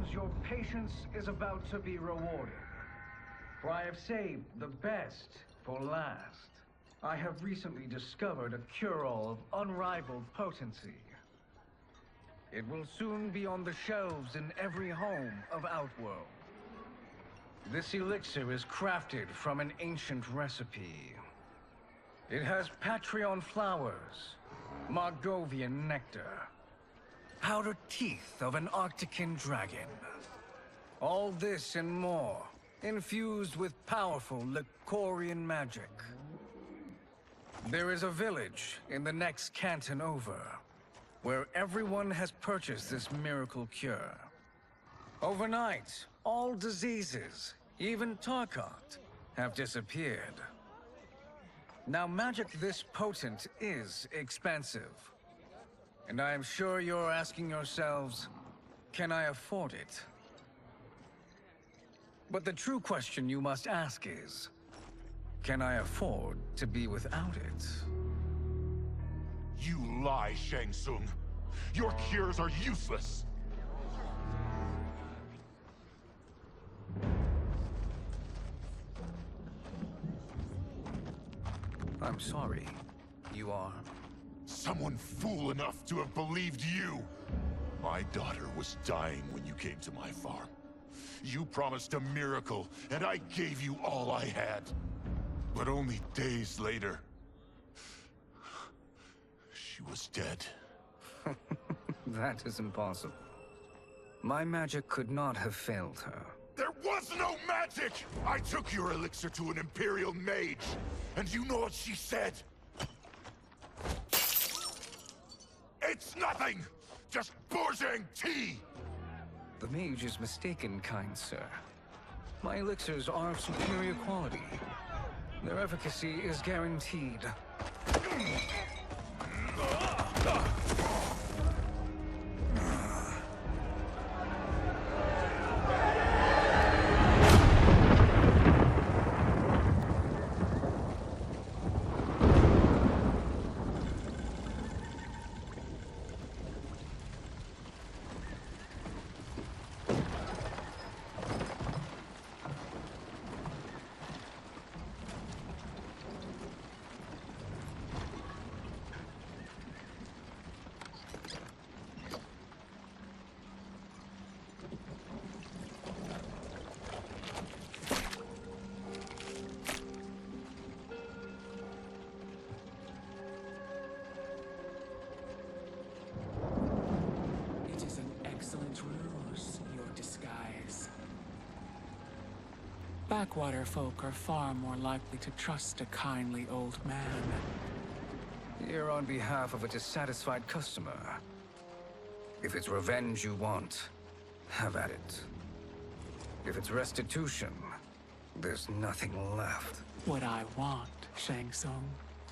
Congratulations, your patience is about to be rewarded. For I have saved the best for last. I have recently discovered a cure-all of unrivaled potency. It will soon be on the shelves in every home of Outworld. This elixir is crafted from an ancient recipe. It has Patreon flowers, Margovian nectar, powdered teeth of an Arctican dragon. All this and more, infused with powerful Lycorian magic. There is a village in the next canton over, where everyone has purchased this miracle cure. Overnight, all diseases, even Tarkat, have disappeared. Now, magic this potent is expensive. And I am sure you're asking yourselves, can I afford it? But the true question you must ask is, can I afford to be without it? You lie, Shang Tsung. Your cures are useless. I'm sorry. You are? Someone fool enough to have believed you. My daughter was dying when you came to my farm. You promised a miracle, and I gave you all I had. But only days later, she was dead. That is impossible. My magic could not have failed her. There was no magic! I took your elixir to an Imperial mage, and you know what she said? It's nothing! Just Bourgeois tea! The mage is mistaken, kind sir. My elixirs are of superior quality. Their efficacy is guaranteed. Backwater folk are far more likely to trust a kindly old man. Here on behalf of a dissatisfied customer. If it's revenge you want, have at it. If it's restitution, there's nothing left. What I want, Shang Tsung,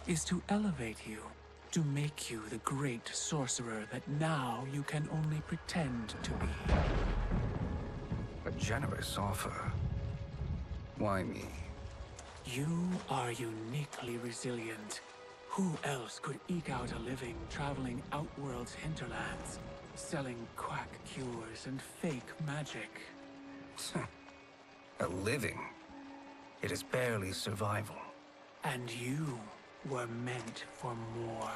is to elevate you, to make you the great sorcerer that now you can only pretend to be. A generous offer. Why me? You are uniquely resilient. Who else could eke out a living traveling Outworld's hinterlands, selling quack cures and fake magic? A living? It is barely survival. And you were meant for more.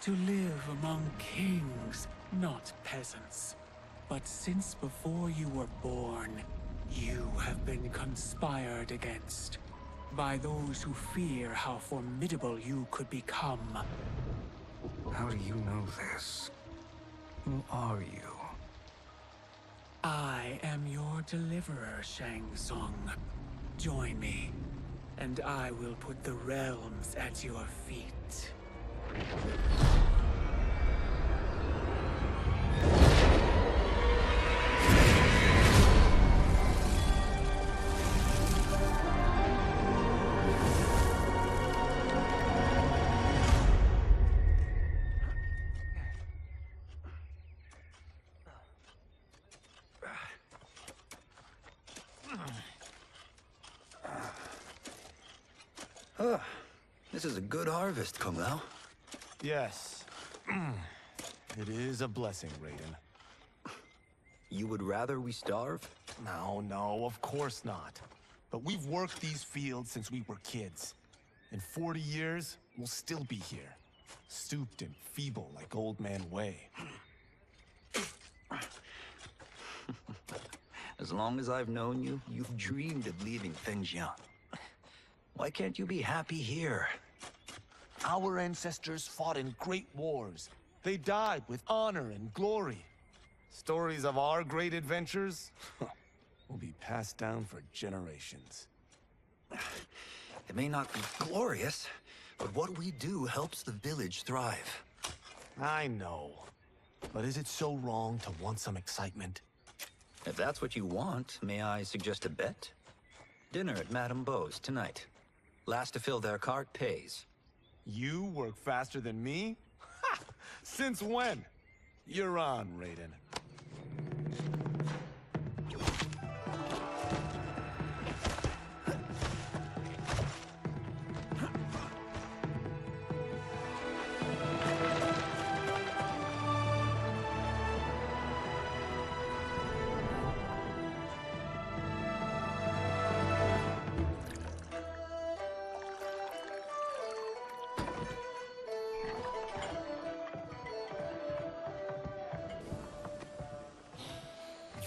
To live among kings, not peasants. But since before you were born, you have been conspired against by those who fear how formidable you could become. How do you know this? Who are you? I am your deliverer, Shang Tsung. Join me, and I will put the realms at your feet. This is a good harvest, Kung Lao. Yes. It is a blessing, Raiden. You would rather we starve? No, of course not. But we've worked these fields since we were kids. In 40 years, we'll still be here. Stooped and feeble like Old Man Wei. As long as I've known you, you've dreamed of leaving things young. Why can't you be happy here? Our ancestors fought in great wars. They died with honor and glory. Stories of our great adventures will be passed down for generations. It may not be glorious, but what we do helps the village thrive. I know. But is it so wrong to want some excitement? If that's what you want, may I suggest a bet? Dinner at Madame Beau's tonight. Last to fill their cart pays. You work faster than me? Ha! Since when? You're on, Raiden.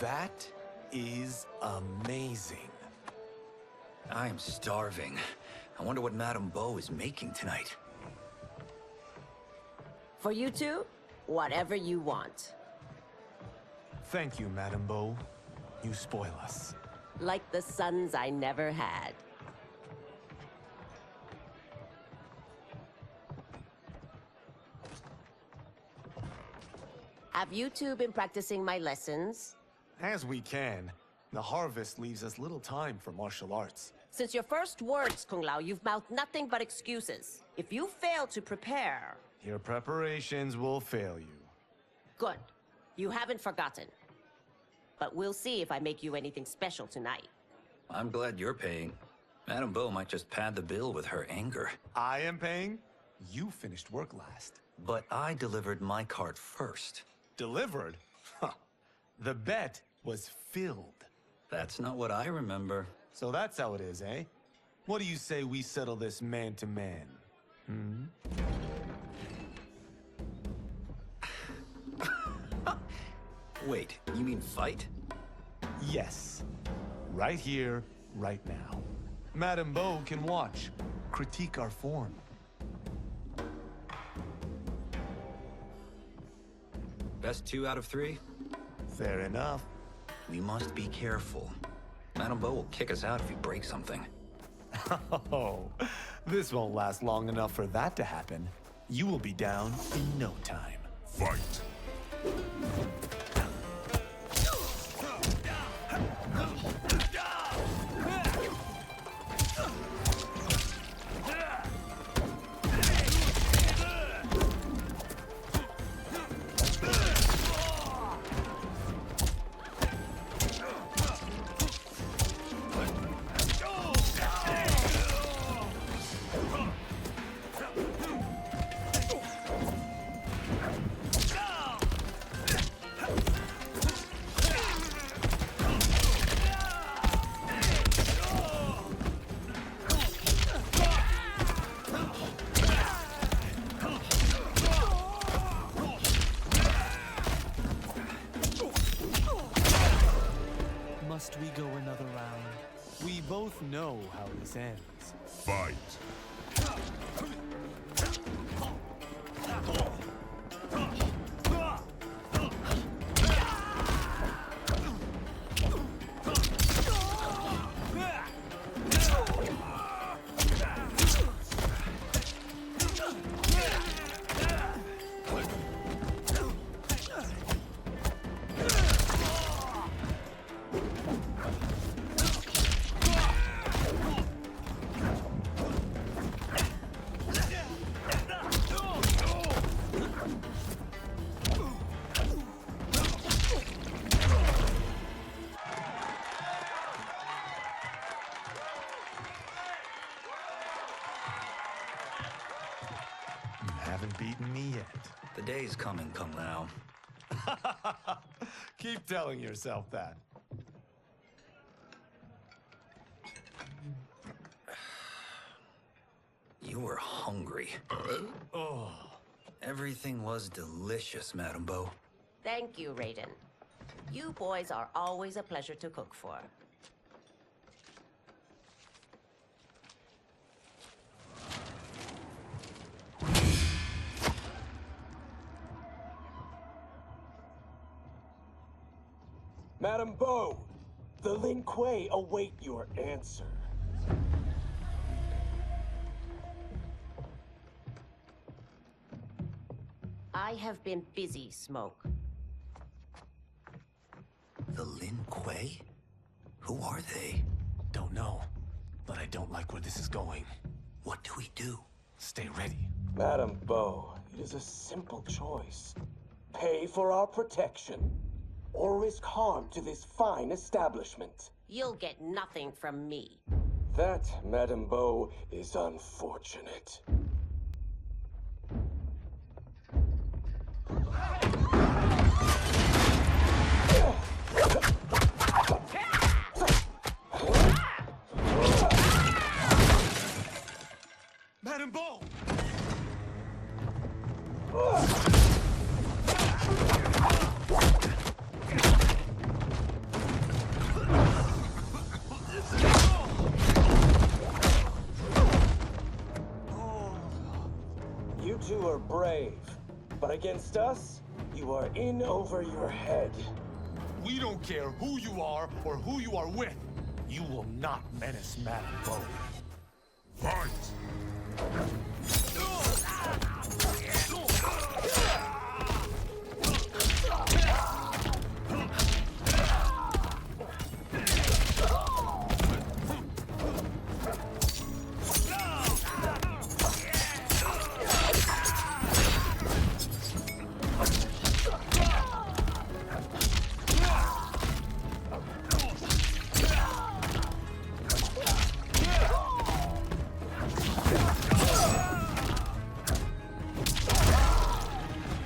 That is amazing. I am starving. I wonder what Madame Beau is making tonight. For you two, whatever you want. Thank you, Madame Beau. You spoil us. Like the sons I never had. Have you two been practicing my lessons? As we can. The harvest leaves us little time for martial arts. Since your first words, Kung Lao, you've mouthed nothing but excuses. If you fail to prepare... Your preparations will fail you. Good. You haven't forgotten. But we'll see if I make you anything special tonight. I'm glad you're paying. Madame Beau might just pad the bill with her anger. I am paying? You finished work last. But I delivered my cart first. Delivered? Huh. The bet was filled. That's not what I remember. So that's how it is, eh? What do you say we settle this man to man? Wait, you mean fight? Yes. Right here, right now. Madame Beau can watch, critique our form. Best 2 out of 3? Fair enough. We must be careful. Madame Beau will kick us out if we break something. Oh, this won't last long enough for that to happen. You will be down in no time. Fight! Must we go another round? We both know how this ends. Fight! You haven't beaten me yet. The day's coming, Kung Lao. Keep telling yourself that. You were hungry. Oh. Everything was delicious, Madame Bo. Thank you, Raiden. You boys are always a pleasure to cook for. Madame Bo, the Lin Kuei await your answer. I have been busy, Smoke. The Lin Kuei? Who are they? Don't know, but I don't like where this is going. What do we do? Stay ready. Madame Bo, it is a simple choice. Pay for our protection, or risk harm to this fine establishment. You'll get nothing from me. That, Madame Bo, is unfortunate. Madame Bo! You two are brave, but against us, you are in over your head. We don't care who you are or who you are with. You will not menace Madame Bo. Fight!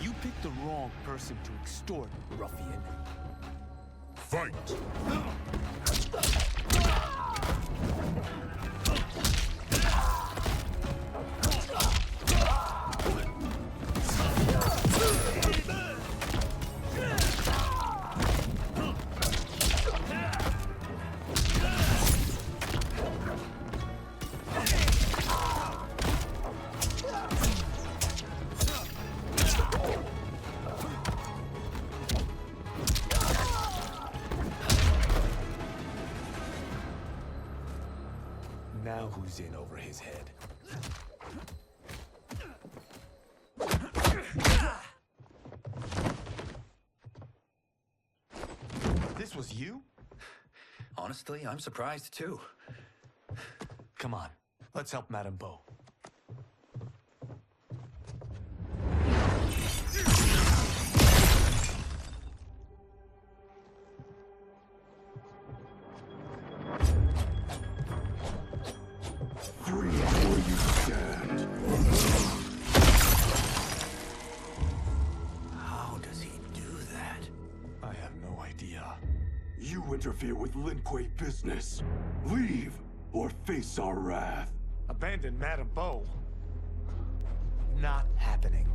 You picked the wrong person to extort, ruffian. Fight! Now who's in over his head? This was you? Honestly, I'm surprised too. Come on, let's help Madame Bo. Free where you stand. How does he do that? I have no idea. You interfere with Lin Kuei business. Leave, or face our wrath. Abandon Madame Bo? Not happening.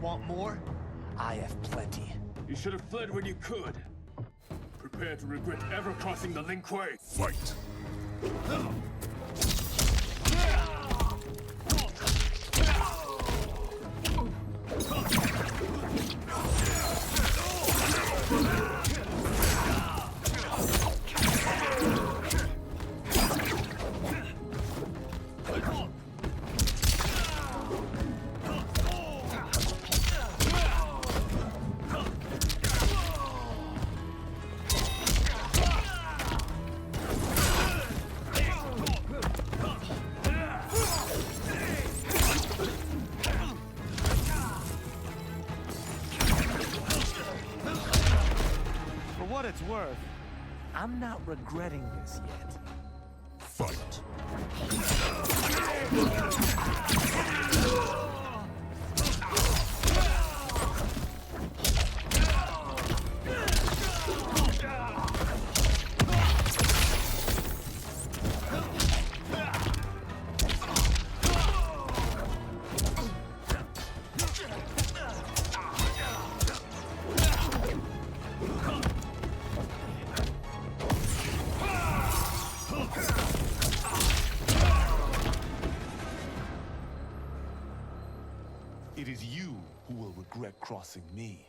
Want more? I have plenty. You should have fled when you could. Prepare to regret ever crossing the Lin Kuei. Fight! I'm not regretting this yet. Fight. It is you who will regret crossing me.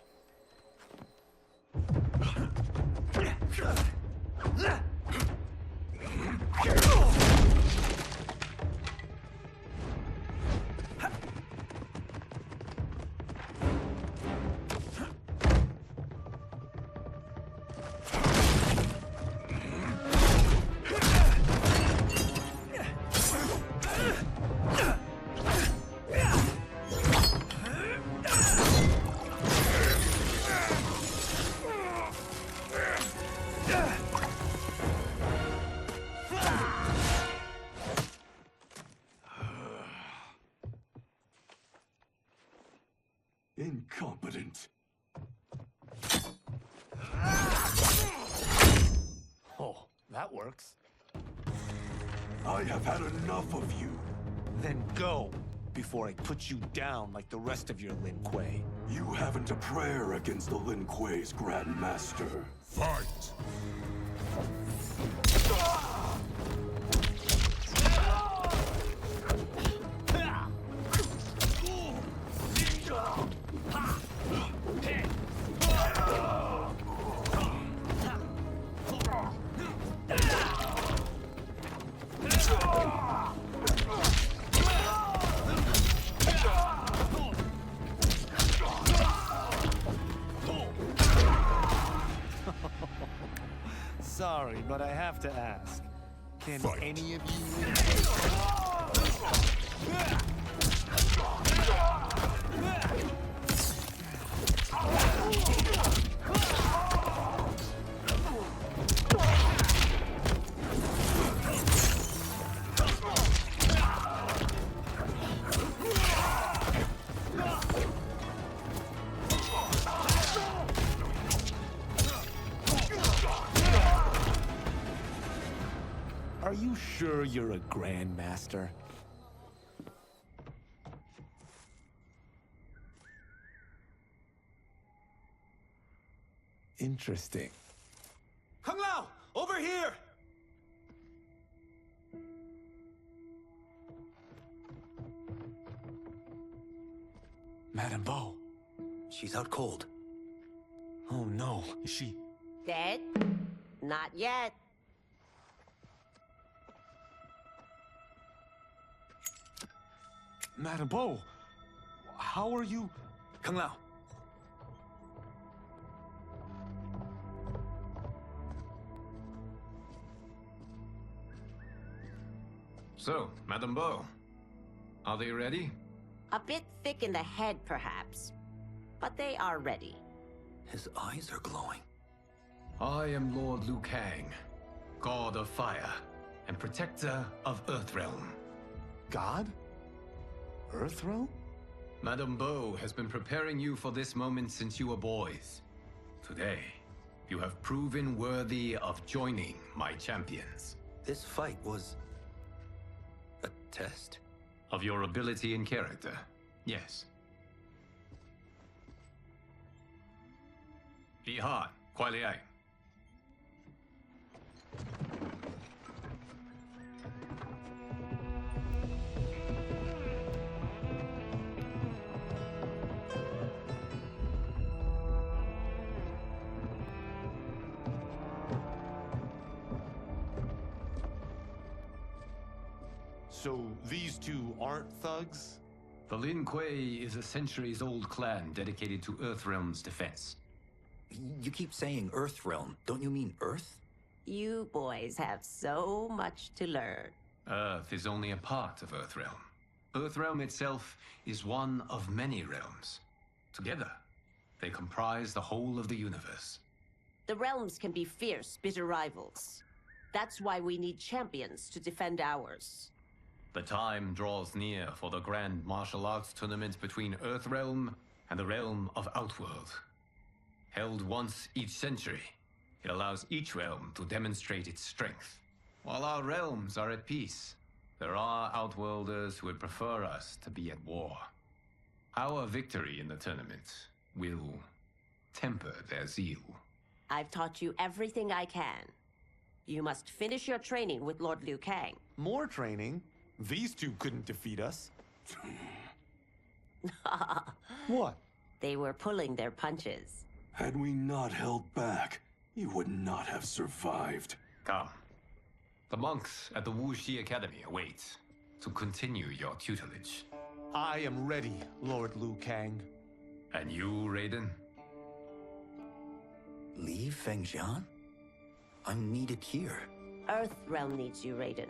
Incompetent. Oh, that works. I have had enough of you. Then go, before I put you down like the rest of your Lin Kuei. You haven't a prayer against the Lin Kuei's Grand Master. Fight! Sorry, but I have to ask. Can Fight. any of you... Are you sure you're a Grandmaster? Interesting. Kung Lao, over here! Madame Bo. She's out cold. Oh no, is she... Dead? Not yet. Madame Bo, how are you... Kung Lao. So, Madame Bo, are they ready? A bit thick in the head, perhaps. But they are ready. His eyes are glowing. I am Lord Liu Kang, God of Fire, and Protector of Earthrealm. God? Earthrealm? Madame Bo has been preparing you for this moment since you were boys. Today, you have proven worthy of joining my champions. This fight was... a test? Of your ability and character, yes. Be hard, Kuai Liang. So these two aren't thugs? The Lin Kuei is a centuries-old clan dedicated to Earthrealm's defense. You keep saying Earthrealm. Don't you mean Earth? You boys have so much to learn. Earth is only a part of Earthrealm. Earthrealm itself is one of many realms. Together, they comprise the whole of the universe. The realms can be fierce, bitter rivals. That's why we need champions to defend ours. The time draws near for the grand martial arts tournament between Earthrealm and the realm of Outworld. Held once each century, it allows each realm to demonstrate its strength. While our realms are at peace, there are Outworlders who would prefer us to be at war. Our victory in the tournament will temper their zeal. I've taught you everything I can. You must finish your training with Lord Liu Kang. More training? These two couldn't defeat us. What? They were pulling their punches. Had we not held back, you would not have survived. Come. The monks at the Wuxi Academy await to continue your tutelage. I am ready, Lord Liu Kang. And you, Raiden? Leave Fengjian? I'm needed here. Earthrealm needs you, Raiden.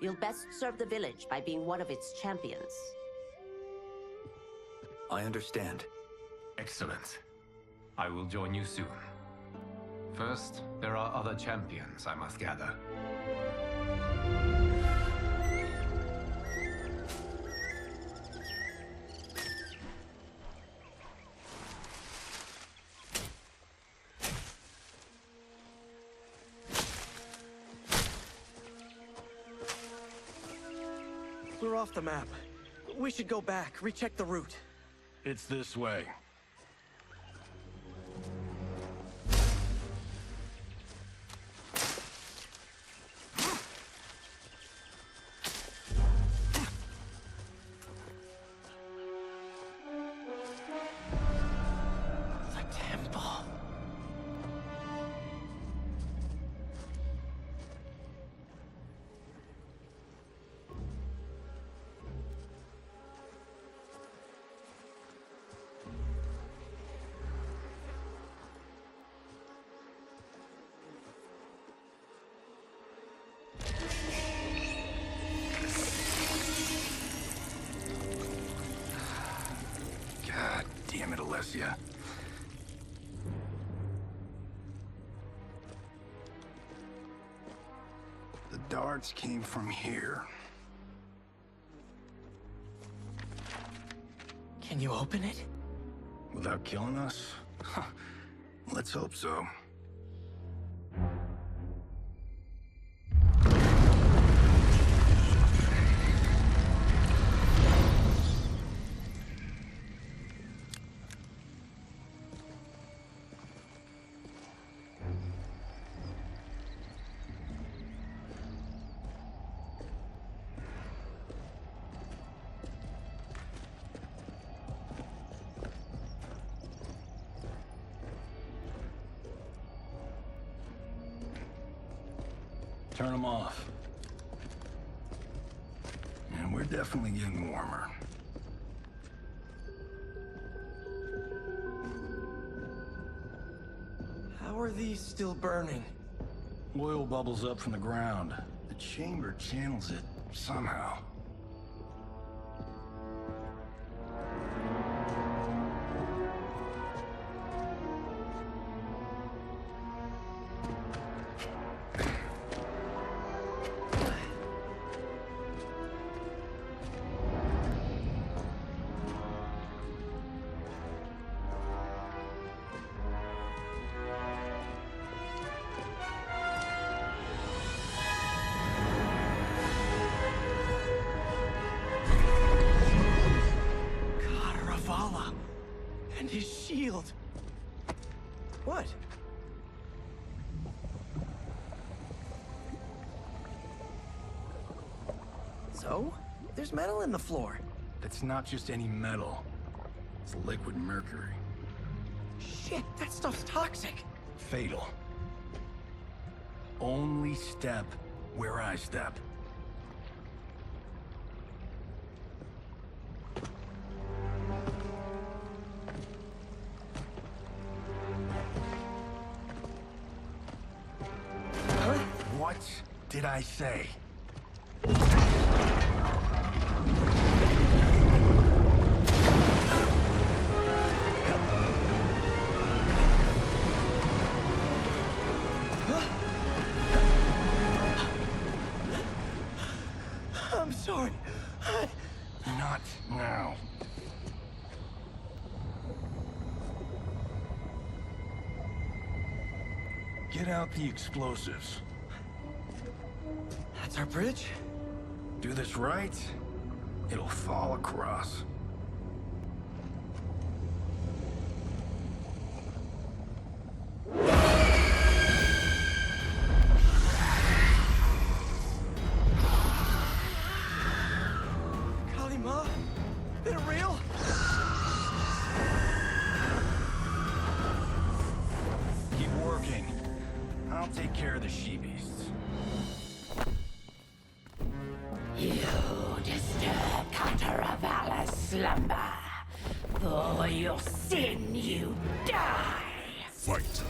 You'll best serve the village by being one of its champions. I understand. Excellent. I will join you soon. First, there are other champions I must gather. We're off the map. We should go back, recheck the route. It's this way. The temple. God damn it, Alessia. The darts came from here. Can you open it? Without killing us? Let's hope so. Turn them off. And we're definitely getting warmer. How are these still burning? Oil bubbles up from the ground. The chamber channels it somehow. And his shield. What? So? There's metal in the floor. It's not just any metal. It's liquid mercury. Shit, that stuff's toxic. Fatal. Only step where I step. What did I say? I'm sorry. Not now. Get out the explosives. That's our bridge? Do this right, it'll fall across. Kalima? Is it real? Keep working. I'll take care of the she-beasts. You disturb Cantaravalla's slumber. For your sin, you die. Fight.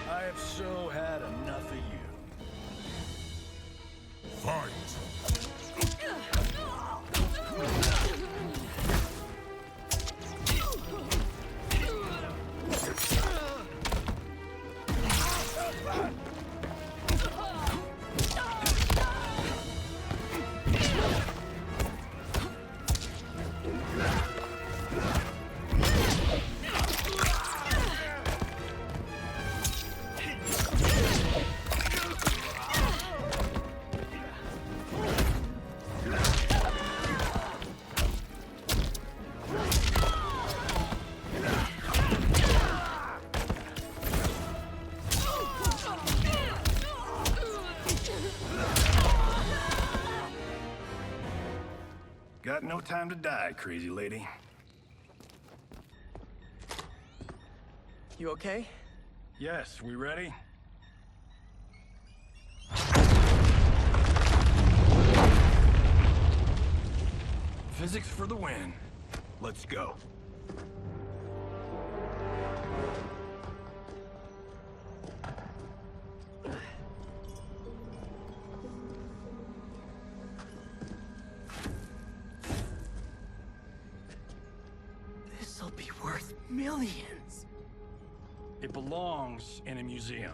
I have so had enough of you. Fight. Got no time to die, crazy lady. You okay? Yes, we ready? Physics for the win. Let's go. This'll be worth millions. It belongs in a museum.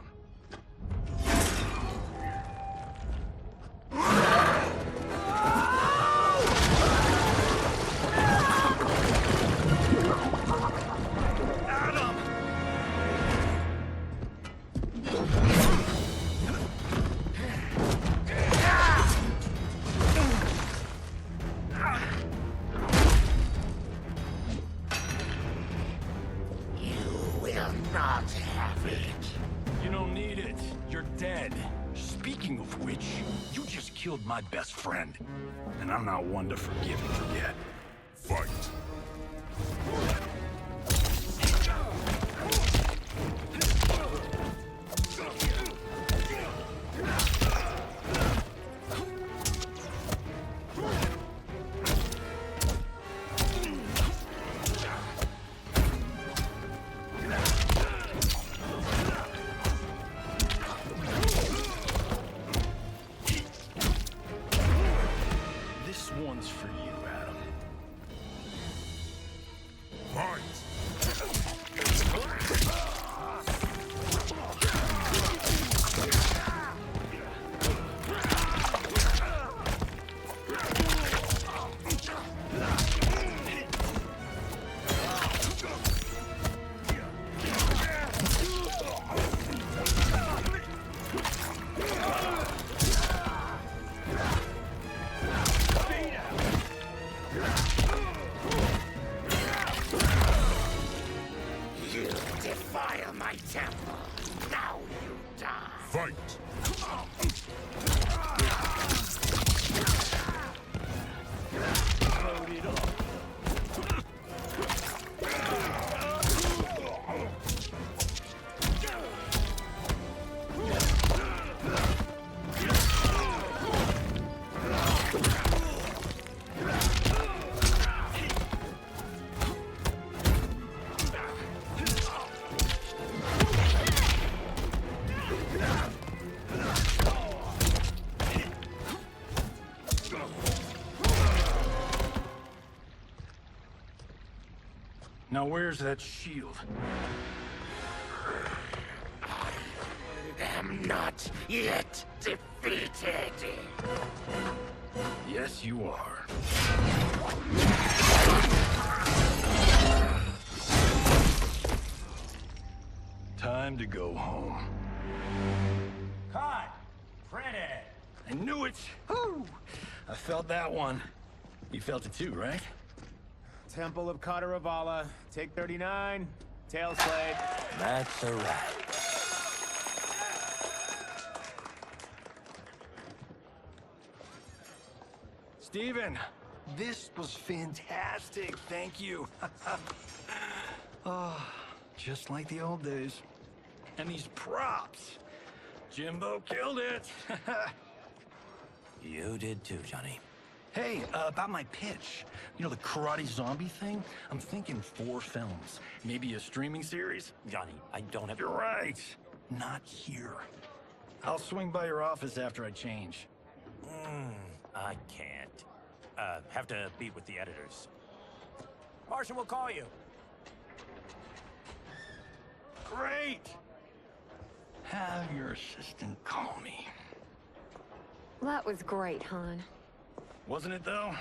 Not have it. You don't need it. You're dead. Speaking of which, you just killed my best friend. And I'm not one to forgive and forget. Fight. This one's for you, Adam. Fight. You defile my temple. Now you die. Fight. Load it up. Now where's that shield? I am not yet defeated. Yes, you are. Time to go home. Cut! Print it! I knew it! Woo! I felt that one. You felt it too, right? Temple of Kataravala, take 39, tail slate. That's a wrap. Steven, this was fantastic. Thank you. Oh, just like the old days. And these props. Jimbo killed it. You did too, Johnny. Hey, about my pitch. You know, the karate zombie thing? I'm thinking 4 films. Maybe a streaming series? Johnny, I don't have... You're right. Not here. I'll swing by your office after I change. I can't. Have to meet with the editors. Marshall will call you. Great! Have your assistant call me. That was great, hon. Wasn't it, though?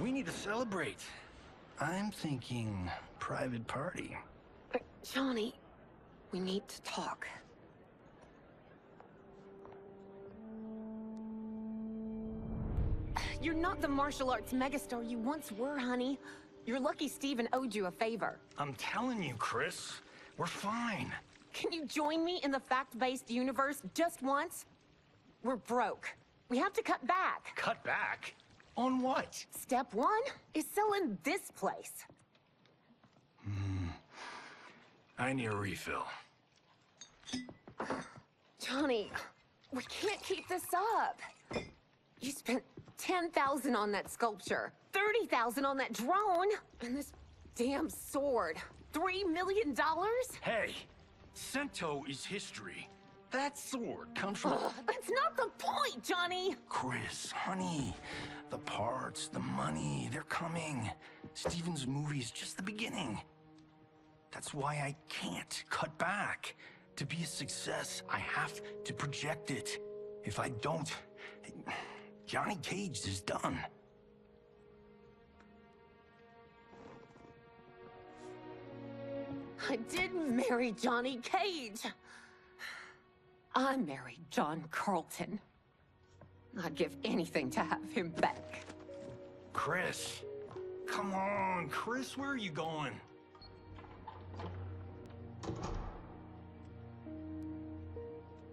We need to celebrate. I'm thinking private party. Johnny, we need to talk. You're not the martial arts megastar you once were, honey. You're lucky Steven owed you a favor. I'm telling you, Chris, we're fine. Can you join me in the fact-based universe just once? We're broke. We have to cut back. Cut back? On what? Step 1 is selling this place. I need a refill. Johnny, we can't keep this up. You spent $10,000 on that sculpture, $30,000 on that drone, and this damn sword. $3 million? Hey, Sento is history. That sword comes from... That's not the point, Johnny! Chris, honey, the parts, the money, they're coming. Steven's movie is just the beginning. That's why I can't cut back. To be a success, I have to project it. If I don't, Johnny Cage is done. I didn't marry Johnny Cage. I married John Carlton. I'd give anything to have him back. Chris, come on, Chris, where are you going?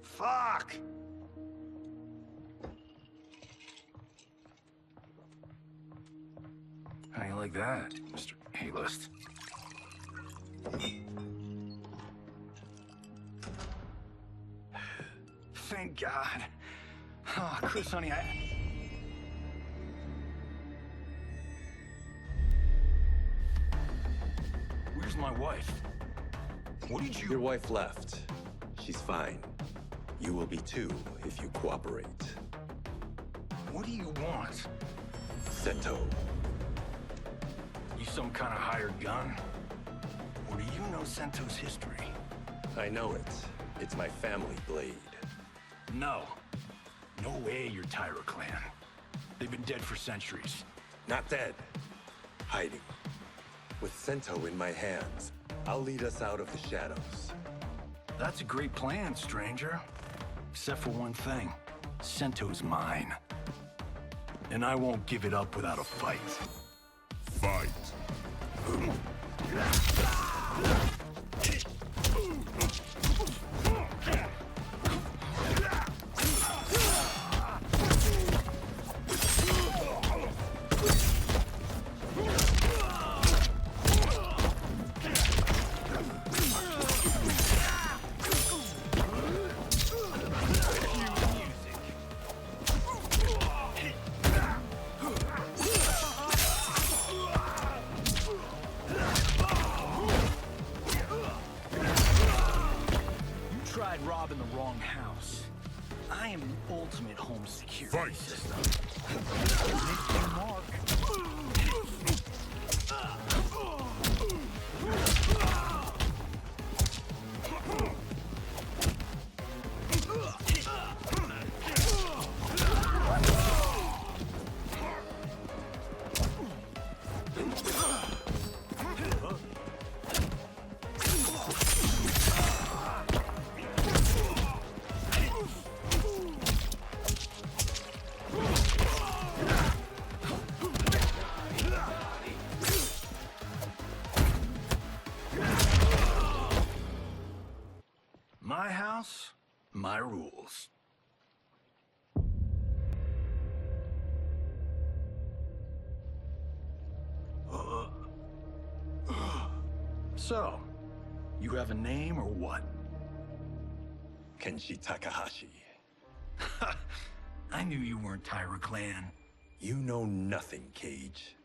Fuck! How you like that, Mr. A-list? Thank God. Oh, Chris, honey, Where's my wife? What did you... Your wife left. She's fine. You will be too, if you cooperate. What do you want? Sento. You some kind of hired gun? Or do you know Sento's history? I know it. It's my family blade. No. No way you're Tyra clan. They've been dead for centuries. Not dead. Hiding. With Sento in my hands, I'll lead us out of the shadows. That's a great plan, stranger. Except for one thing. Sento's mine. And I won't give it up without a fight. Fight. Robbing the wrong house. I am the ultimate home security system. Make your mark. my rules. So, you have a name or what? Kenshi Takahashi. I knew you weren't Taira Clan. You know nothing, Cage.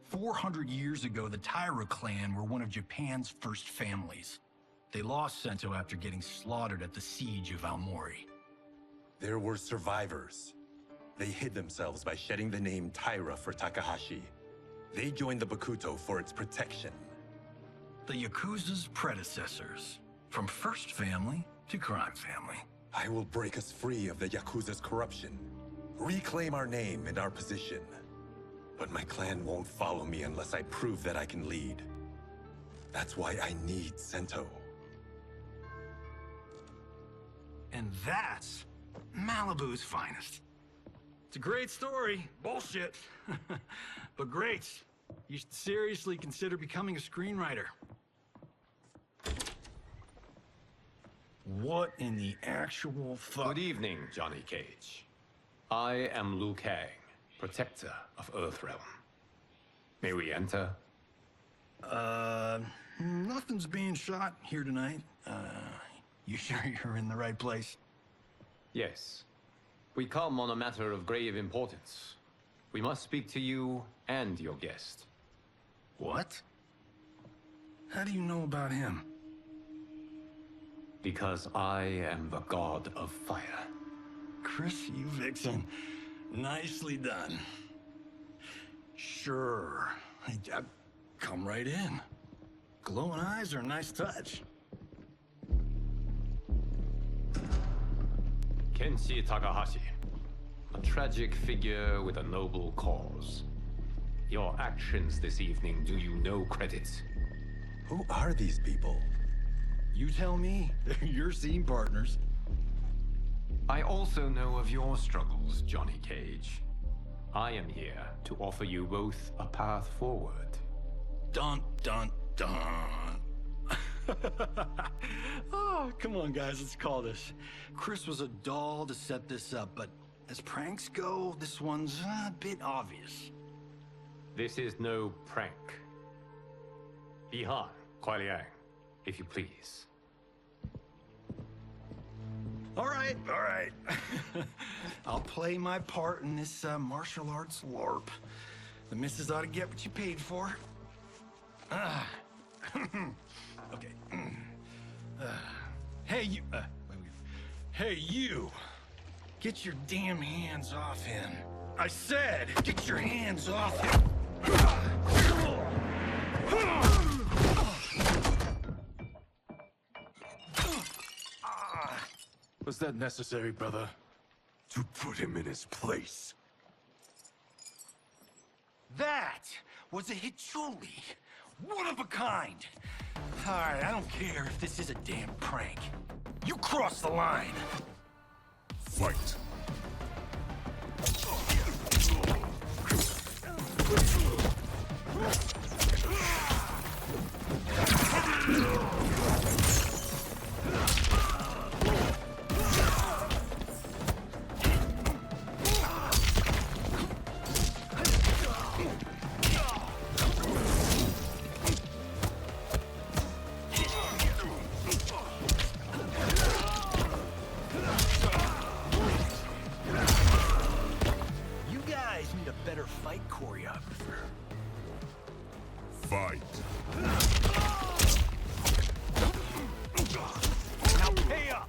400 years ago, the Taira Clan were one of Japan's first families. They lost Sento after getting slaughtered at the siege of Aomori. There were survivors. They hid themselves by shedding the name Taira for Takahashi. They joined the Bakuto for its protection. The Yakuza's predecessors. From First Family to Crime Family. I will break us free of the Yakuza's corruption. Reclaim our name and our position. But my clan won't follow me unless I prove that I can lead. That's why I need Sento. And that's Malibu's finest. It's a great story. Bullshit. But great. You should seriously consider becoming a screenwriter. What in the actual fuck? Good evening, Johnny Cage. I am Liu Kang, protector of Earthrealm. May we enter? Nothing's being shot here tonight. You sure you're in the right place? Yes. We come on a matter of grave importance. We must speak to you and your guest. What? How do you know about him? Because I am the god of fire. Chris, you vixen. Nicely done. Sure. Come right in. Glowing eyes are a nice touch. Kenshi Takahashi. A tragic figure with a noble cause. Your actions this evening do you no credit. Who are these people? You tell me. They're your scene partners. I also know of your struggles, Johnny Cage. I am here to offer you both a path forward. Dun, dun, dun. Oh, come on, guys, let's call this. Chris was a doll to set this up, but as pranks go, this one's a bit obvious. This is no prank. Bihan, Kuai Liang, if you please. All right. I'll play my part in this martial arts LARP. The missus ought to get what you paid for. Okay. Hey, you... Hey, you! Get your damn hands off him. I said, get your hands off him! Was that necessary, brother? To put him in his place. That was a Hichuli. One of a kind. All right, I don't care if this is a damn prank. You crossed the line. Fight. Fight. Now pay up!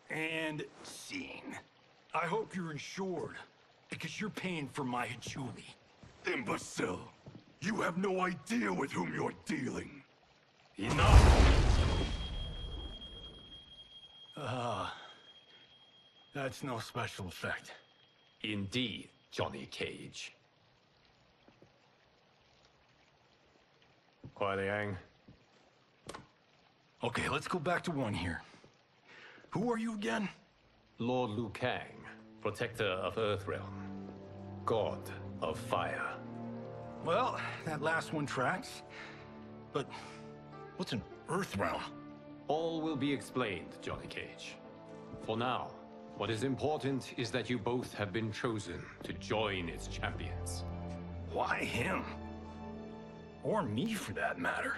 And scene. I hope you're insured, because you're paying for my Hichuli. Imbecile! You have no idea with whom you're dealing. Enough! That's no special effect. Indeed, Johnny Cage. Kuai Liang. Okay, let's go back to one here. Who are you again? Lord Liu Kang, protector of Earthrealm, god of fire. Well, that last one tracks. But what's an Earthrealm? All will be explained, Johnny Cage. For now, what is important is that you both have been chosen to join its champions. Why him? Or me, for that matter.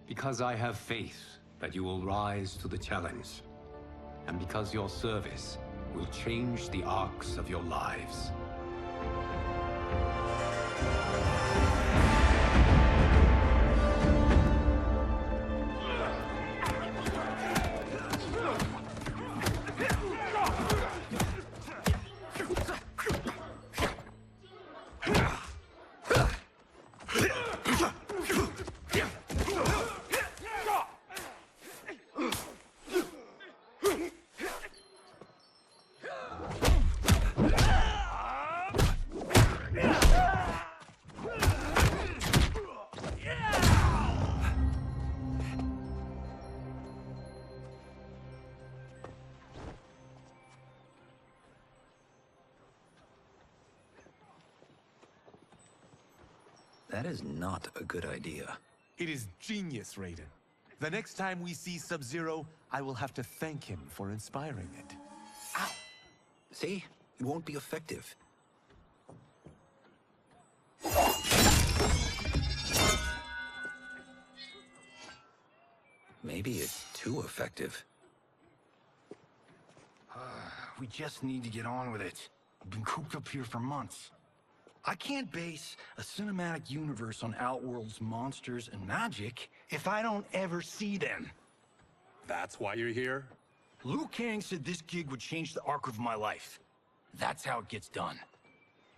Because I have faith that you will rise to the challenge. And because your service will change the arcs of your lives. That is not a good idea. It is genius, Raiden. The next time we see Sub-Zero, I will have to thank him for inspiring it. Ow! See? It won't be effective. Maybe it's too effective. We just need to get on with it. We've been cooped up here for months. I can't base a cinematic universe on Outworld's monsters and magic if I don't ever see them. That's why you're here? Liu Kang said this gig would change the arc of my life. That's how it gets done.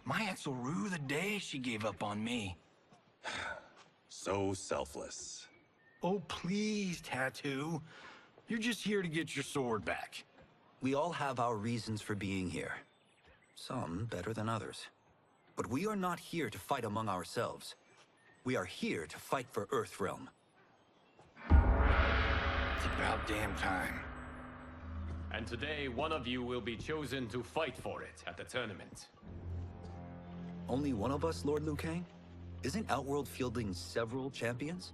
My ex will rue the day she gave up on me. So selfless. Oh, please, Tattoo. You're just here to get your sword back. We all have our reasons for being here. Some better than others. But we are not here to fight among ourselves. We are here to fight for Earthrealm. It's about damn time. And today, one of you will be chosen to fight for it at the tournament. Only one of us, Lord Liu Kang? Isn't Outworld fielding several champions?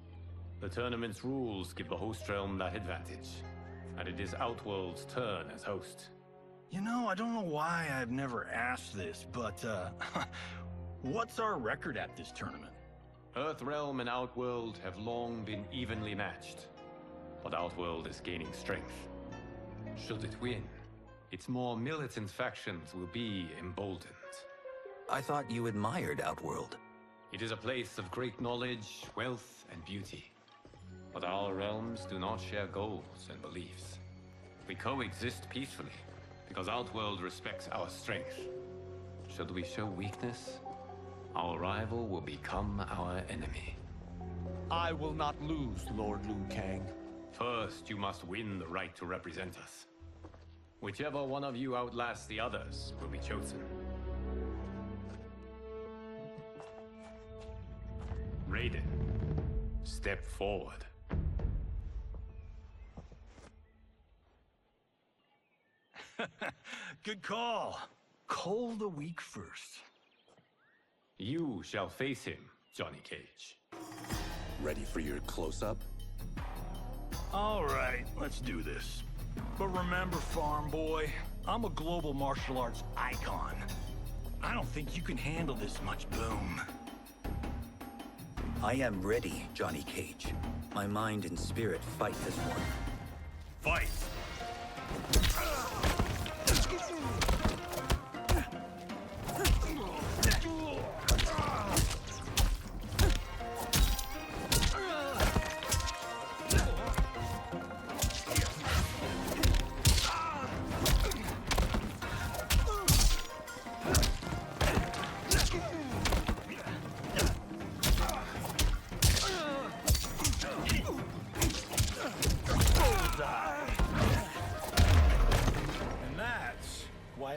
The tournament's rules give the host realm that advantage. And it is Outworld's turn as host. You know, I don't know why I've never asked this, but, what's our record at this tournament? Earthrealm and Outworld have long been evenly matched. But Outworld is gaining strength. Should it win, its more militant factions will be emboldened. I thought you admired Outworld. It is a place of great knowledge, wealth, and beauty. But our realms do not share goals and beliefs. We coexist peacefully, because Outworld respects our strength. Should we show weakness, our rival will become our enemy. I will not lose, Lord Liu Kang. First, you must win the right to represent us. Whichever one of you outlasts the others will be chosen. Raiden, step forward. Good call. Cole the weak first. You shall face him, Johnny Cage. Ready for your close-up? All right, let's do this. But remember, farm boy, I'm a global martial arts icon. I don't think you can handle this much boom. I am ready, Johnny Cage. My mind and spirit fight as one. Fight!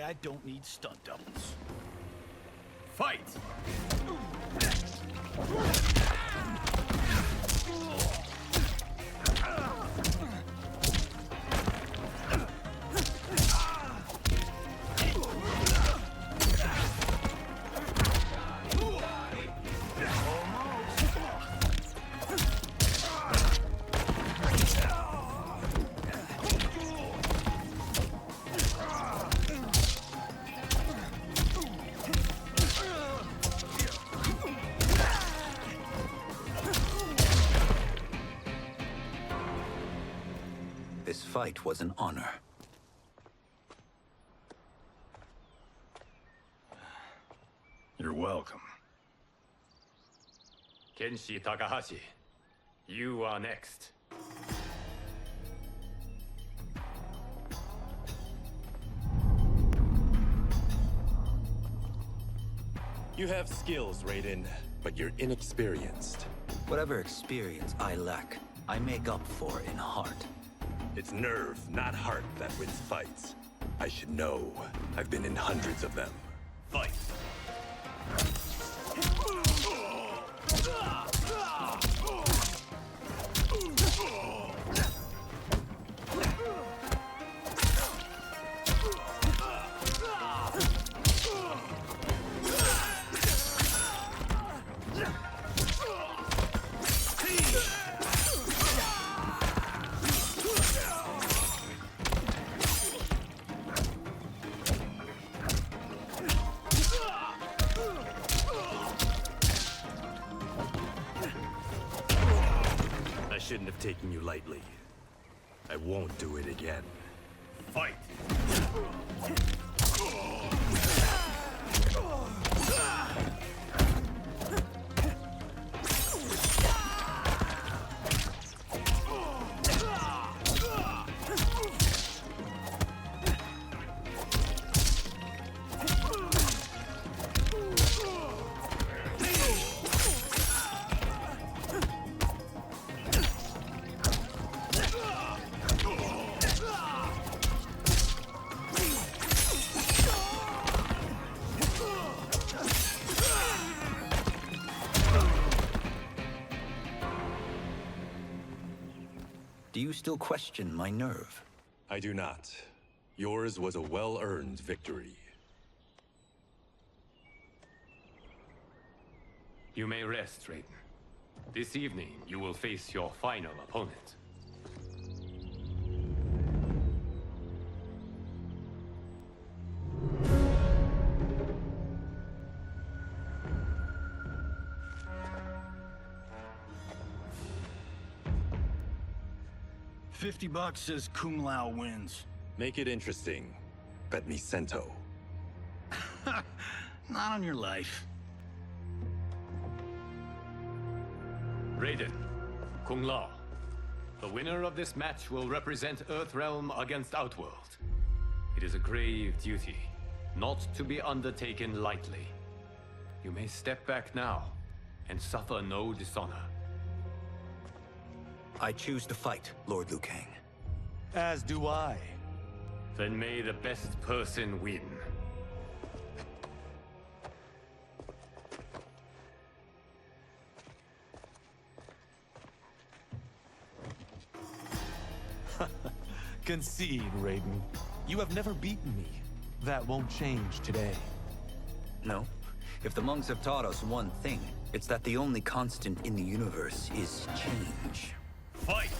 I don't need stunt doubles. Fight! This fight was an honor. You're welcome. Kenshi Takahashi, you are next. You have skills, Raiden, but you're inexperienced. Whatever experience I lack, I make up for in heart. It's nerve, not heart, that wins fights. I should know. I've been in hundreds of them. Fight! I shouldn't have taken you lightly. I won't do it again. Fight! Do you still question my nerve? I do not. Yours was a well-earned victory. You may rest, Raiden. This evening, you will face your final opponent. $50 says Kung Lao wins. Make it interesting. Bet me Cento. Not on your life. Raiden, Kung Lao. The winner of this match will represent Earthrealm against Outworld. It is a grave duty, not to be undertaken lightly. You may step back now, and suffer no dishonor. I choose to fight, Lord Liu Kang. As do I. Then may the best person win. Concede, Raiden. You have never beaten me. That won't change today. No. If the monks have taught us one thing, it's that the only constant in the universe is change. Fight!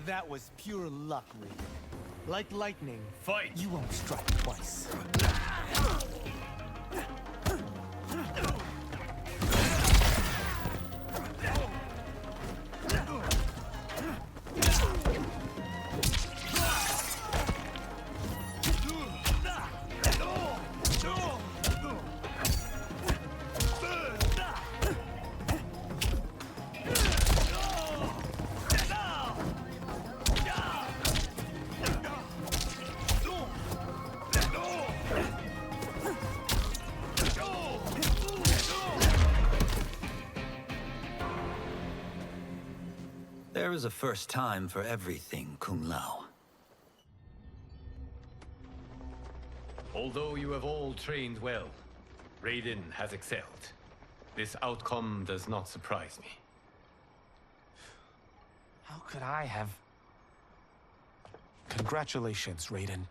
That was pure luck, Raiden. Like lightning, fight! You won't strike twice. There's a first time for everything, Kung Lao. Although you have all trained well, Raiden has excelled. This outcome does not surprise me. How could I have... Congratulations, Raiden.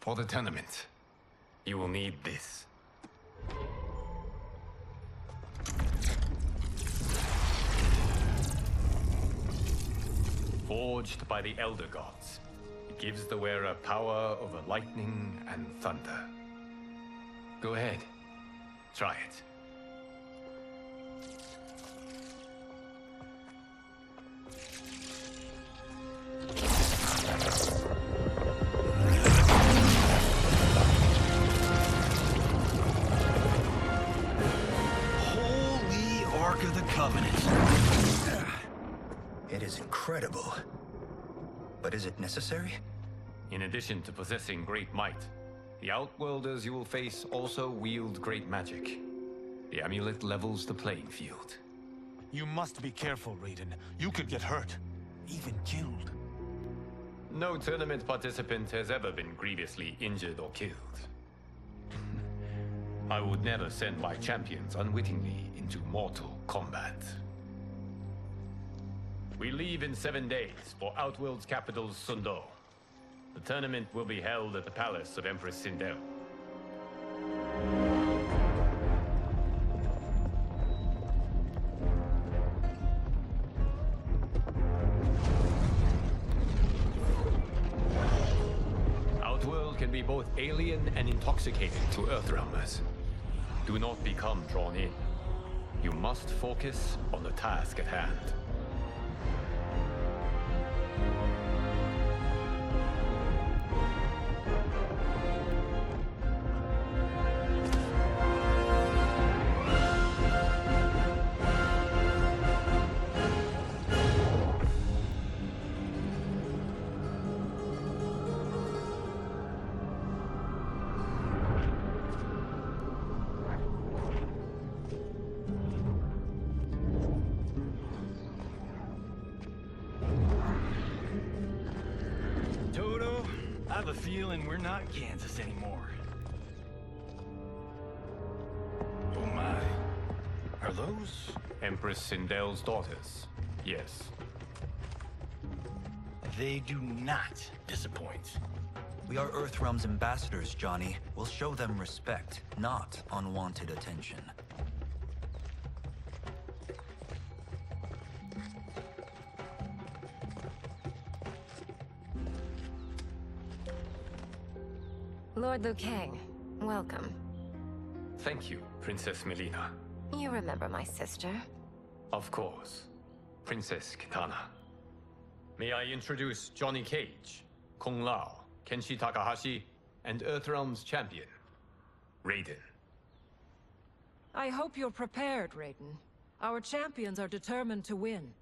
For the tournament, you will need this. Forged by the Elder Gods, it gives the wearer power over lightning and thunder. Go ahead, try it. Holy Ark of the Covenant. It is incredible. But is it necessary? In addition to possessing great might, the Outworlders you will face also wield great magic. The amulet levels the playing field. You must be careful, Raiden. You could get hurt. Even killed. No tournament participant has ever been grievously injured or killed. I would never send my champions unwittingly into Mortal Kombat. We leave in 7 days for Outworld's capital, Sundo. The tournament will be held at the palace of Empress Sindel. Outworld can be both alien and intoxicating to Earthrealmers. Do not become drawn in. You must focus on the task at hand. I have a feeling we're not Kansas anymore. Oh my. Are those? Empress Sindel's daughters, yes. They do not disappoint. We are Earthrealm's ambassadors, Johnny. We'll show them respect, not unwanted attention. Lord Liu Kang, welcome. Thank you, Princess Mileena. You remember my sister? Of course. Princess Kitana. May I introduce Johnny Cage, Kung Lao, Kenshi Takahashi, and Earthrealm's champion, Raiden. I hope you're prepared, Raiden. Our champions are determined to win.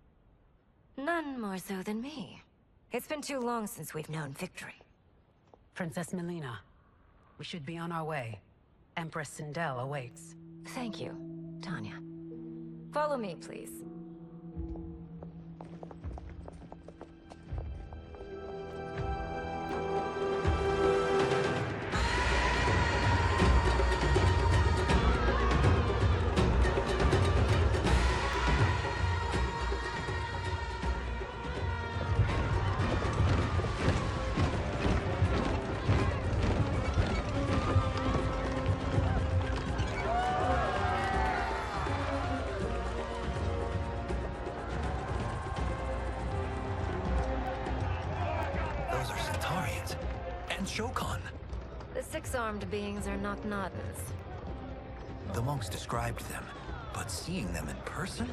None more so than me. It's been too long since we've known victory. Princess Mileena, we should be on our way. Empress Sindel awaits. Thank you, Tanya. Follow me, please. The six-armed beings are not Nadans. The monks described them, but seeing them in person?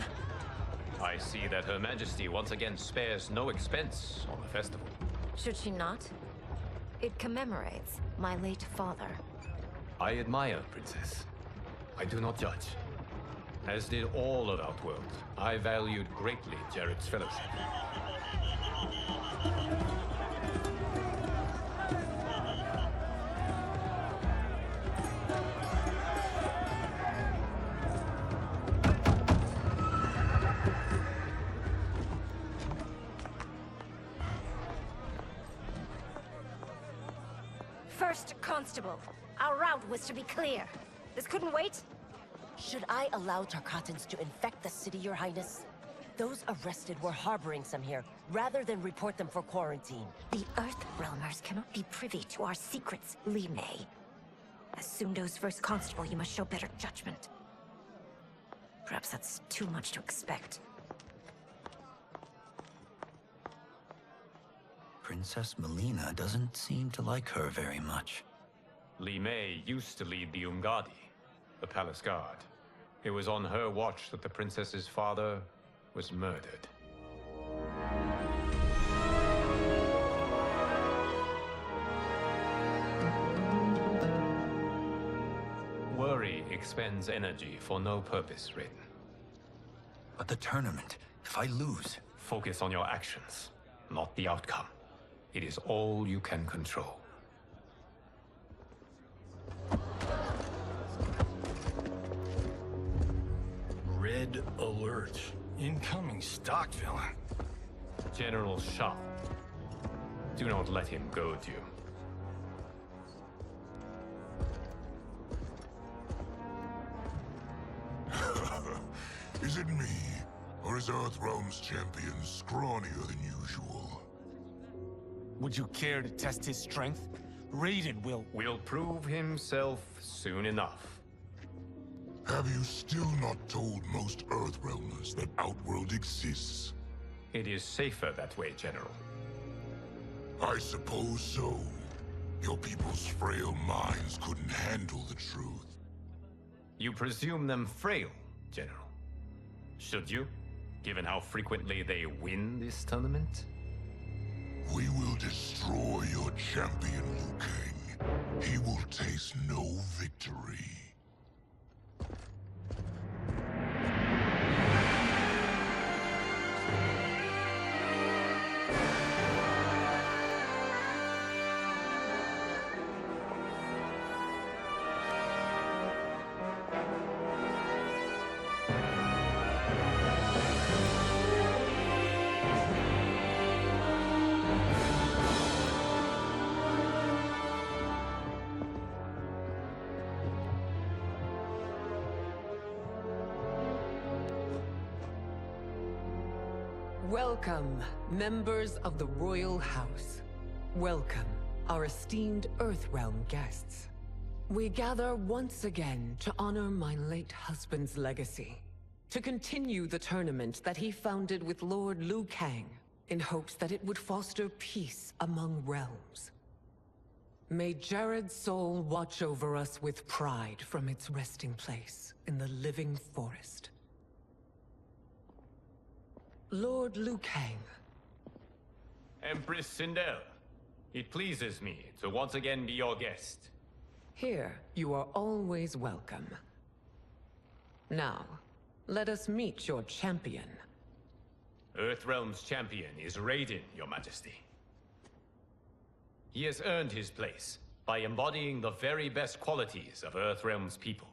I see that Her Majesty once again spares no expense on the festival. Should she not? It commemorates my late father. I admire, Princess. I do not judge. As did all of Outworld, I valued greatly Jarrett's fellowship. First Constable, our route was to be clear. This couldn't wait? Should I allow Tarkatans to infect the city, Your Highness? Those arrested were harboring some here, rather than report them for quarantine. The Earthrealmers cannot be privy to our secrets, Li Mei. As Sundo's first constable, you must show better judgment. Perhaps that's too much to expect. Princess Mileena doesn't seem to like her very much. Li Mei used to lead the Umgadi, the palace guard. It was on her watch that the princess's father was murdered. Worry expends energy for no purpose, Raiden. But the tournament, if I lose... Focus on your actions, not the outcome. It is all you can control. Red alert. Incoming stock villain. General Shang. Do not let him goad you. Is it me? Or is Earthrealm's champion scrawnier than usual? Would you care to test his strength? Raiden will prove himself soon enough. Have you still not told most Earthrealmers that Outworld exists? It is safer that way, General. I suppose so. Your people's frail minds couldn't handle the truth. You presume them frail, General. Should you, given how frequently they win this tournament? We will destroy your champion, Liu Kang. He will taste no victory. Welcome, members of the Royal House. Welcome, our esteemed Earthrealm guests. We gather once again to honor my late husband's legacy, to continue the tournament that he founded with Lord Liu Kang, in hopes that it would foster peace among realms. May Jared's soul watch over us with pride from its resting place in the living forest. Lord Liu Kang. Empress Sindel, it pleases me to once again be your guest. Here, you are always welcome. Now, let us meet your champion. Earthrealm's champion is Raiden, Your Majesty. He has earned his place by embodying the very best qualities of Earthrealm's people.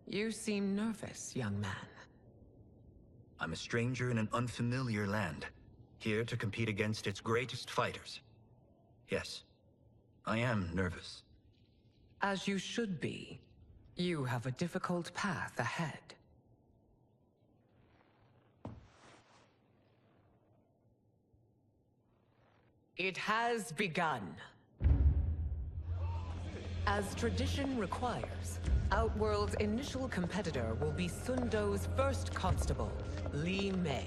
You seem nervous, young man. I'm a stranger in an unfamiliar land, here to compete against its greatest fighters. Yes, I am nervous. As you should be. You have a difficult path ahead. It has begun. As tradition requires, Outworld's initial competitor will be Sundo's first constable, Li Mei.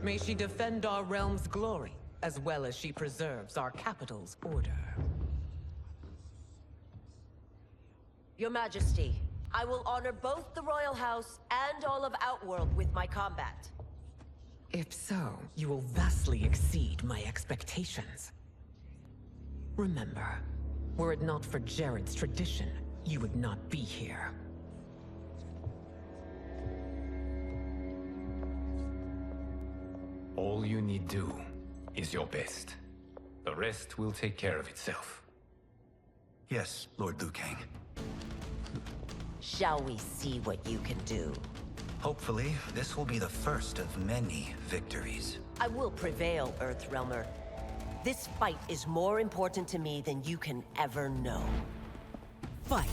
May she defend our realm's glory, as well as she preserves our capital's order. Your Majesty, I will honor both the Royal House and all of Outworld with my combat. If so, you will vastly exceed my expectations. Remember, were it not for Jared's tradition, you would not be here. All you need do is your best. The rest will take care of itself. Yes, Lord Liu Kang. Shall we see what you can do? Hopefully, this will be the first of many victories. I will prevail, Earthrealmer. This fight is more important to me than you can ever know. Fight.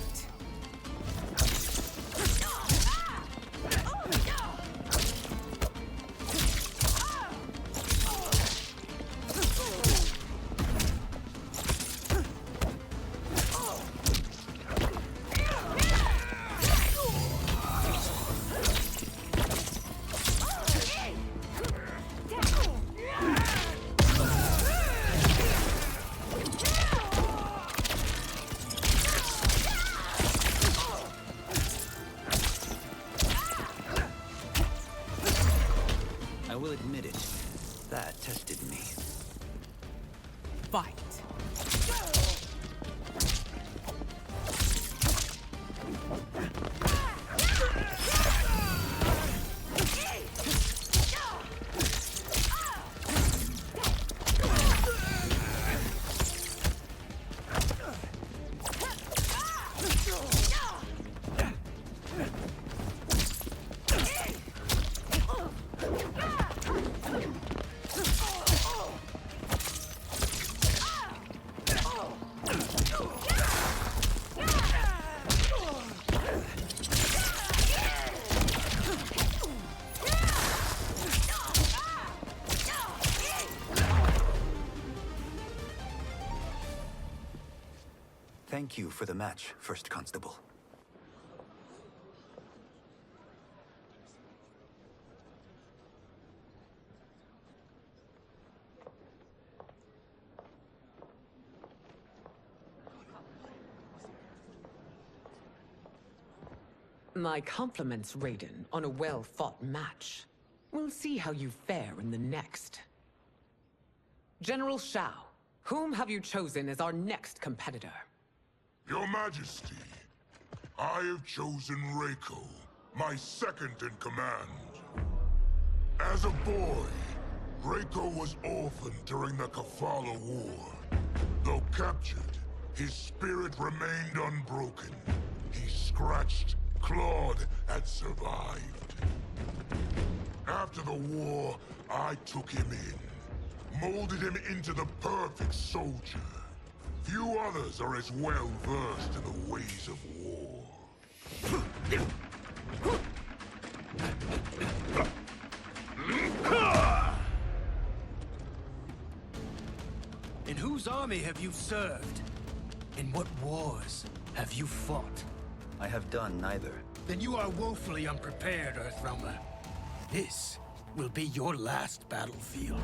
I will admit it. That tested me. Fight. Thank you for the match, First Constable. My compliments, Raiden, on a well-fought match. We'll see how you fare in the next. General Shao, whom have you chosen as our next competitor? Your Majesty, I have chosen Reiko, my second in command. As a boy, Reiko was orphaned during the Kafala War. Though captured, his spirit remained unbroken. He scratched, clawed, and survived. After the war, I took him in, molded him into the perfect soldier. Few others are as well versed in the ways of war. In whose army have you served? In what wars have you fought? I have done neither. Then you are woefully unprepared, Earthrealmer. This will be your last battlefield.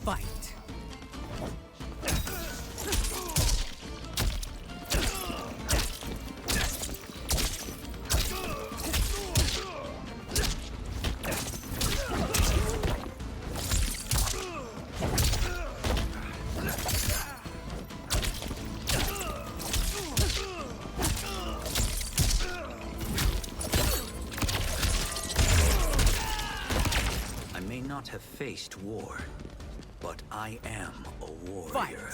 Fight. Have faced war, but I am a warrior.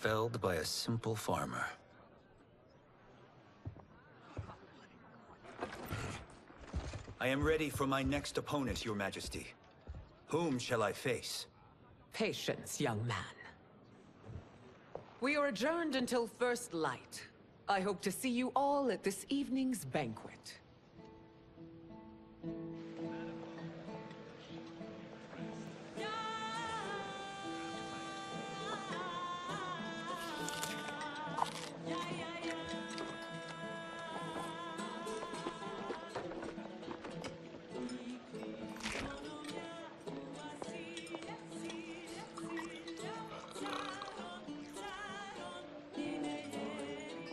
Felled by a simple farmer. I am ready for my next opponent, Your Majesty. Whom shall I face? Patience, young man. We are adjourned until first light. I hope to see you all at this evening's banquet.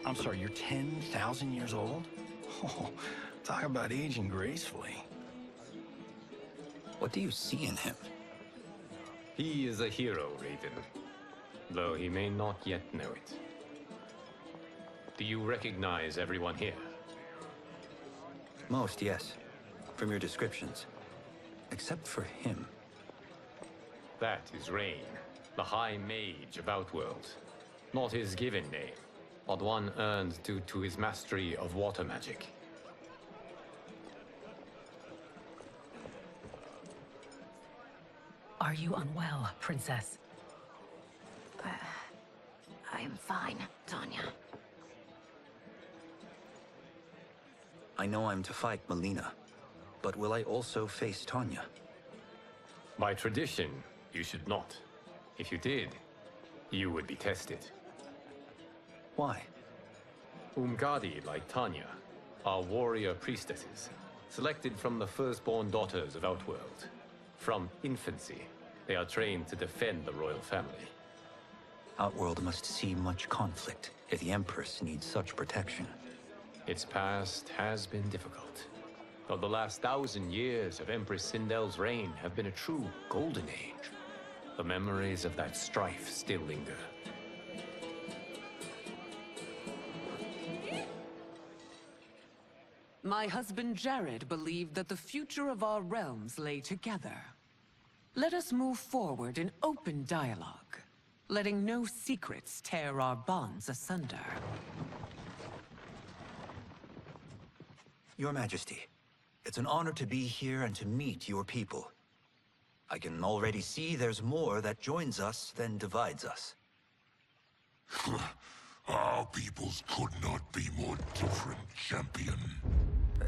I'm sorry, you're 10,000 years old? Oh, Talk about aging gracefully. What do you see in him? He is a hero, Raiden, though he may not yet know it. Do you recognize everyone here? Most, yes. From your descriptions. Except for him. That is Rain, the High Mage of Outworld. Not his given name, but one earned due to his mastery of water magic. Are you unwell, Princess? I am fine, Tanya. I know I'm to fight Mileena, but will I also face Tanya? By tradition, you should not. If you did, you would be tested. Why? Umgadi, like Tanya, are warrior priestesses, selected from the firstborn daughters of Outworld. From infancy, they are trained to defend the royal family. Outworld must see much conflict if the Empress needs such protection. Its past has been difficult, though the last 1,000 years of Empress Sindel's reign have been a true golden age. The memories of that strife still linger. My husband Jared believed that the future of our realms lay together. Let us move forward in open dialogue, letting no secrets tear our bonds asunder. Your Majesty, it's an honor to be here and to meet your people. I can already see there's more that joins us than divides us. Our peoples could not be more different, champion.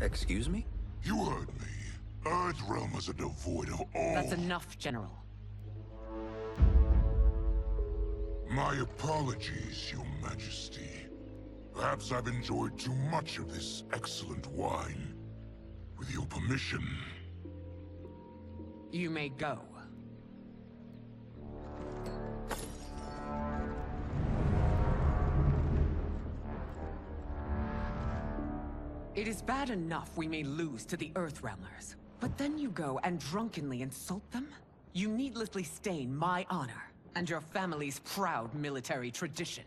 Excuse me? You heard me. Earthrealm is devoid of all... That's enough, General. My apologies, Your Majesty. Perhaps I've enjoyed too much of this excellent wine. With your permission... You may go. It is bad enough we may lose to the Earthrealmers, but then you go and drunkenly insult them? You needlessly stain my honor and your family's proud military tradition.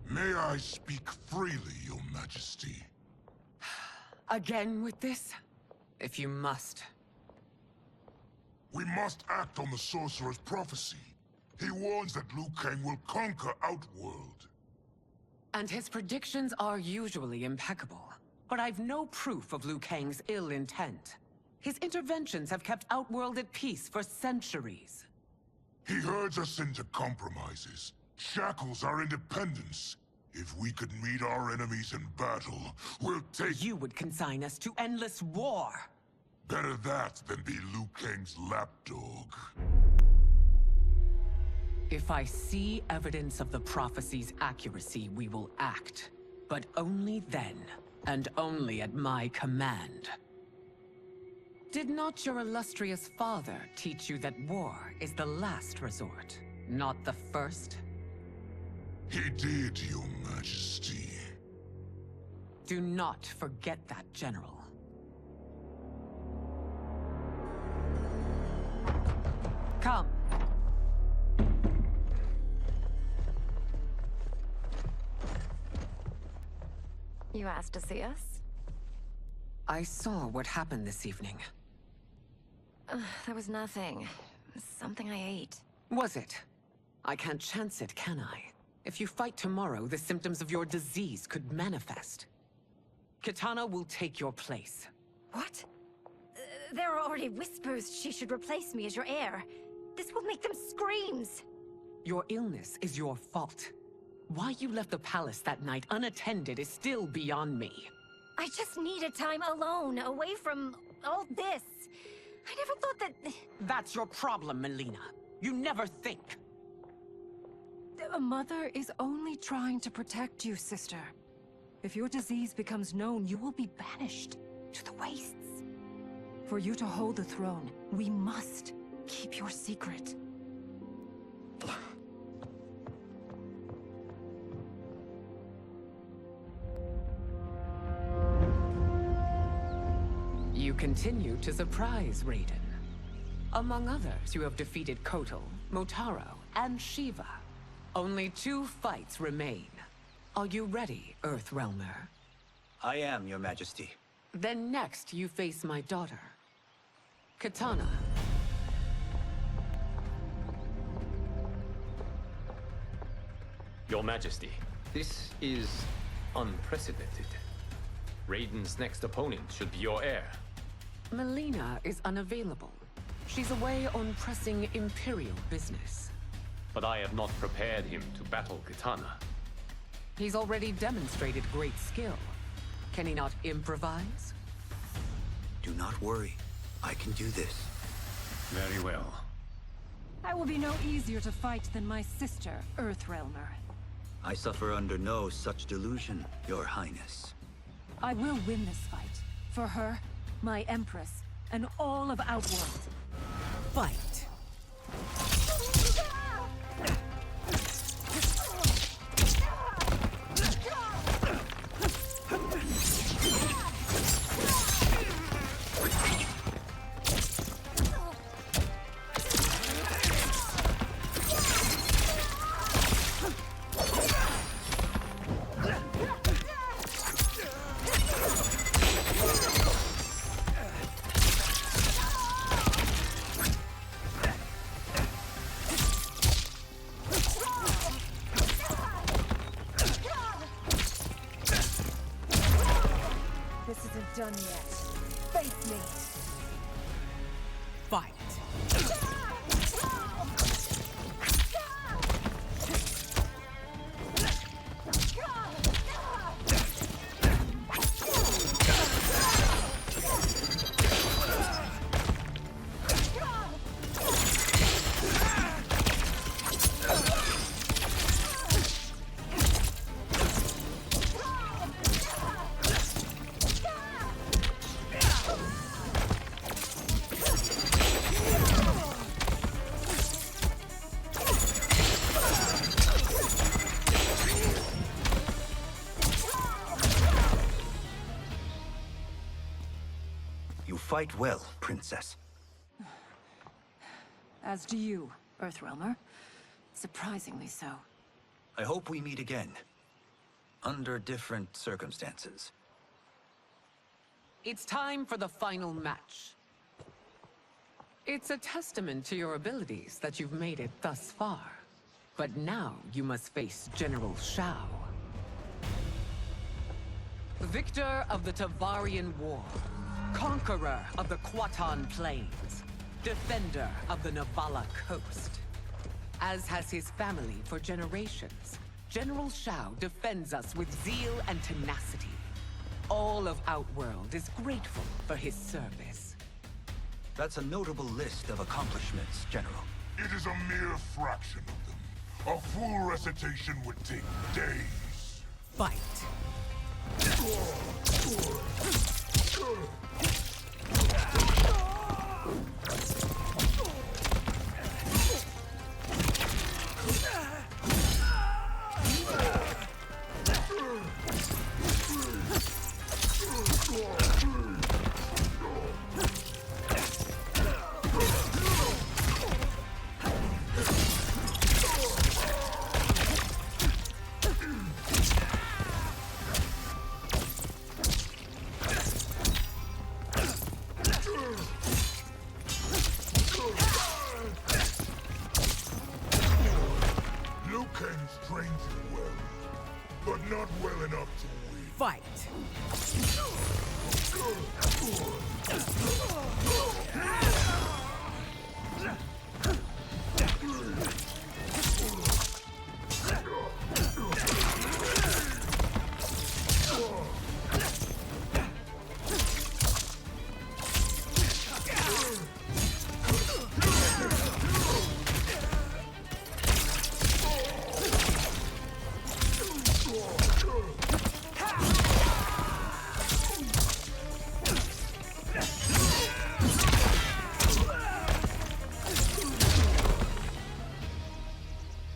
May I speak freely, Your Majesty? Again with this? If you must. We must act on the Sorcerer's prophecy. He warns that Liu Kang will conquer Outworld. And his predictions are usually impeccable. But I've no proof of Liu Kang's ill intent. His interventions have kept Outworld at peace for centuries. He herds us into compromises, shackles our independence. If we could meet our enemies in battle, we'll take... You would consign us to endless war! Better that than be Liu Kang's lapdog. If I see evidence of the prophecy's accuracy, we will act. But only then, and only at my command. Did not your illustrious father teach you that war is the last resort, not the first? He did, Your Majesty. Do not forget that, General. Come. You asked to see us? I saw what happened this evening. That was nothing. Something I ate. Was it? I can't chance it, can I? If you fight tomorrow, the symptoms of your disease could manifest. Kitana will take your place. What? There are already whispers she should replace me as your heir. This will make them screams! Your illness is your fault. Why you left the palace that night unattended is still beyond me. I just needed time alone, away from all this. I never thought that... That's your problem, Mileena. You never think. A mother is only trying to protect you, sister. If your disease becomes known, you will be banished to the wastes. For you to hold the throne, we must keep your secret. You continue to surprise Raiden. Among others, you have defeated Kotal, Motaro, and Shiva. Only 2 fights remain. Are you ready, Earthrealmer? I am, Your Majesty. Then next, you face my daughter, Kitana. Your Majesty, this is unprecedented. Raiden's next opponent should be your heir. Mileena is unavailable. She's away on pressing Imperial business. But I have not prepared him to battle Kitana. He's already demonstrated great skill. Can he not improvise? Do not worry. I can do this. Very well. I will be no easier to fight than my sister, Earthrealmer. I suffer under no such delusion, Your Highness. I will win this fight. For her, my Empress, and all of Outworld. Fight! This isn't done yet. Face me! Fight! You fight well, Princess. As do you, Earthrealmer. Surprisingly so. I hope we meet again. Under different circumstances. It's time for the final match. It's a testament to your abilities that you've made it thus far. But now you must face General Shao. Victor of the Tavarian War. Conqueror of the Quatan Plains. Defender of the Navala Coast. As has his family for generations, General Shao defends us with zeal and tenacity. All of Outworld is grateful for his service. That's a notable list of accomplishments, General. It is a mere fraction of them. A full recitation would take days. Fight! Liu Kang's trained you well, but not well enough to win. Fight!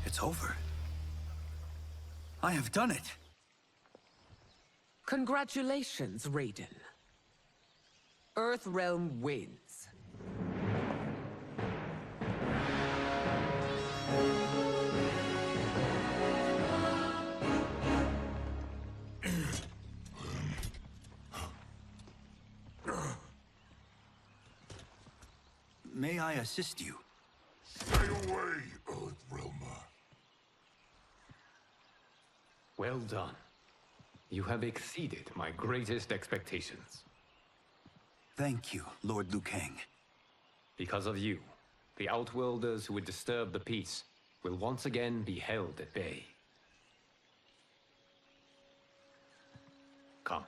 It's over. I have done it. Congratulations, Raiden. Earthrealm wins. May I assist you? Stay away, Earthrealmer. Well done. You have exceeded my greatest expectations. Thank you, Lord Liu Kang. Because of you, the Outworlders who would disturb the peace will once again be held at bay. Come,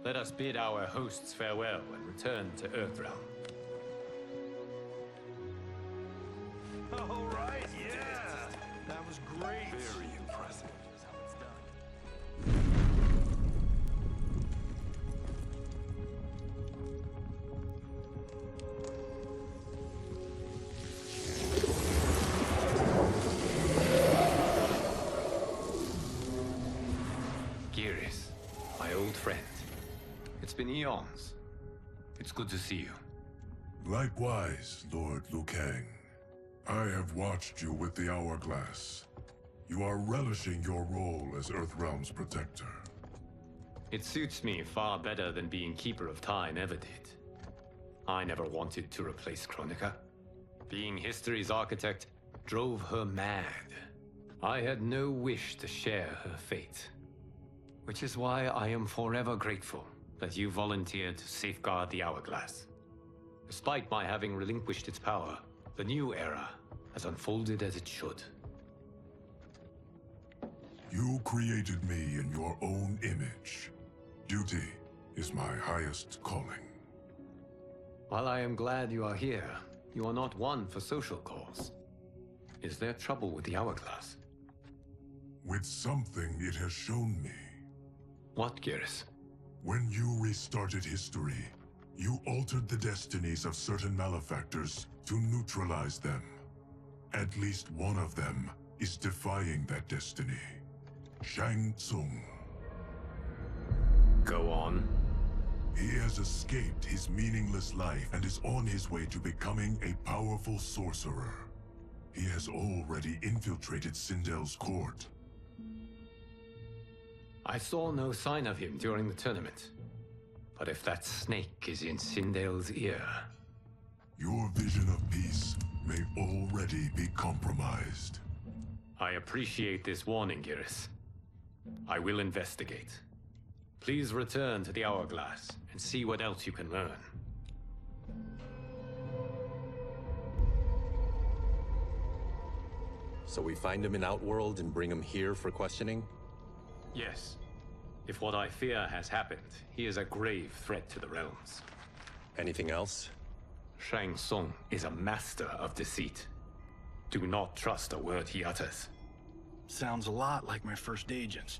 let us bid our hosts farewell and return to Earthrealm. All right, yeah! That was great! Very impressive. Geras, my old friend. It's been eons. It's good to see you. Likewise, Lord Liu Kang. I have watched you with the Hourglass. You are relishing your role as Earthrealm's protector. It suits me far better than being Keeper of Time ever did. I never wanted to replace Chronica. Being history's architect drove her mad. I had no wish to share her fate. Which is why I am forever grateful that you volunteered to safeguard the Hourglass. Despite my having relinquished its power, the new era has unfolded as it should. You created me in your own image. Duty is my highest calling. While I am glad you are here, you are not one for social cause. Is there trouble with the Hourglass? With something it has shown me. What, Geras? When you restarted history, you altered the destinies of certain malefactors to neutralize them. At least one of them is defying that destiny. Shang Tsung. Go on. He has escaped his meaningless life and is on his way to becoming a powerful sorcerer. He has already infiltrated Sindel's court. I saw no sign of him during the tournament. But if that snake is in Sindel's ear... Your vision of peace may already be compromised. I appreciate this warning, Geras. I will investigate. Please return to the Hourglass and see what else you can learn. So we find him in Outworld and bring him here for questioning? Yes. If what I fear has happened, he is a grave threat to the realms. Anything else? Shang Tsung is a master of deceit. Do not trust a word he utters. Sounds a lot like my first agents.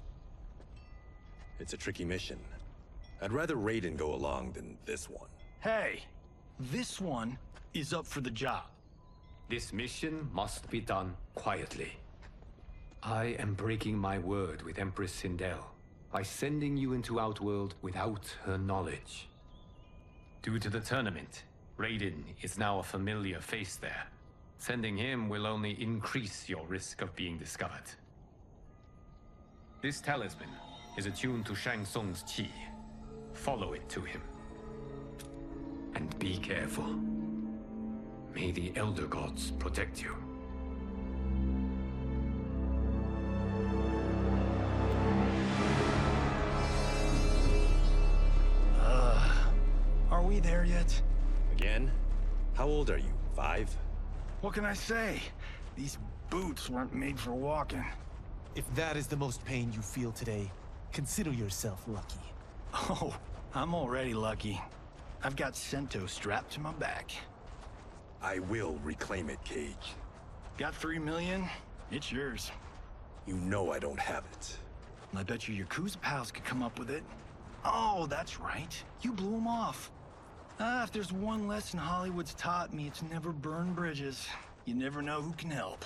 It's a tricky mission. I'd rather Raiden go along than this one. Hey, this one is up for the job. This mission must be done quietly. I am breaking my word with Empress Sindel by sending you into Outworld without her knowledge. Due to the tournament, Raiden is now a familiar face there. Sending him will only increase your risk of being discovered. This talisman is attuned to Shang Tsung's chi. Follow it to him. And be careful. May the Elder Gods protect you. Are we there yet? Again? How old are you? 5? What can I say? These boots weren't made for walking. If that is the most pain you feel today, consider yourself lucky. Oh, I'm already lucky. I've got Sento strapped to my back. I will reclaim it, Cage. Got 3 million? It's yours. You know I don't have it. I bet your Yakuza pals could come up with it. Oh, that's right. You blew them off. If there's one lesson Hollywood's taught me, it's never burn bridges. You never know who can help.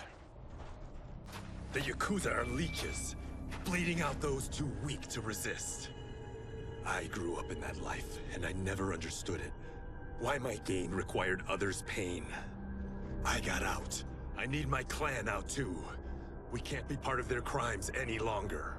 The Yakuza are leeches, bleeding out those too weak to resist. I grew up in that life, and I never understood it. Why my gain required others' pain. I got out. I need my clan out too. We can't be part of their crimes any longer.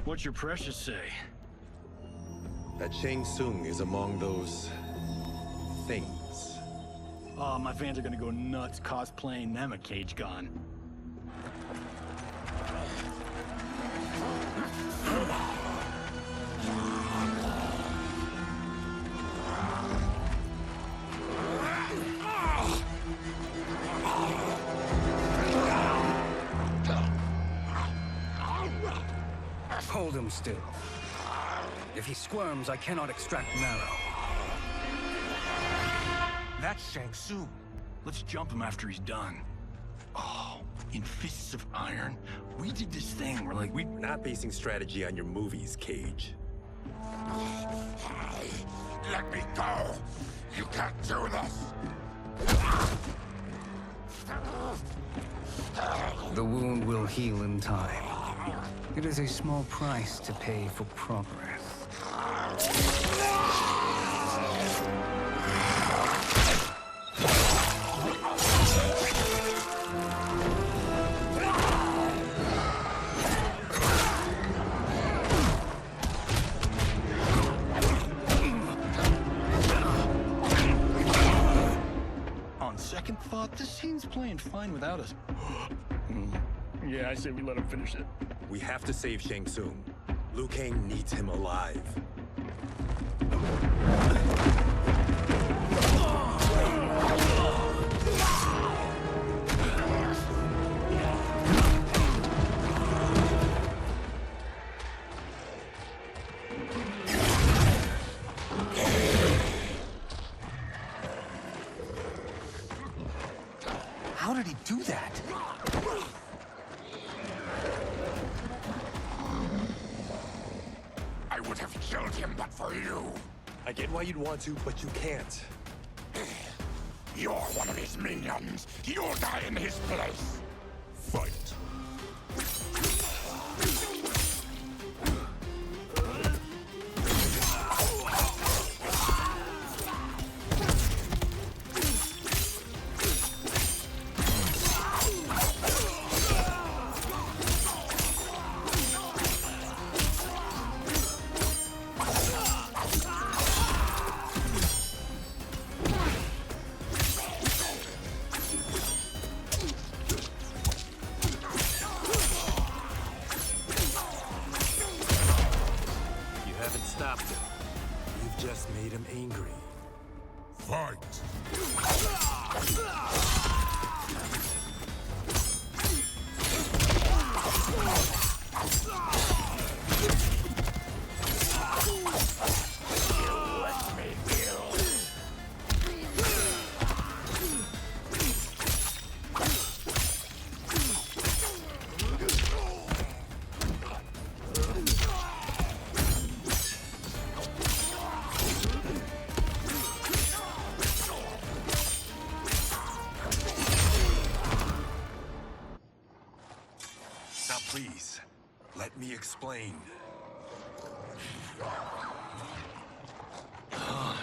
What's your precious say? That Shang Tsung is among those... things. Oh, my fans are gonna go nuts cosplaying them a Cage Gon. Hold him still. If he squirms, I cannot extract marrow. That's Shang Tsung. Let's jump him after he's done. Oh, in Fists of Iron, we did this thing where like We're not basing strategy on your movies, Cage. Let me go! You can't do this! The wound will heal in time. It is a small price to pay for progress. On second thought, this scene's playing fine without us. Yeah, I say we let him finish it. We have to save Shang Tsung. Liu Kang needs him alive. How did he do that? I would have killed him but for you. I get why you'd want to, but you can't. You're one of his minions. You'll die in his place. Fight. Just made him angry. Fight! Please, let me explain.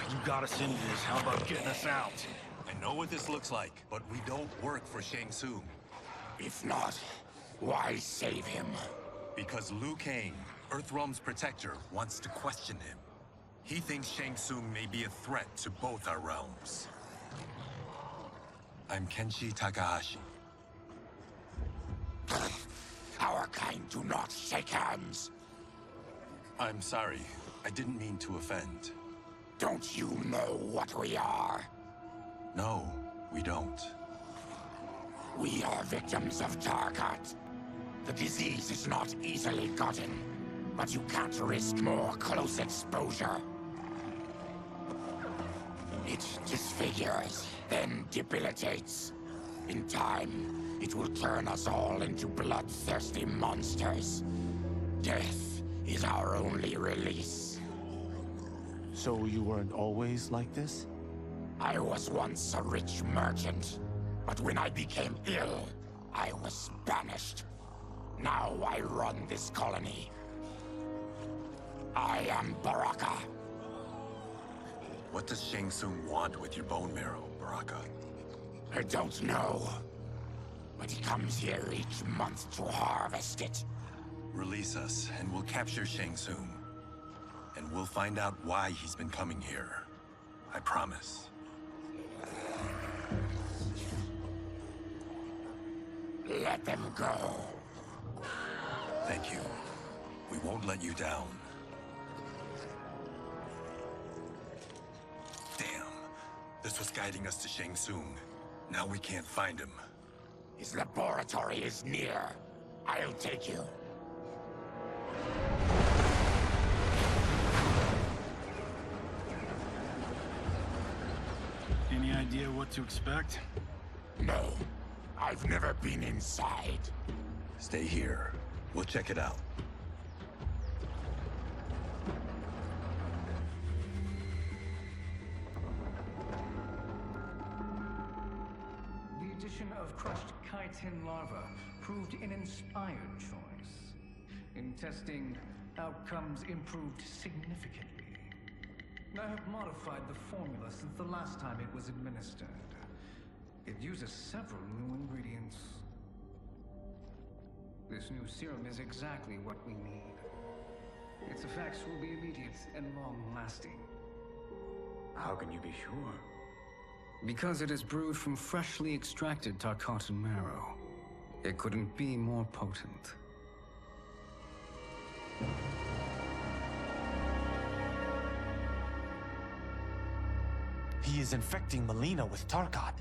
You got us into this. How about getting us out? I know what this looks like, but we don't work for Shang Tsung. If not, why save him? Because Liu Kang, Earthrealm's protector, wants to question him. He thinks Shang Tsung may be a threat to both our realms. I'm Kenshi Takahashi. Our kind do not shake hands. I'm sorry. I didn't mean to offend. Don't you know what we are? No, we don't. We are victims of Tarkat. The disease is not easily gotten, but you can't risk more close exposure. It disfigures, then debilitates. In time, it will turn us all into bloodthirsty monsters. Death is our only release. So you weren't always like this? I was once a rich merchant, but when I became ill, I was banished. Now I run this colony. I am Baraka. What does Shang Tsung want with your bone marrow, Baraka? I don't know, but he comes here each month to harvest it. Release us, and we'll capture Shang Tsung. And we'll find out why he's been coming here. I promise. Let them go. Thank you. We won't let you down. Damn. This was guiding us to Shang Tsung. Now we can't find him. His laboratory is near. I'll take you. Any idea what to expect? No. I've never been inside. Stay here. We'll check it out. The addition of crushed chitin larva proved an inspired choice. In testing, outcomes improved significantly. I have modified the formula since the last time it was administered. It uses several new ingredients. This new serum is exactly what we need. Its effects will be immediate and long-lasting. How can you be sure? Because it is brewed from freshly extracted Tarkatan marrow. It couldn't be more potent. He is infecting Mileena with Tarkat.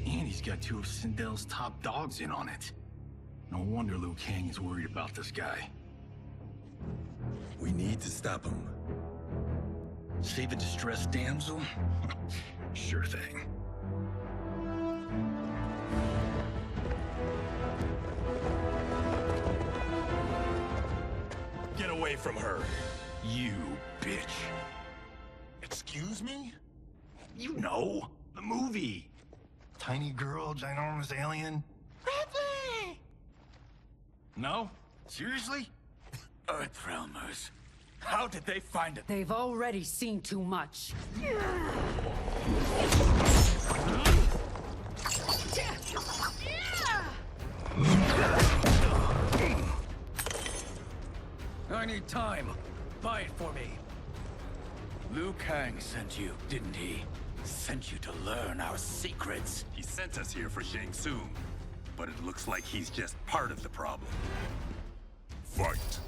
And he's got two of Sindel's top dogs in on it. No wonder Liu Kang is worried about this guy. We need to stop him. Save a distressed damsel? Sure thing. Get away from her! You bitch. Excuse me? You know, the movie. Tiny girl, ginormous alien. Ripley! No? Seriously? Earthrealmers. How did they find it? They've already seen too much. I need time. Buy it for me. Liu Kang sent you, didn't he? Sent you to learn our secrets. He sent us here for Shang Tsung, but it looks like he's just part of the problem. Fight.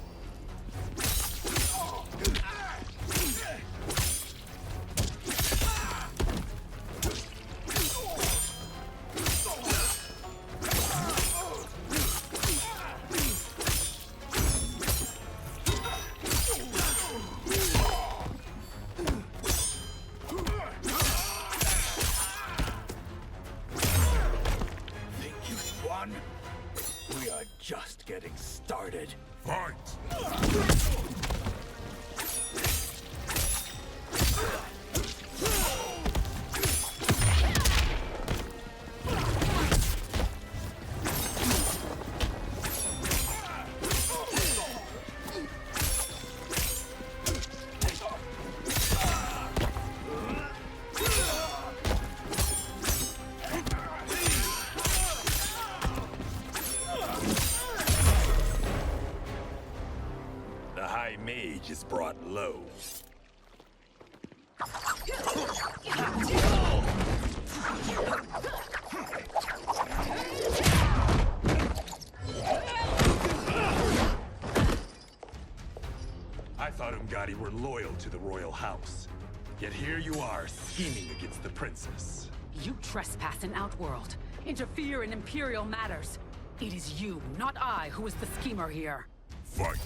Think you've won? We are just getting started. Fight! The High Mage is brought low. I thought Ungadi were loyal to the royal house. Yet here you are, scheming against the princess. You trespass in Outworld, interfere in Imperial matters. It is you, not I, who is the schemer here. Fight.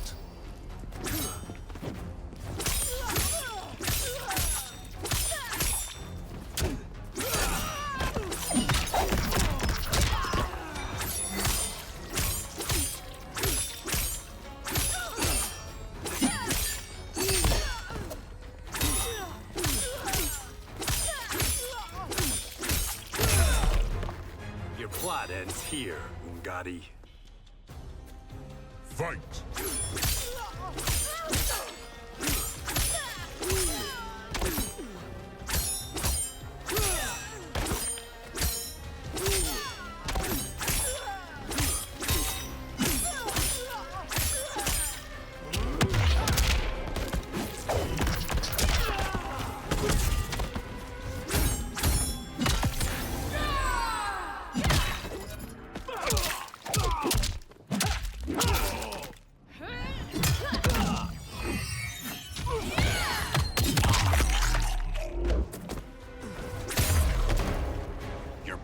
Your plot ends here, Ungadi. Fight!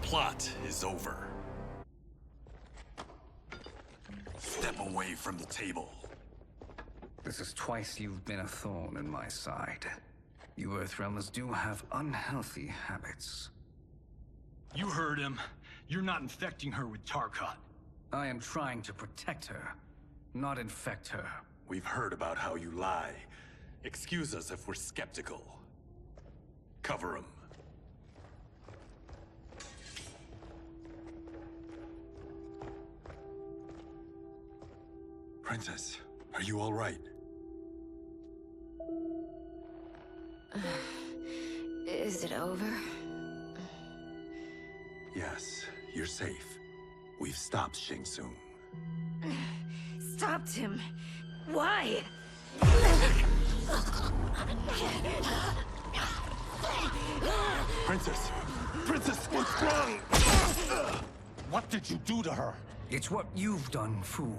Plot is over. Step away from the table. This is twice you've been a thorn in my side. You Earthrealmers do have unhealthy habits. You heard him. You're not infecting her with Tarkat. I am trying to protect her, not infect her. We've heard about how you lie. Excuse us if we're skeptical. Cover him. Princess, are you all right? Is it over? Yes, you're safe. We've stopped Shang Tsung. Stopped him? Why? Princess! Princess, what's wrong? What did you do to her? It's what you've done, fool.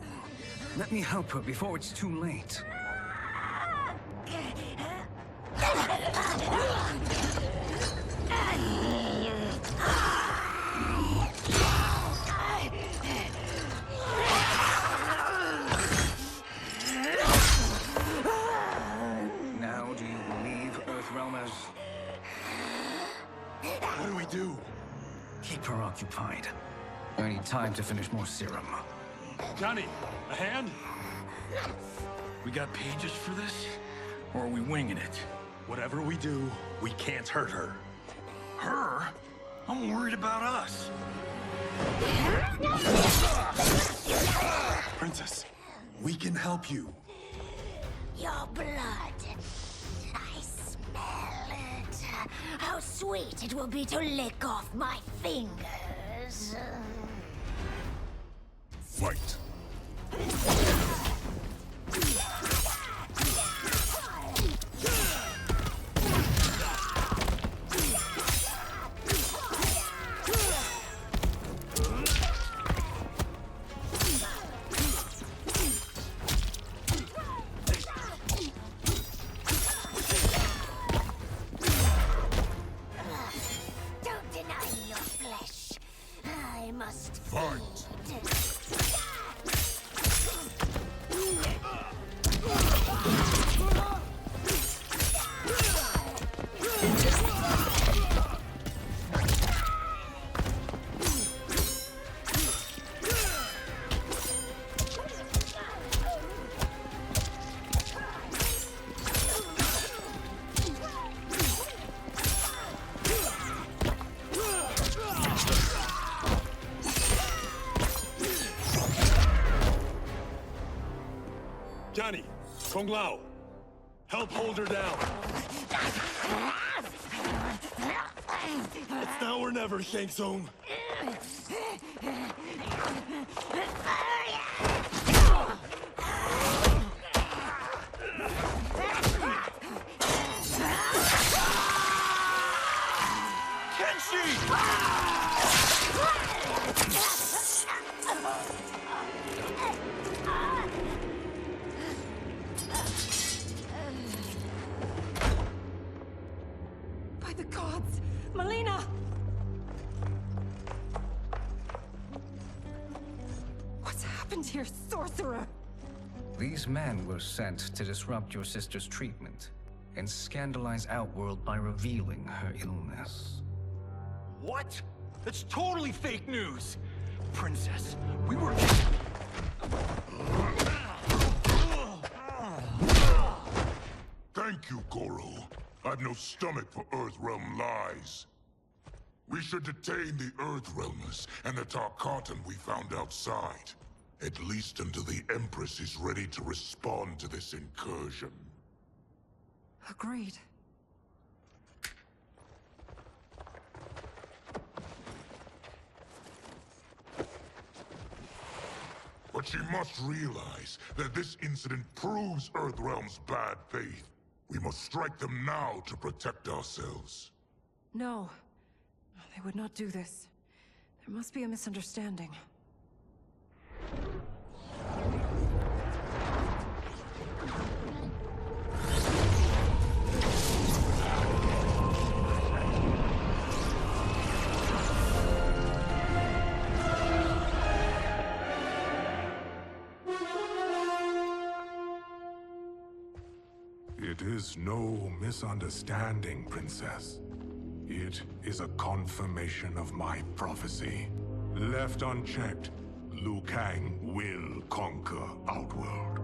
Let me help her before it's too late. Now do you believe, Earthrealmers? What do we do? Keep her occupied. I need time to finish more serum. Johnny, a hand? We got pages for this? Or are we winging it? Whatever we do, we can't hurt her. Her? I'm worried about us. Princess, we can help you. Your blood. I smell it. How sweet it will be to lick off my fingers. Fight. Don't deny your flesh. I must Fight. Johnny, Kung Lao, help hold her down. It's now or never, Shang Tsung. By the gods! Mileena! here, sorcerer! These men were sent to disrupt your sister's treatment and scandalize Outworld by revealing her illness. What? That's totally fake news! Princess, we were... Thank you, Goro. I've no stomach for Earthrealm lies. We should detain the Earthrealmers and the Tarkatan we found outside. At least until the Empress is ready to respond to this incursion. Agreed. But she must realize that this incident proves Earthrealm's bad faith. We must strike them now to protect ourselves. No. They would not do this. There must be a misunderstanding. It is no misunderstanding, Princess. It is a confirmation of my prophecy. Left unchecked, Liu Kang will conquer Outworld.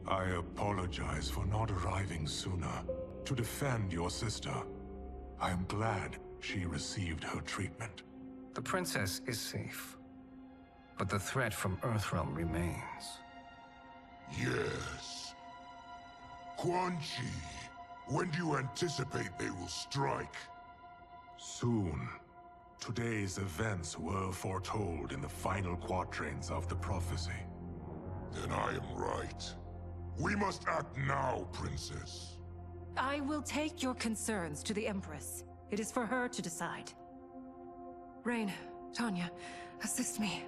I apologize for not arriving sooner to defend your sister. I am glad she received her treatment. The princess is safe, but the threat from Earthrealm remains. Yes. Quan Chi, when do you anticipate they will strike? Soon. Today's events were foretold in the final quatrains of the prophecy. Then I am right. We must act now, Princess. I will take your concerns to the Empress. It is for her to decide. Rain, Tanya, assist me.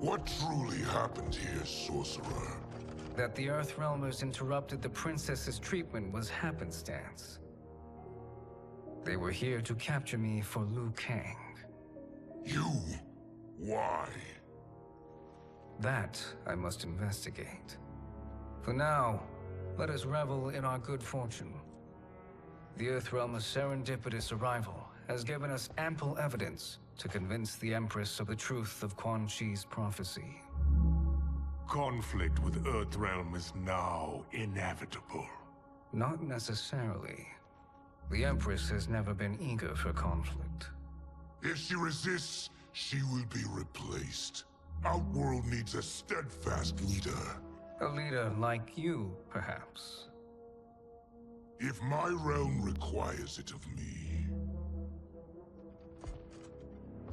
What truly happened here, Sorcerer? That the Earthrealmers interrupted the princess's treatment was happenstance. They were here to capture me for Liu Kang. You? Why? That I must investigate. For now, let us revel in our good fortune. The Earthrealm's serendipitous arrival has given us ample evidence to convince the Empress of the truth of Quan Chi's prophecy. Conflict with Earthrealm is now inevitable. Not necessarily. The Empress has never been eager for conflict. If she resists, she will be replaced. Outworld needs a steadfast leader. A leader like you, perhaps. If my realm requires it of me.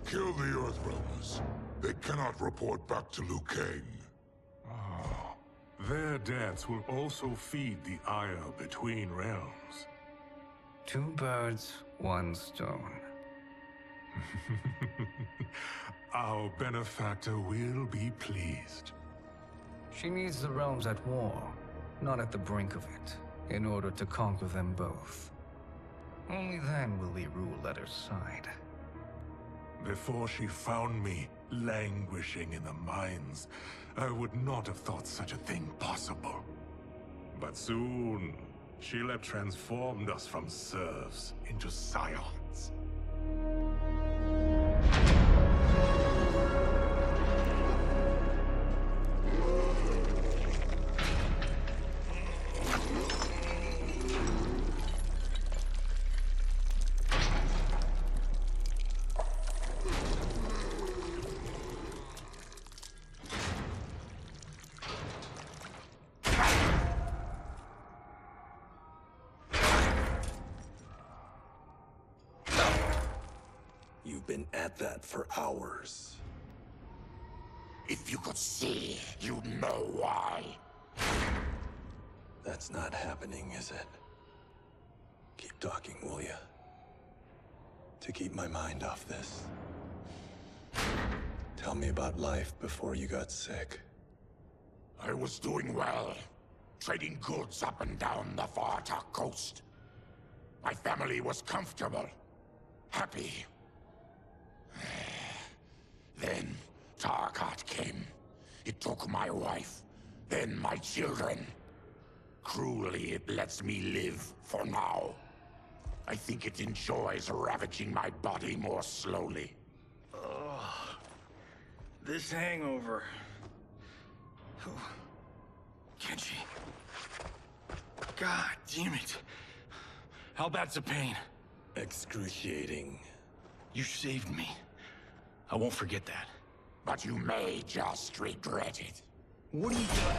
Kill the Earthrealmers. They cannot report back to Liu Kang. Oh, their deaths will also feed the ire between realms. 2 birds, 1 stone. Our benefactor will be pleased. She needs the realms at war, not at the brink of it, in order to conquer them both. Only then will we rule at her side. Before she found me languishing in the mines, I would not have thought such a thing possible. But soon, she'll have transformed us from serfs into scions. You've been at that for hours. If you could see, you'd know why. That's not happening, is it? Keep talking, will ya? To keep my mind off this. Tell me about life before you got sick. I was doing well, trading goods up and down the Varta coast. My family was comfortable, happy. Then Tarkat came. It took my wife, then my children. Cruelly, it lets me live for now. I think it enjoys ravaging my body more slowly. Ugh. This hangover. Kenji. God damn it. How bad's the pain? Excruciating. You saved me. I won't forget that. But you may just regret it. What are you doing?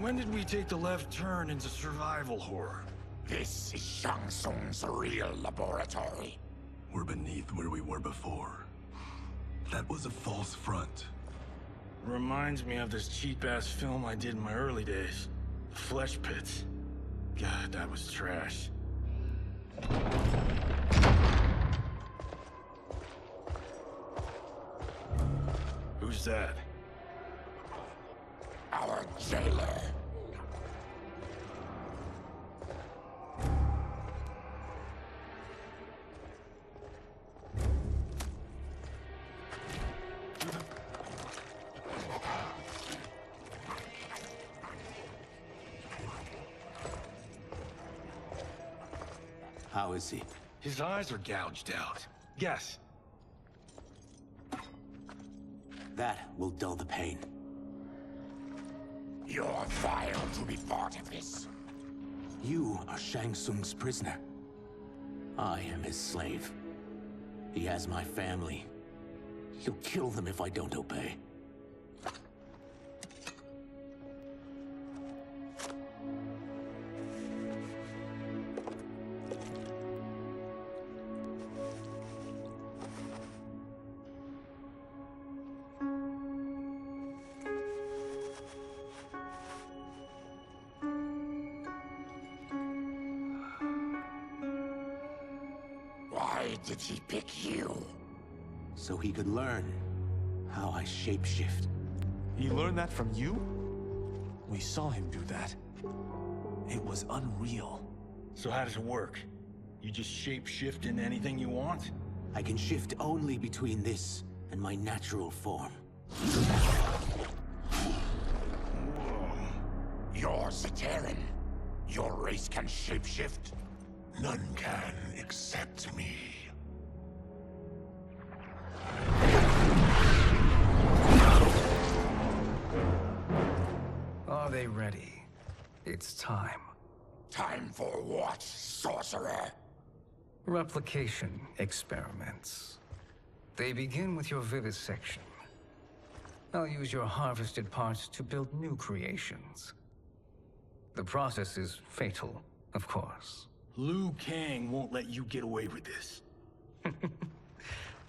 When did we take the left turn into survival horror? This is Shang Tsung's real laboratory. We're beneath where we were before. That was a false front. Reminds me of this cheap-ass film I did in my early days. The Flesh Pits. God, that was trash. Who's that? Our jailer. How is he? His eyes are gouged out. Guess. That will dull the pain. You're vile to be part of this. You are Shang Tsung's prisoner. I am his slave. He has my family. He'll kill them if I don't obey. Why did he pick you? So he could learn how I shapeshift. He learned that from you? We saw him do that. It was unreal. So how does it work? You just shape-shift into anything you want? I can shift only between this and my natural form. You're Zaterran. Your race can shapeshift. None can except me. Are they ready? It's time. Time for what, sorcerer? Replication experiments. They begin with your vivisection. I'll use your harvested parts to build new creations. The process is fatal, of course. Liu Kang won't let you get away with this.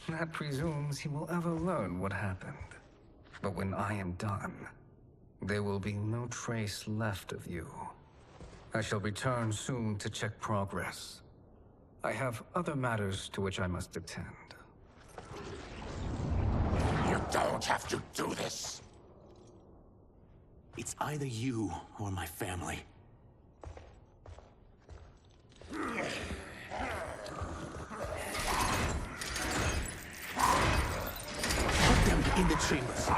That presumes he will ever learn what happened. But when I am done, there will be no trace left of you. I shall return soon to check progress. I have other matters to which I must attend. You don't have to do this. It's either you or my family. Put them in the chambers.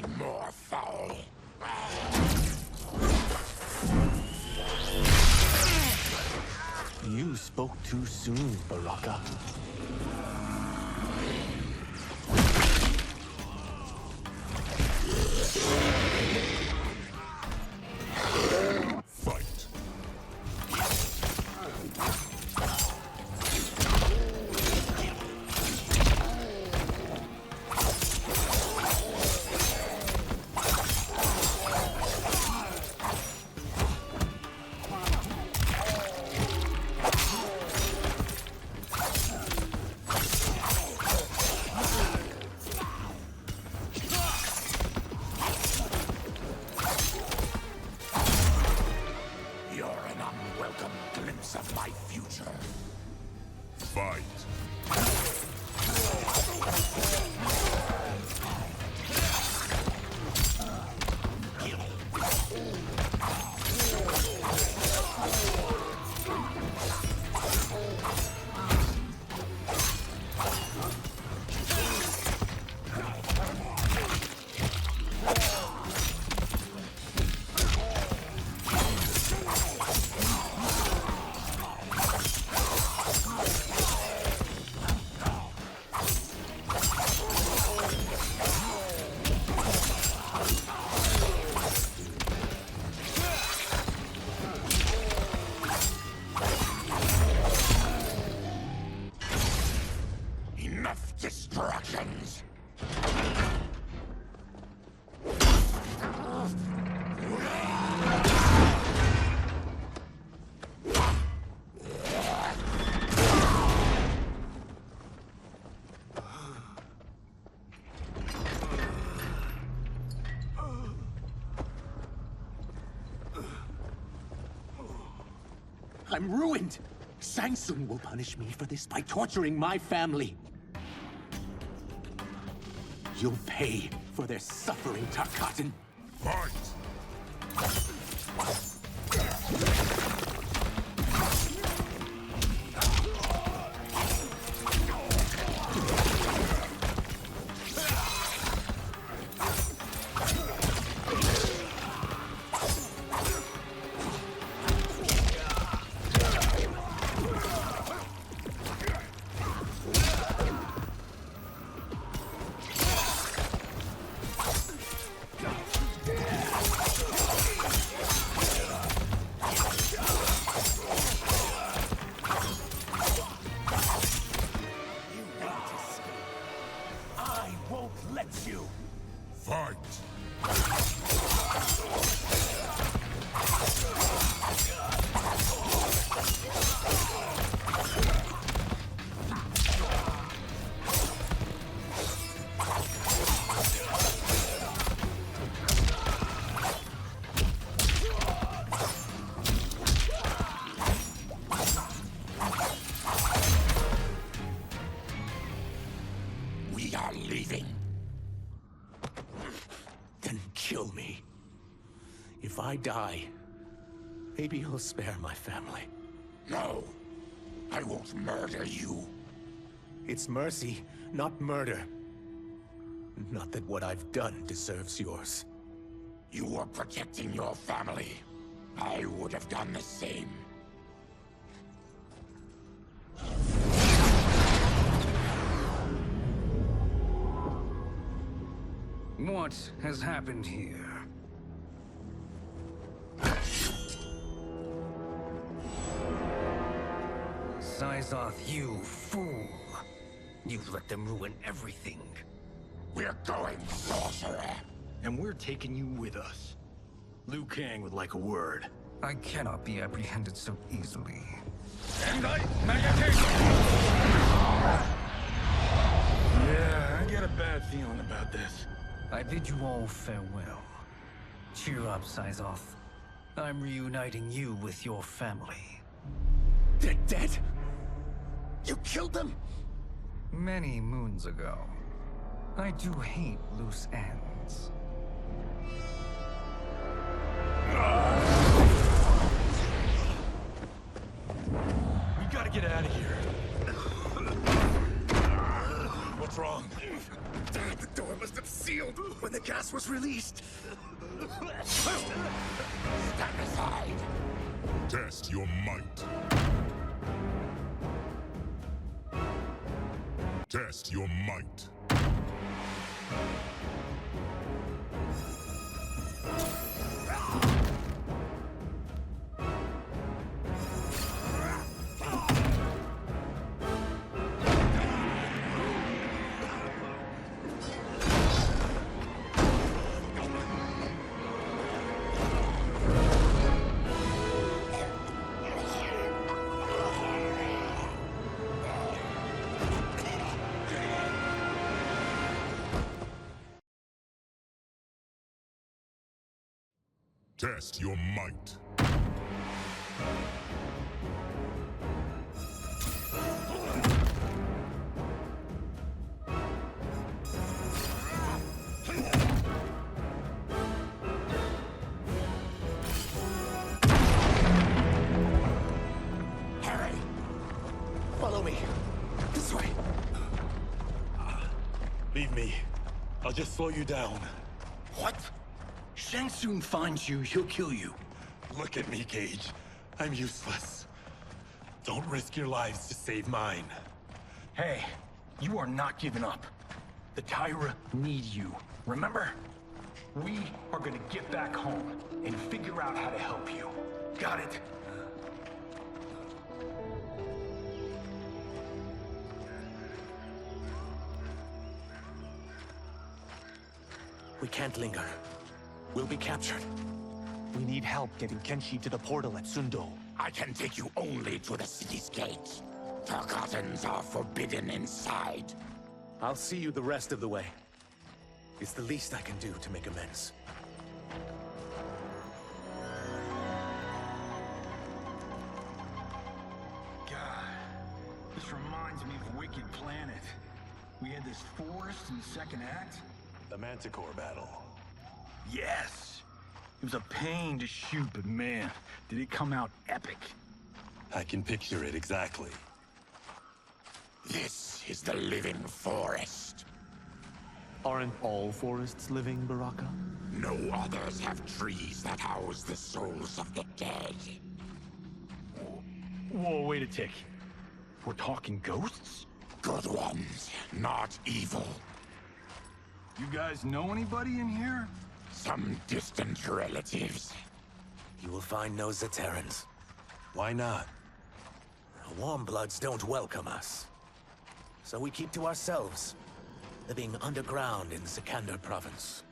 something more foul. You spoke too soon, Baraka. Fight. You're an unwelcome glimpse of my future. Fight. Enough distractions! I'm ruined! Shang Tsung will punish me for this by torturing my family. You'll pay for their suffering, Tarkatan. Fight. Fight! We are leaving. Then kill me. If I die, maybe you'll spare my family. No, I won't murder you. It's mercy, not murder. Not that what I've done deserves yours. You were protecting your family. I would have done the same. What has happened here? Sizoth, you fool! You've let them ruin everything. We're going, sorcerer. And we're taking you with us. Liu Kang would like a word. I cannot be apprehended so easily. Yeah, I get a bad feeling about this. I bid you all farewell. Cheer up, Sizoth. I'm reuniting you with your family. They're dead? You killed them? Many moons ago. I do hate loose ends. We gotta get out of here. What's wrong? The door must have was sealed when the gas was released. Stand aside. Test your might. Test your might. Test your might. Harry! Follow me. This way. Leave me. I'll just slow you down. What? Shang Tsung finds you, he'll kill you. Look at me, Gage. I'm useless. Don't risk your lives to save mine. Hey, you are not giving up. The Tyra need you, remember? We are gonna get back home and figure out how to help you. Got it? We can't linger. We'll be captured. We need help getting Kenshi to the portal at Sundo. I can take you only to the city's gate. Tarkatans are forbidden inside. I'll see you the rest of the way. It's the least I can do to make amends. God, this reminds me of Wicked Planet. We had this forest in the second act. The Manticore battle. Yes! It was a pain to shoot, but man, did it come out epic. I can picture it exactly. This is the living forest. Aren't all forests living, Baraka? No others have trees that house the souls of the dead. Whoa, wait a tick. We're talking ghosts? Good ones, not evil. You guys know anybody in here? Some distant relatives. You will find no Zaterrans. Why not? Warmbloods don't welcome us. So we keep to ourselves, living underground in Sikander province.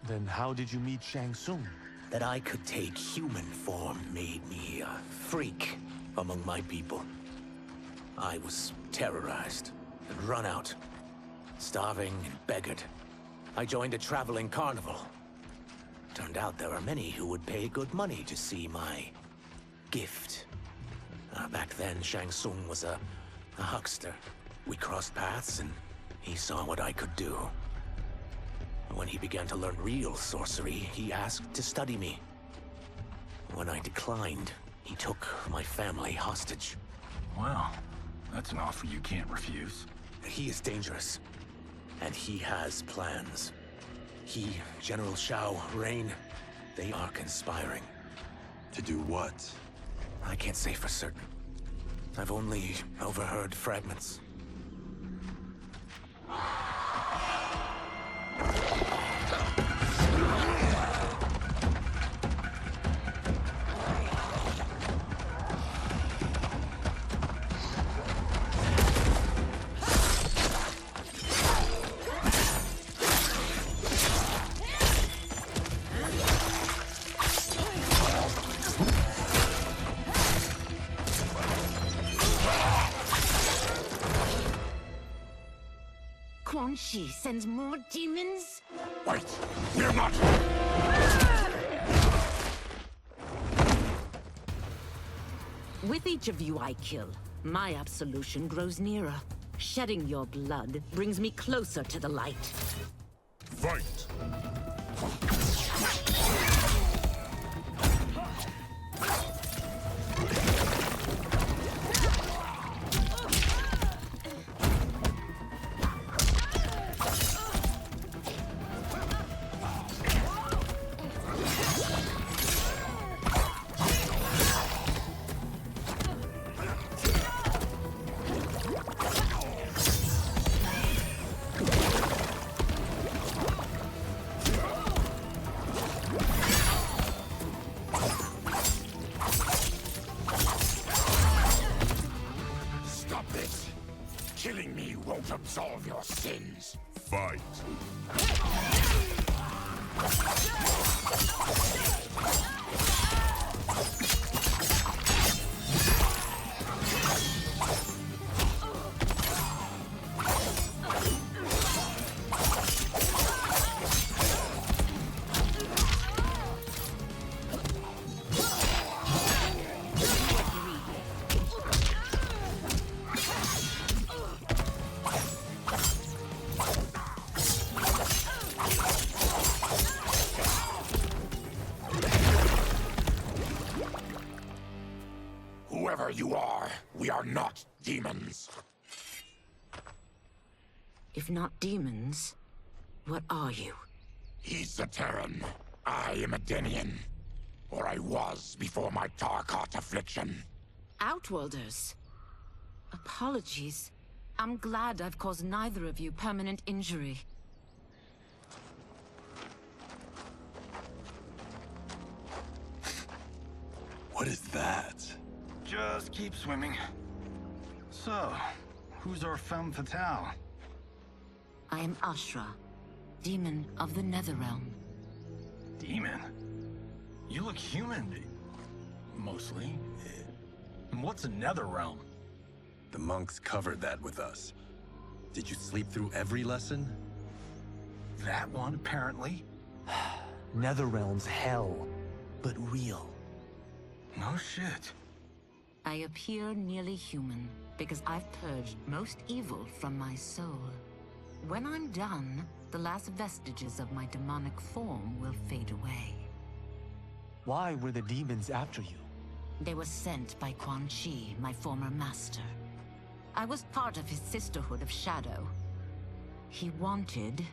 Then how did you meet Shang Tsung? That I could take human form made me a freak among my people. I was terrorized and run out, starving and beggared. I joined a traveling carnival. Turned out there are many who would pay good money to see my gift. Back then, Shang Tsung was a huckster. We crossed paths and he saw what I could do. When he began to learn real sorcery, he asked to study me. When I declined, he took my family hostage. Wow, that's an offer you can't refuse. He is dangerous, and he has plans. He, General Shao, Rain, they are conspiring. To do what? I can't say for certain. I've only overheard fragments. Quan Chi sends more demons? Wait, we're not... With each of you I kill, my absolution grows nearer. Shedding your blood brings me closer to the light. Fight! absolve your sins. Fight. Whoever you are, we are not demons. If not demons, what are you? He's a Terran. I am a Denian. Or I was before my Tarkat affliction. Outworlders. Apologies. I'm glad I've caused neither of you permanent injury. What is that? Just keep swimming. So, who's our femme fatale? I am Ashra, demon of the Netherrealm. Demon? You look human. Mostly. And what's a Netherrealm? The monks covered that with us. Did you sleep through every lesson? That one, apparently. Netherrealm's hell, but real. No shit. I appear nearly human because I've purged most evil from my soul. When I'm done, the last vestiges of my demonic form will fade away. Why were the demons after you? They were sent by Quan Chi, my former master. I was part of his Sisterhood of Shadow. He wanted,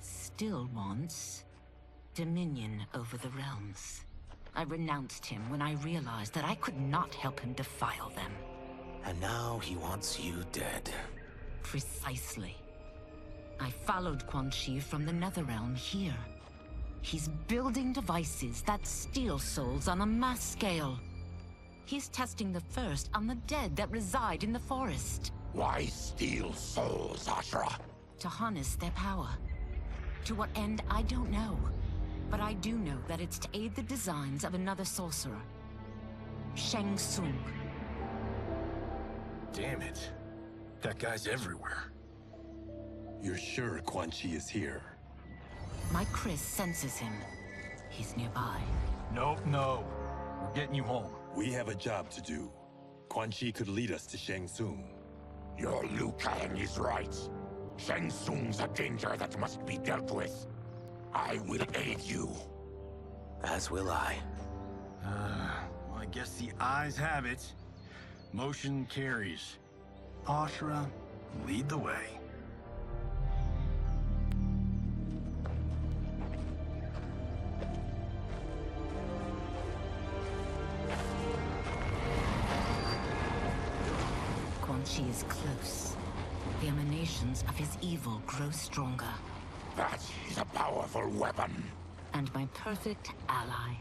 still wants, dominion over the realms. I renounced him when I realized that I could not help him defile them. And now he wants you dead. Precisely. I followed Quan Chi from the Netherrealm here. He's building devices that steal souls on a mass scale. He's testing the first on the dead that reside in the forest. Why steal souls, Ashra? To harness their power. To what end, I don't know. But I do know that it's to aid the designs of another sorcerer. Shang Tsung. Damn it. That guy's everywhere. You're sure Quan Chi is here? My Chris senses him. He's nearby. Nope, no. We're getting you home. We have a job to do. Quan Chi could lead us to Shang Tsung. Your Liu Kang is right. Shang Tsung's a danger that must be dealt with. I will aid you. As will I. Well, I guess the eyes have it. Motion carries. Ashra, lead the way. Quan Chi is close. The emanations of his evil grow stronger. That is a powerful weapon. And my perfect ally.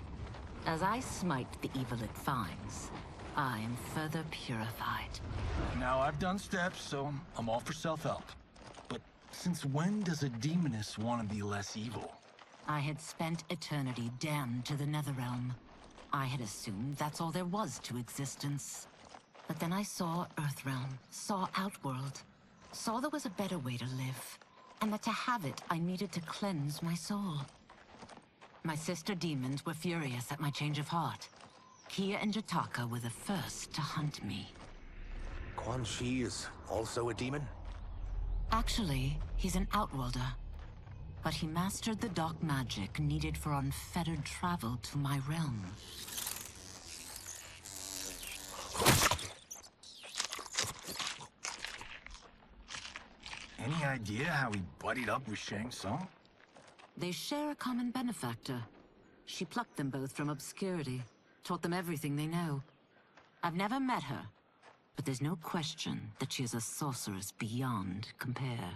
As I smite the evil it finds, I am further purified. Now, I've done steps, so I'm all for self-help. But since when does a demoness want to be less evil? I had spent eternity damned to the Netherrealm. I had assumed that's all there was to existence. But then I saw Earthrealm, saw Outworld, saw there was a better way to live. And that to have it, I needed to cleanse my soul. My sister demons were furious at my change of heart. Kia and Jataka were the first to hunt me. Quan Chi is also a demon? Actually, he's an Outworlder. But he mastered the dark magic needed for unfettered travel to my realm. Any idea how he buddied up with Shang Tsung? They share a common benefactor. She plucked them both from obscurity, taught them everything they know. I've never met her, but there's no question that she is a sorceress beyond compare.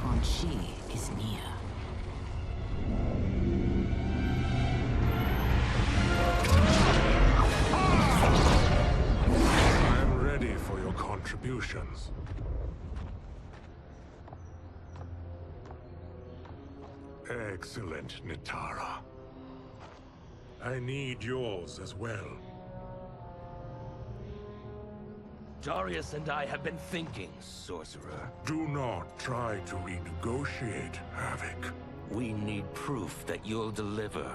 Quan Chi is near. I'm contributions. Excellent, Nitara. I need yours as well. Darius and I have been thinking, Sorcerer. Do not try to renegotiate, Havoc. We need proof that you'll deliver.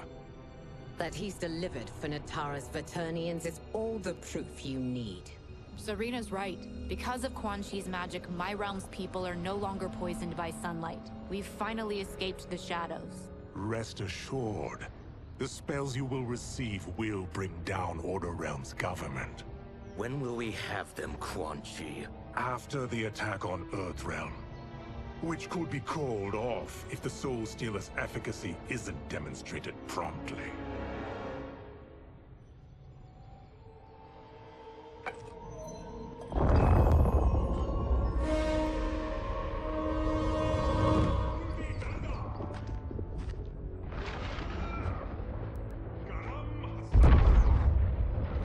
That he's delivered for Natara's Vaternians is all the proof you need. Serena's right. Because of Quan Chi's magic, my realm's people are no longer poisoned by sunlight. We've finally escaped the shadows. Rest assured, the spells you will receive will bring down Order Realm's government. When will we have them, Quan Chi? After the attack on Earthrealm, which could be called off if the Soul Stealer's efficacy isn't demonstrated promptly.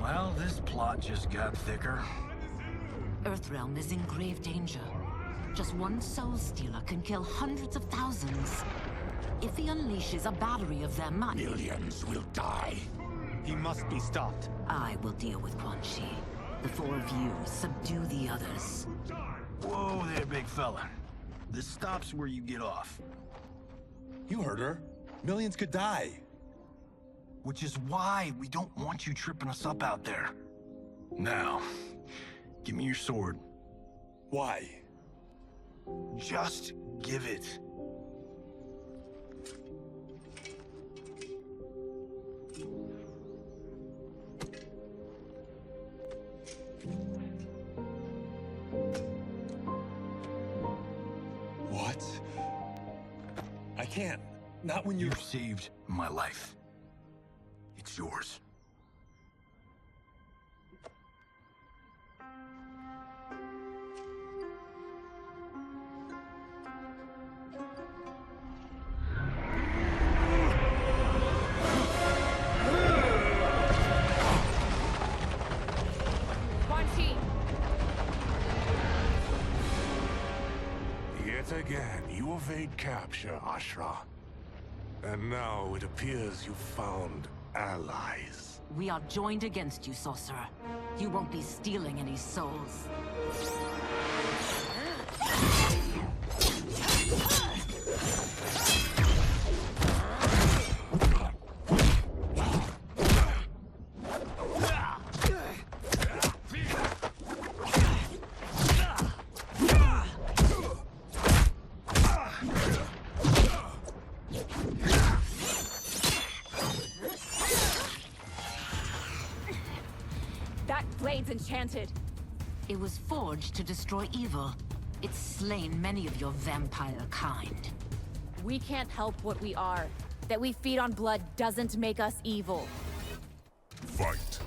Well, this plot just got thicker. Earthrealm is in grave danger. Just one Soul Stealer can kill hundreds of thousands. If he unleashes a battery of them, millions will die. He must be stopped. I will deal with Quan Chi. The four of you subdue the others. Whoa there, big fella. This stops where you get off. You heard her. Millions could die. Which is why we don't want you tripping us up out there. Now, give me your sword. Why? Just give it. What? I can't. Not when you've saved my life. It's yours. Quan Chi! Yet again, you evade capture, Ashra. And now it appears you've found allies. We are joined against you, Sorcerer. You won't be stealing any souls. Blade's enchanted. It was forged to destroy evil. It's slain many of your vampire kind. We can't help what we are. That we feed on blood doesn't make us evil. Fight.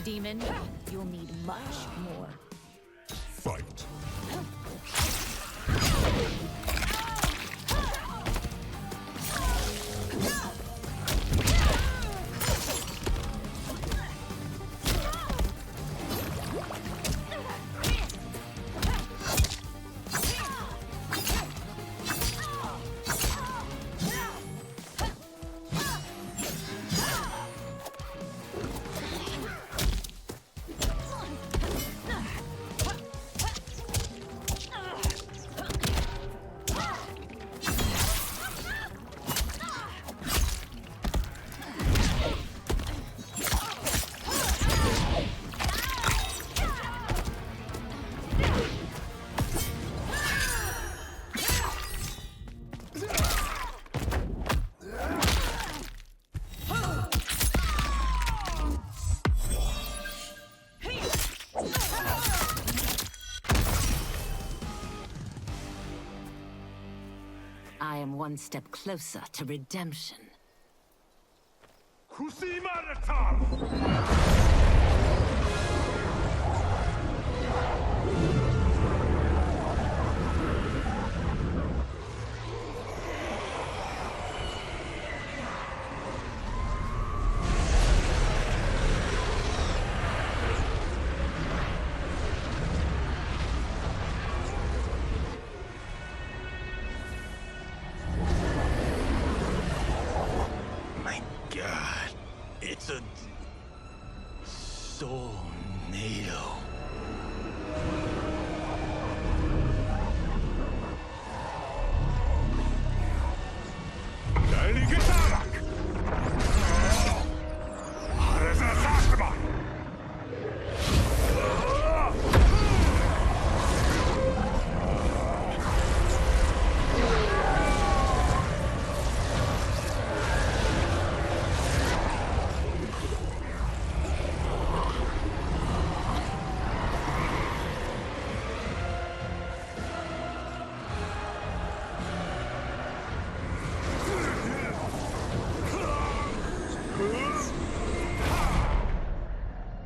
Demon, you'll need much more. Fight. one step closer to redemption. It's a tornado.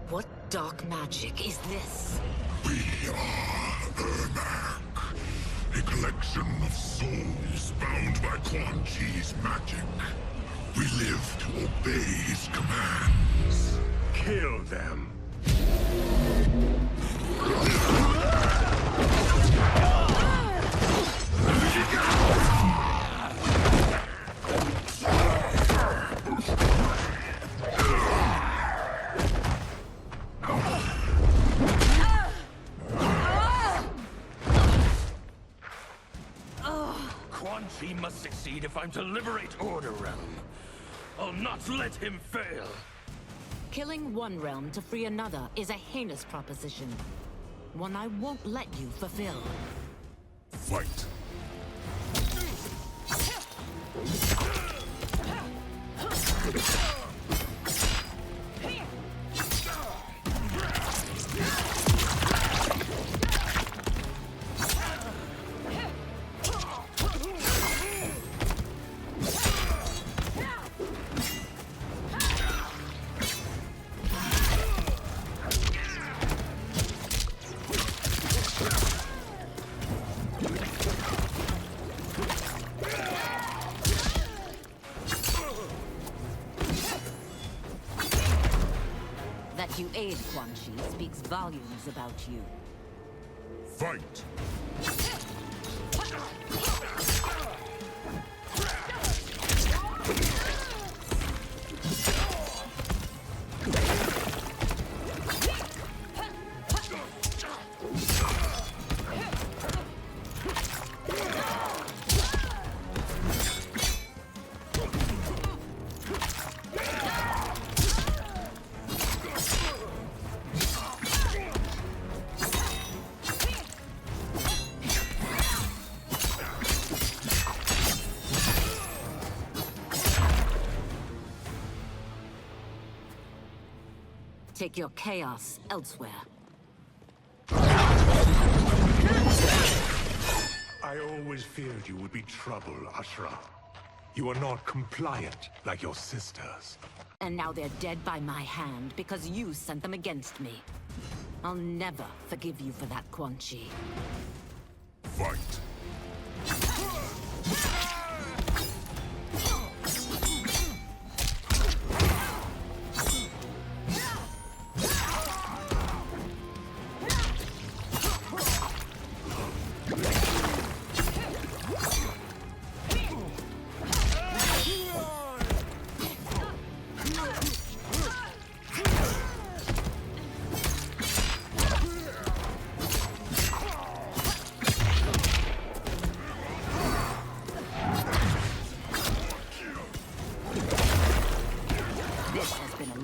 What dark magic is this? We are Ermac, a collection of souls bound by Quan Chi's magic. We live to obey his commands. Kill them. Quan Chi must succeed if I'm to liberate Order Realm. I'll not let him fail. Killing one realm to free another is a heinous proposition. One I won't let you fulfill. Fight. That you aid Quan Chi speaks volumes about you. Fight! Take your chaos elsewhere. I always feared you would be trouble, Ashra. You are not compliant like your sisters. And now they're dead by my hand because you sent them against me. I'll never forgive you for that, Quan Chi. Fight!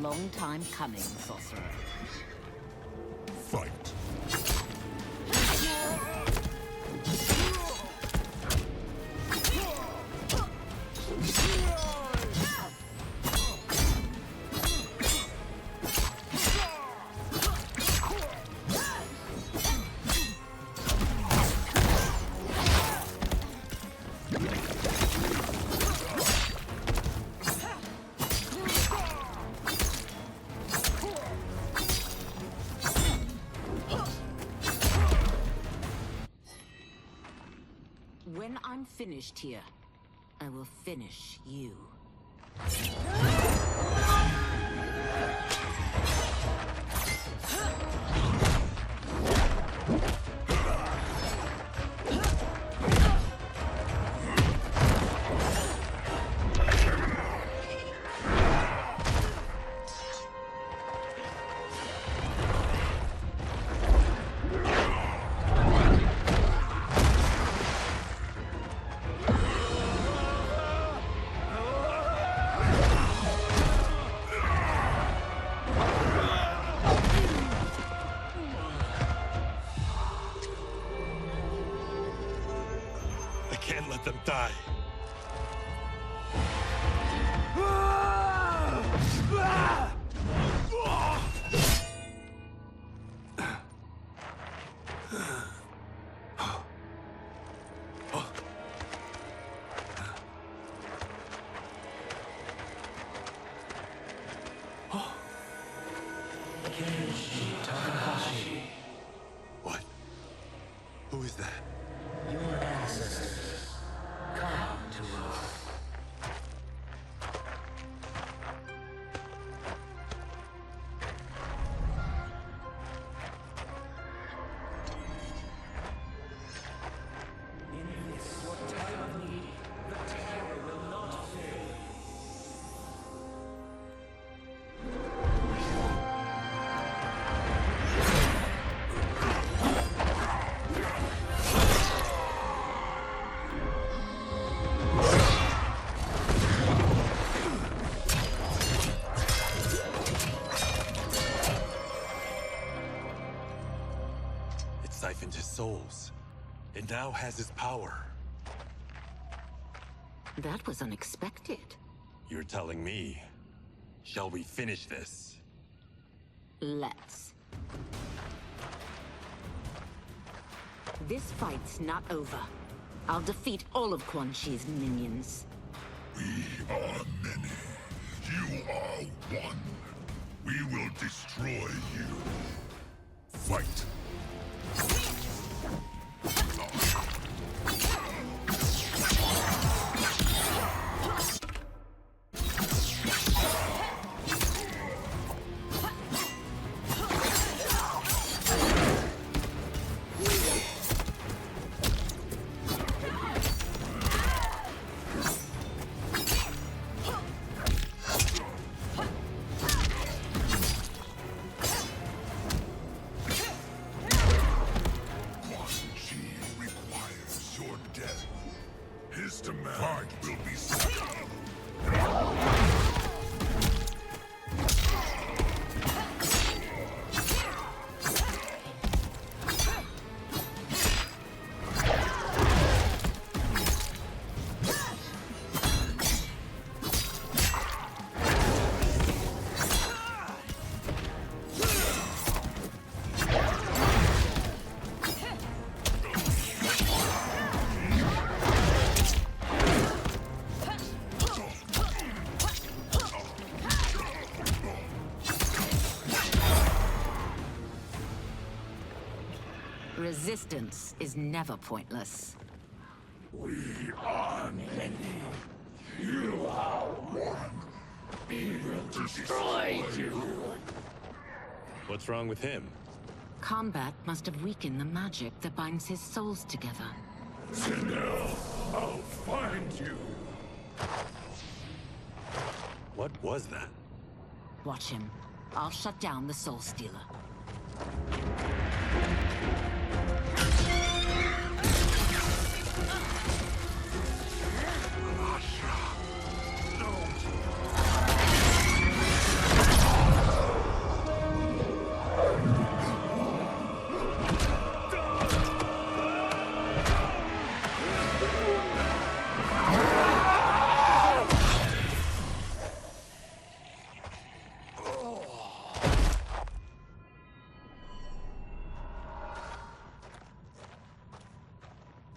Long time coming, sorcerer. Fight. finished here. I will finish you. Can't let them die. What? Who is that? Your ancestors. Come to us. In this your time of need, the terror will not fail. It siphoned his souls. It now has his power. That was unexpected. You're telling me. Shall we finish this? Let's. This fight's not over. I'll defeat all of Quan Chi's minions. We are many. You are one. We will destroy you. Fight. His demand will be settled. Resistance is never pointless. We are many. You are one. We will destroy you. What's wrong with him? Combat must have weakened the magic that binds his souls together. Sindel, I'll find you. What was that? Watch him. I'll shut down the Soul Stealer.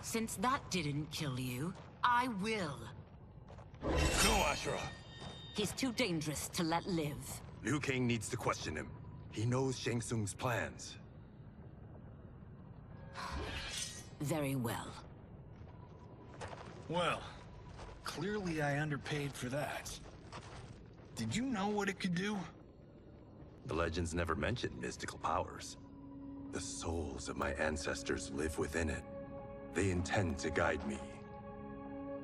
Since that didn't kill you, I will. No, Ashura! He's too dangerous to let live. Liu Kang needs to question him. He knows Shang Tsung's plans. Very well. Well, clearly I underpaid for that. Did you know what it could do? The legends never mentioned mystical powers. The souls of my ancestors live within it. They intend to guide me.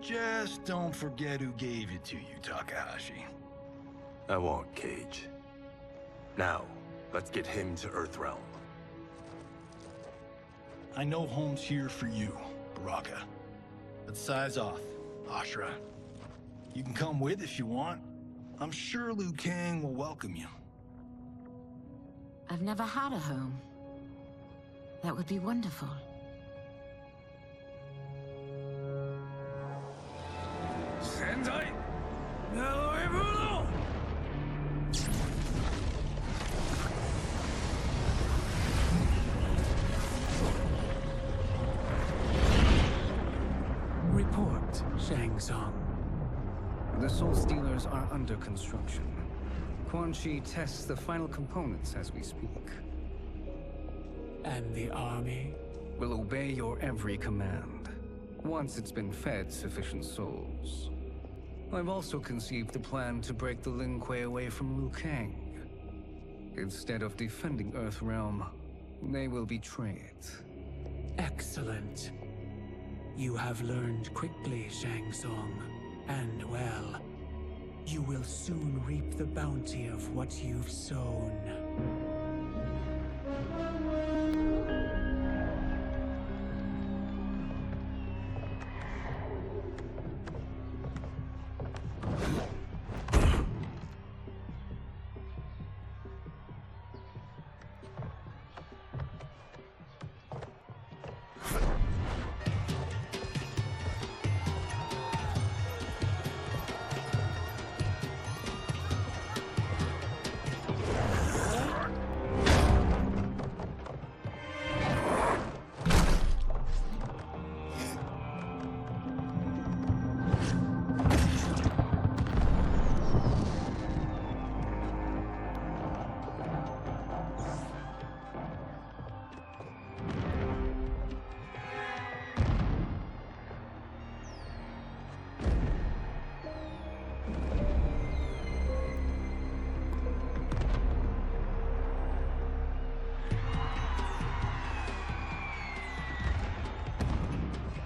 Just don't forget who gave it to you, Takahashi. I won't, Cage. Now, let's get him to Earthrealm. I know home's here for you, Baraka. But size off, Ashra. You can come with if you want. I'm sure Liu Kang will welcome you. I've never had a home. That would be wonderful. Sendai! No, Ibuno! Report, Shang Tsung. The Soul Stealers are under construction. Quan Chi tests the final components as we speak. And the army will obey your every command, once it's been fed sufficient souls. I've also conceived the plan to break the Lin Kuei away from Liu Kang. Instead of defending Earthrealm, they will betray it. Excellent. You have learned quickly, Shang Tsung, and well, you will soon reap the bounty of what you've sown.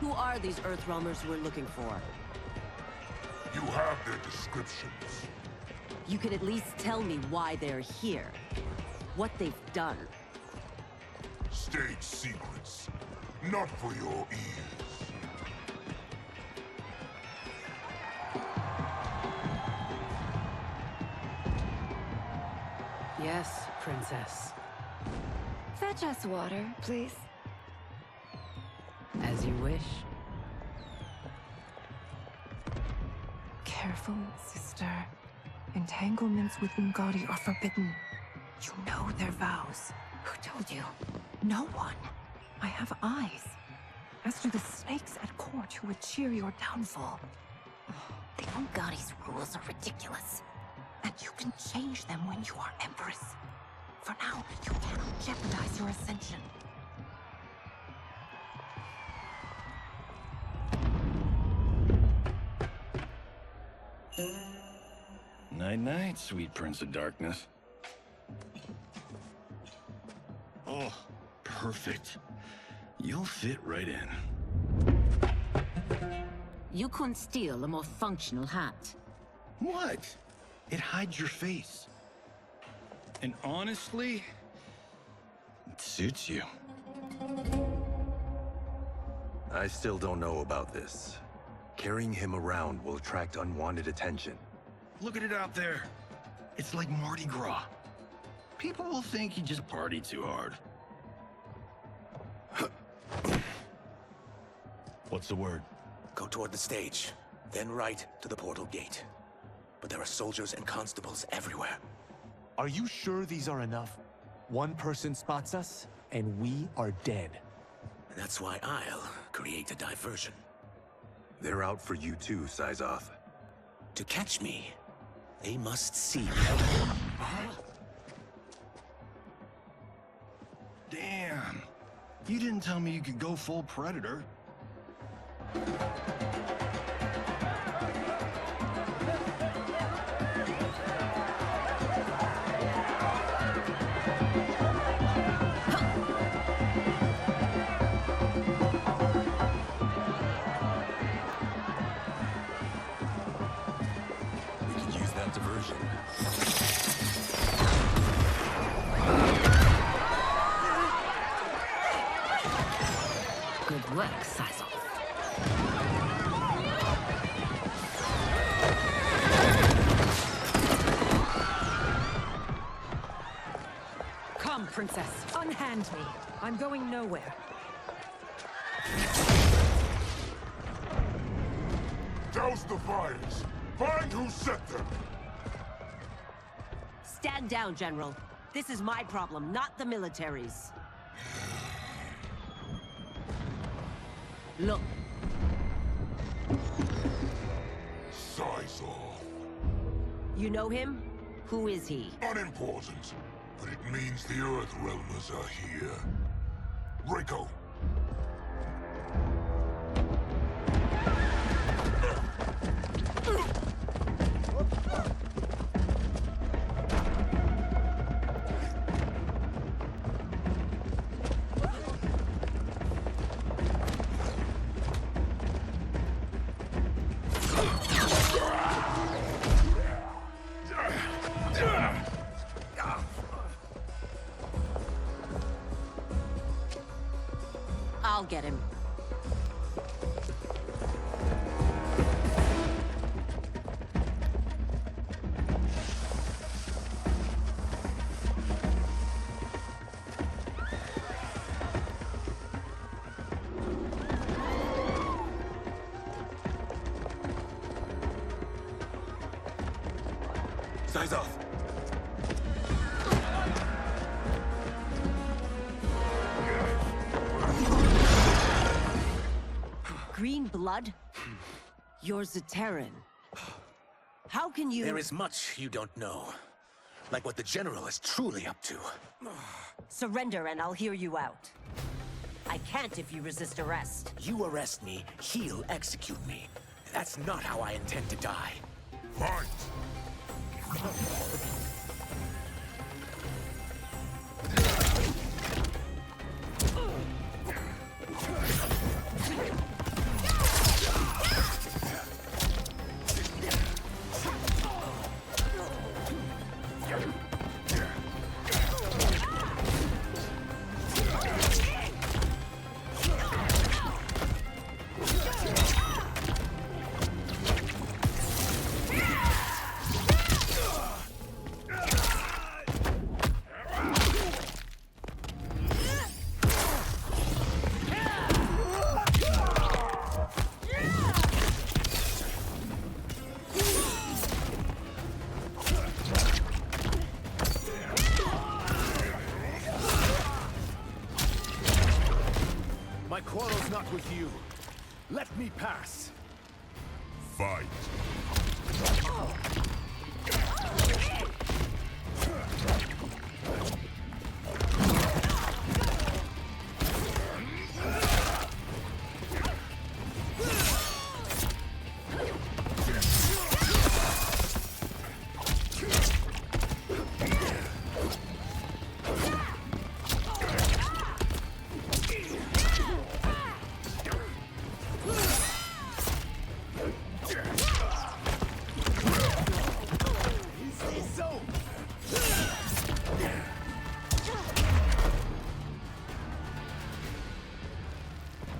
Who are these Earthrealmers we're looking for? You have their descriptions. You can at least tell me why they're here. What they've done. State secrets. Not for your ears. Yes, Princess. Fetch us water, please. As you wish. Careful, sister. Entanglements with Ungadi are forbidden. You know their vows. Who told you? No one. I have eyes. As do the snakes at court who would cheer your downfall. The Ungadi's rules are ridiculous. And you can change them when you are Empress. For now, you cannot jeopardize your ascension. Night-night, sweet Prince of Darkness. Oh, perfect. You'll fit right in. You couldn't steal a more functional hat. What? It hides your face. And honestly, it suits you. I still don't know about this. Carrying him around will attract unwanted attention. Look at it out there. It's like Mardi Gras. People will think you just party too hard. What's the word? Go toward the stage, then right to the portal gate. But there are soldiers and constables everywhere. Are you sure these are enough? One person spots us, and we are dead. And that's why I'll create a diversion. They're out for you too, Syzoth. To catch me, they must see me. Damn. You didn't tell me you could go full Predator. diversion. Good work, Sizal. Come, Princess. Unhand me. I'm going nowhere. Douse the fires! Find who set them! Stand down, General. This is my problem, not the military's. Look. Sizal. You know him? Who is he? Unimportant, but it means the Earthrealmers are here. Reiko. I'll get him. Size off. Green blood? You're Zaterran. How can you— There is much you don't know. Like what the General is truly up to. Surrender and I'll hear you out. I can't if you resist arrest. You arrest me, he'll execute me. That's not how I intend to die. Fight! My quarrel's not with you. Let me pass. Fight!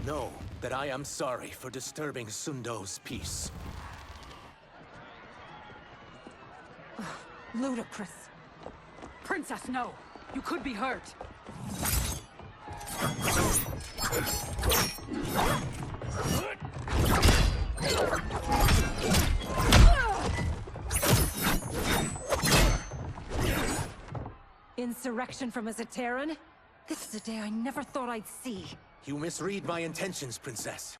Know that I am sorry for disturbing Sundo's peace. Ludicrous. Princess, no. You could be hurt. Insurrection from a Zaterran? This is a day I never thought I'd see. You misread my intentions, Princess.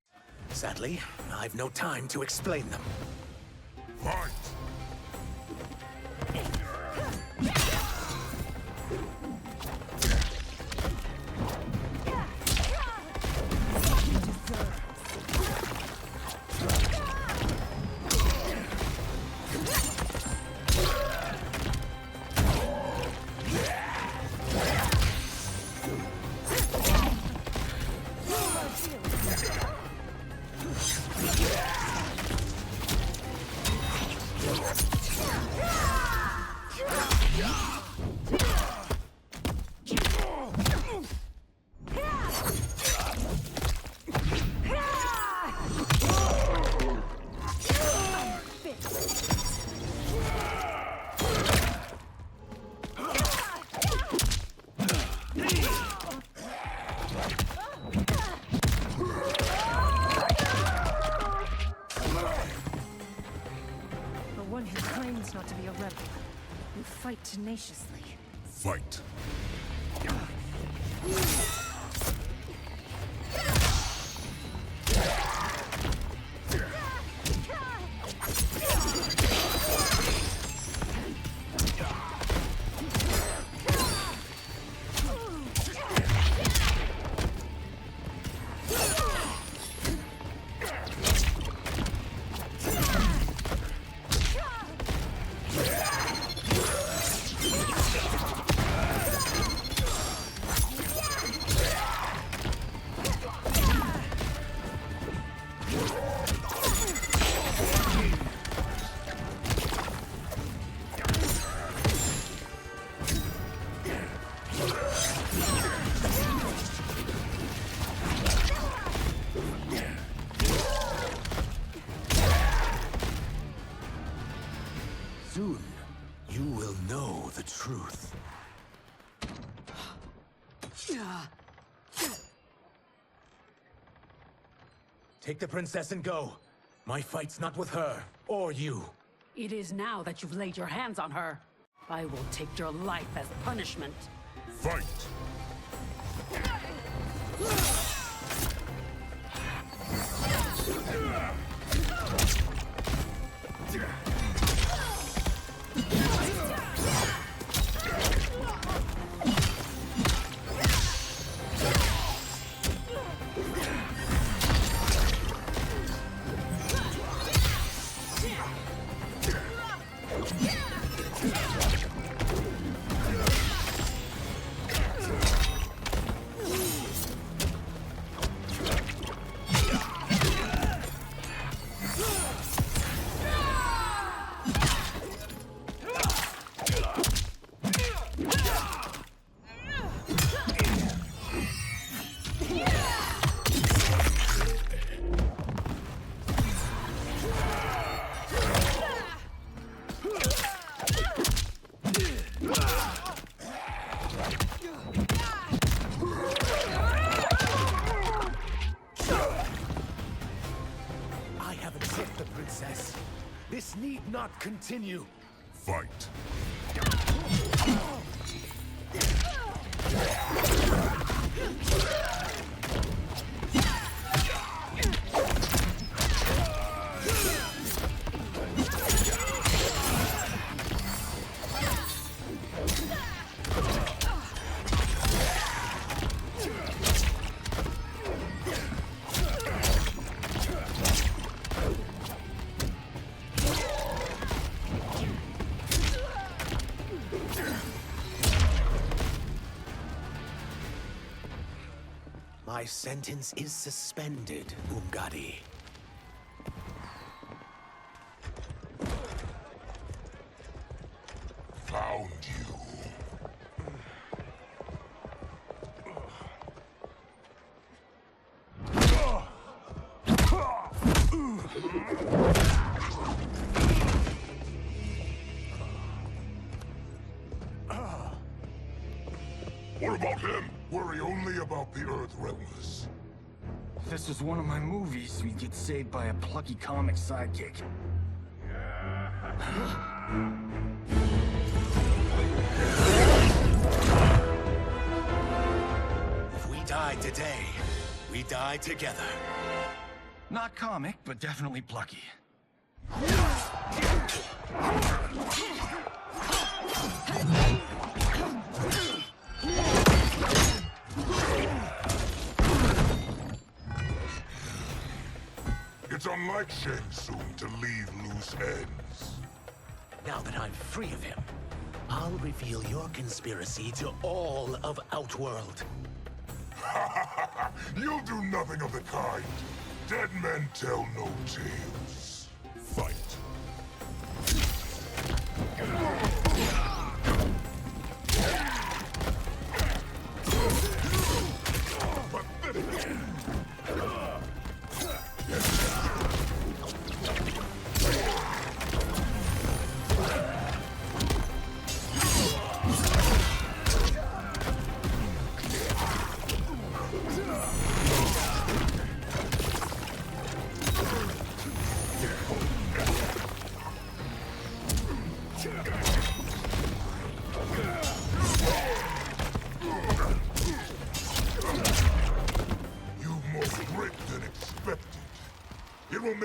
Sadly, I've no time to explain them. Fight! one who claims not to be a rebel. You fight tenaciously. Fight. Soon, you will know the truth. Take the princess and go. My fight's not with her, or you. It is now that you've laid your hands on her. I will take your life as punishment. Fight! This need not continue. Fight. My sentence is suspended, Umgadi. Found you. What about him? Worry only about the Earth Realmers. If this was one of my movies, we'd get saved by a plucky comic sidekick. If we die today, we die together. Not comic, but definitely plucky. It's unlike Shang Tsung to leave loose ends. Now that I'm free of him, I'll reveal your conspiracy to all of Outworld. You'll do nothing of the kind. Dead men tell no tales. Fight.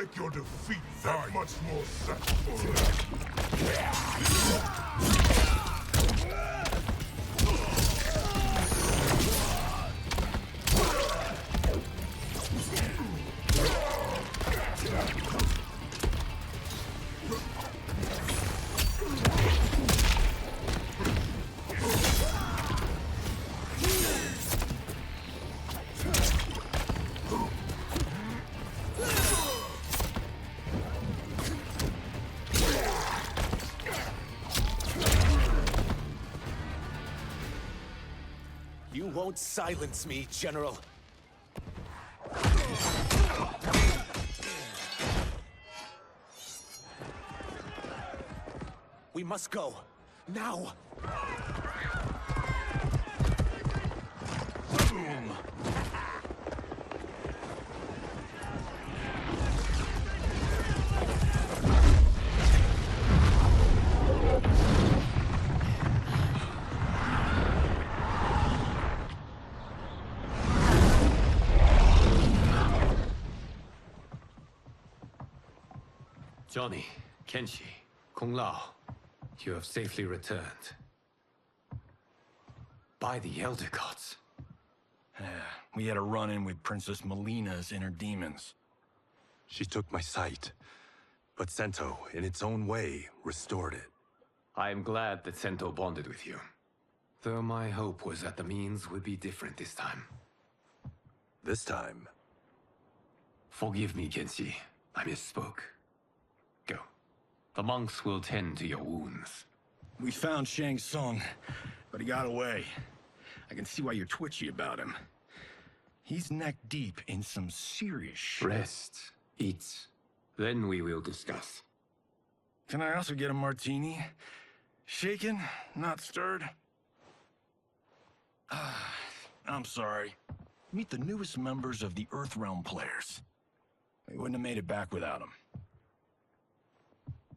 make your defeat that much more satisfying. You won't silence me, General. We must go. Now! Boom! Johnny, Kenshi, Kung Lao, you have safely returned. By the Elder Gods. We had a run-in with Princess Mileena's inner demons. She took my sight, but Sento, in its own way, restored it. I am glad that Sento bonded with you. Though my hope was that the means would be different this time. This time? Forgive me, Kenshi. I misspoke. Go. The monks will tend to your wounds. We found Shang Tsung, but he got away. I can see why you're twitchy about him. He's neck-deep in some serious shit. Rest. Eat. Then we will discuss. Can I also get a martini? Shaken, not stirred? I'm sorry. Meet the newest members of the Earthrealm players. We wouldn't have made it back without them.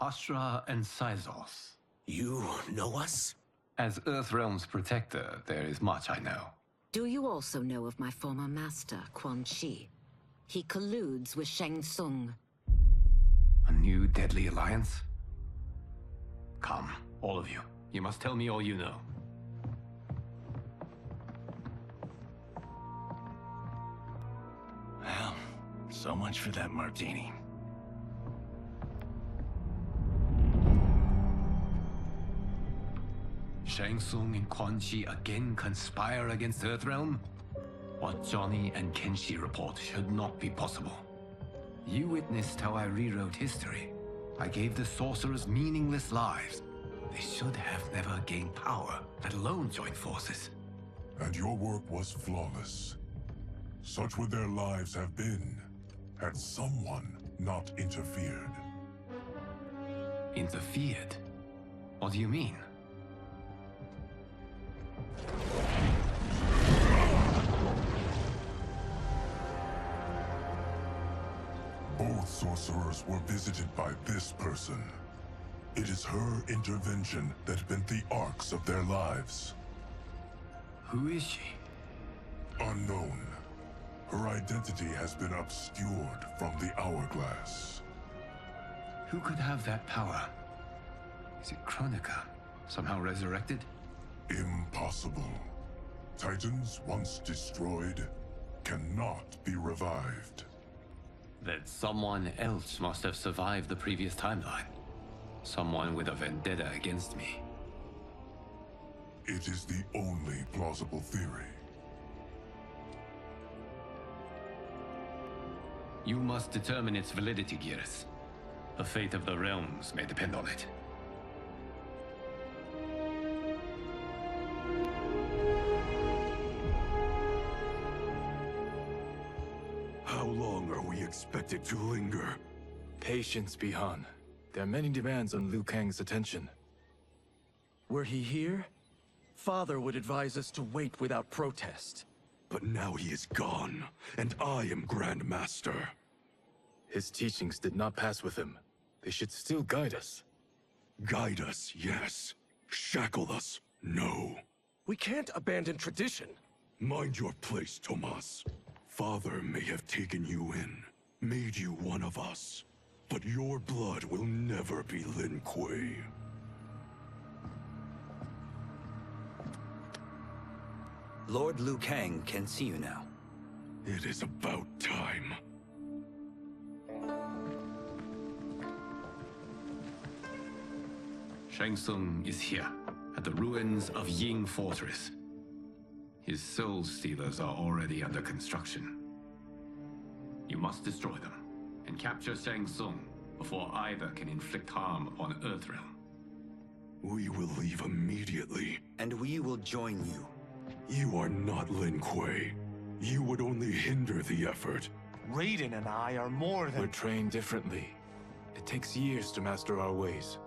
Astra and Sizos. You know us? As Earthrealm's protector, there is much I know. Do you also know of my former master, Quan Chi? He colludes with Shang Tsung. A new deadly alliance? Come, all of you. You must tell me all you know. Well, so much for that martini. Shang Tsung and Quan Chi again conspire against Earthrealm? What Johnny and Kenshi report should not be possible. You witnessed how I rewrote history. I gave the sorcerers meaningless lives. They should have never gained power, let alone join forces. And your work was flawless. Such would their lives have been, had someone not interfered. Interfered? What do you mean? Both sorcerers were visited by this person. It is her intervention that bent the arcs of their lives. Who is she? Unknown. Her identity has been obscured from the hourglass. Who could have that power? Is it Kronika? Somehow resurrected? Impossible. Titans once destroyed cannot be revived. That someone else must have survived the previous timeline. Someone with a vendetta against me. It is the only plausible theory. You must determine its validity, Geras. The fate of the realms may depend on it. How long are we expected to linger? Patience, Bihan. There are many demands on Liu Kang's attention. Were he here, Father would advise us to wait without protest. But now he is gone, and I am Grand Master. His teachings did not pass with him. They should still guide us. Guide us, yes. Shackle us, no. We can't abandon tradition. Mind your place, Tomas. Father may have taken you in, made you one of us. But your blood will never be Lin Kuei. Lord Liu Kang can see you now. It is about time. Shang Tsung is here, at the ruins of Ying Fortress. His soul stealers are already under construction. You must destroy them, and capture Shang Tsung before either can inflict harm upon Earthrealm. We will leave immediately. And we will join you. You are not Lin Kuei. You would only hinder the effort. Raiden and I are more than... We're trained differently. It takes years to master our ways.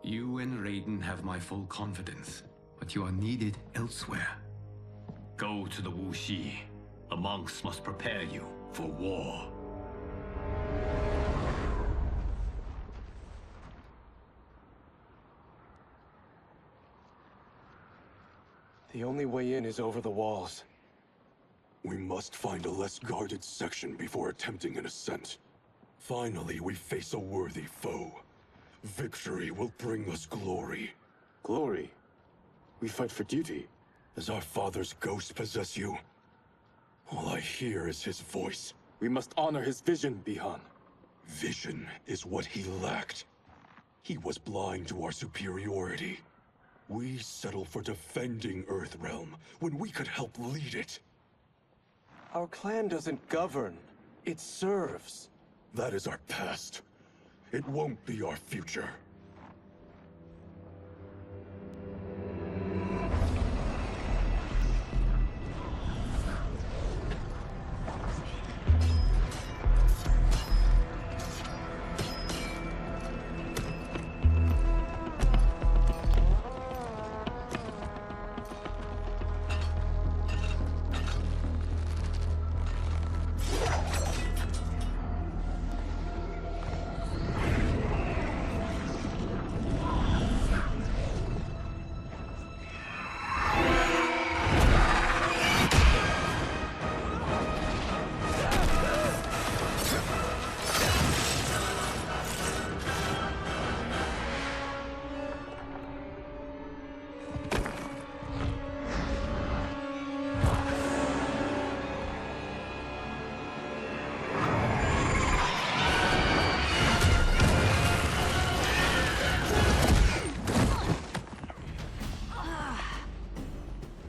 You and Raiden have my full confidence, but you are needed elsewhere. Go to the Wuxi. The monks must prepare you for war. The only way in is over the walls. We must find a less guarded section before attempting an ascent. Finally, we face a worthy foe. Victory will bring us glory. Glory? We fight for duty. Does our father's ghost possess you? All I hear is his voice. We must honor his vision, Bihan. Vision is what he lacked. He was blind to our superiority. We settle for defending Earthrealm when we could help lead it. Our clan doesn't govern. It serves. That is our past. It won't be our future.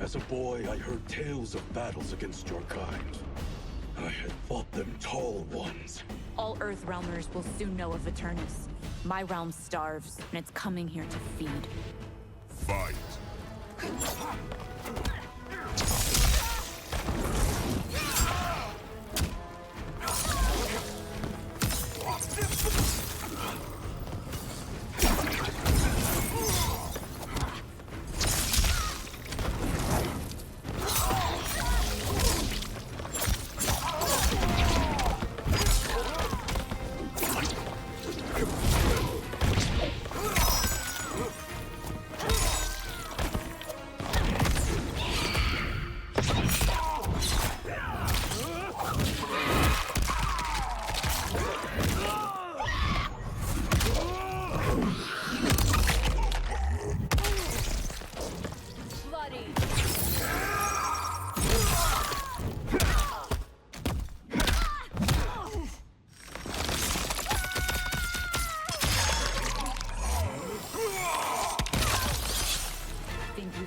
As a boy, I heard tales of battles against your kind. I had thought them tall ones. All Earthrealmers will soon know of Eternus. My realm starves, and it's coming here to feed. Fight!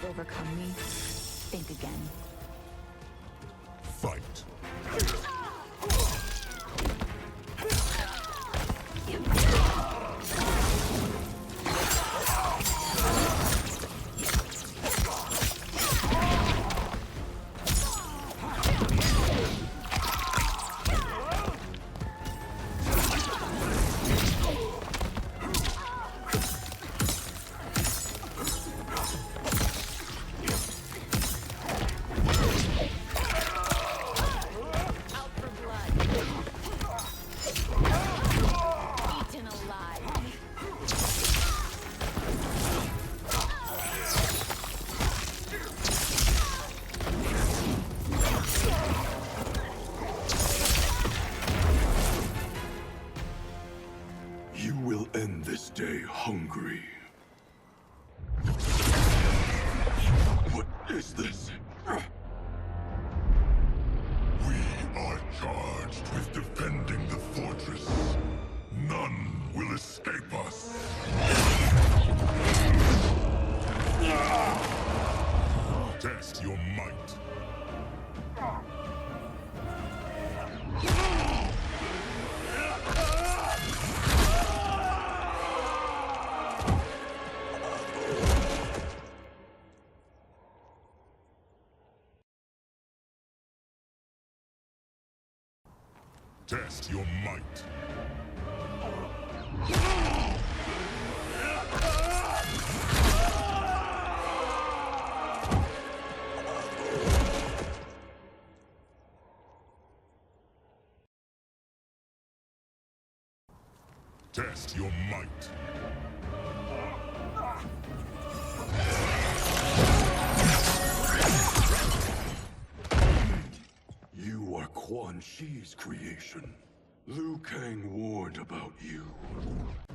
Overcome me. Think again. Fight. You will end this day hungry. What is this? We are charged with defending the fortress. None will escape us. Test your might. Test your might. Test your might. You are Quan Chi's creation. Liu Kang warned about you.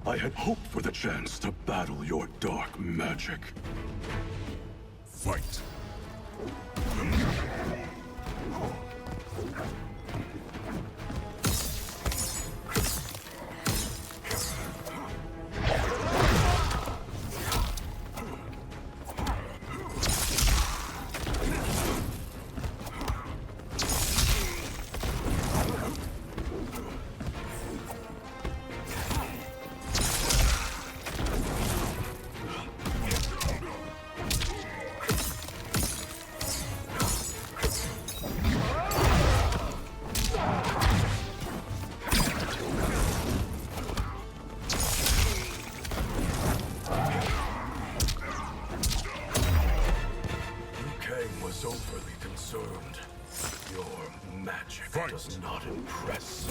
I had hoped for the chance to battle your dark magic. Fight. Overly concerned. Your magic does not impress.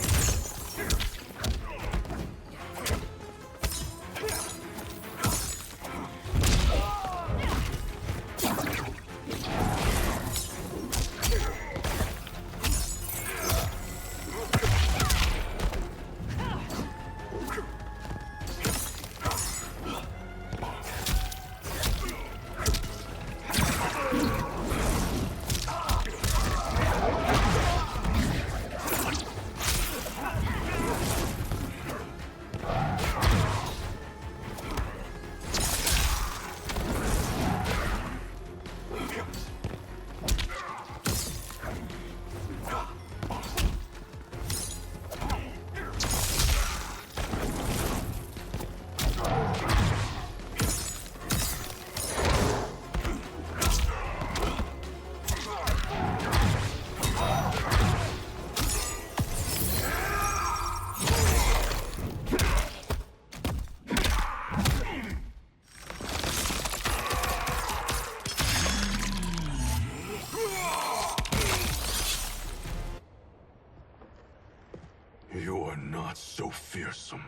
You're not so fearsome.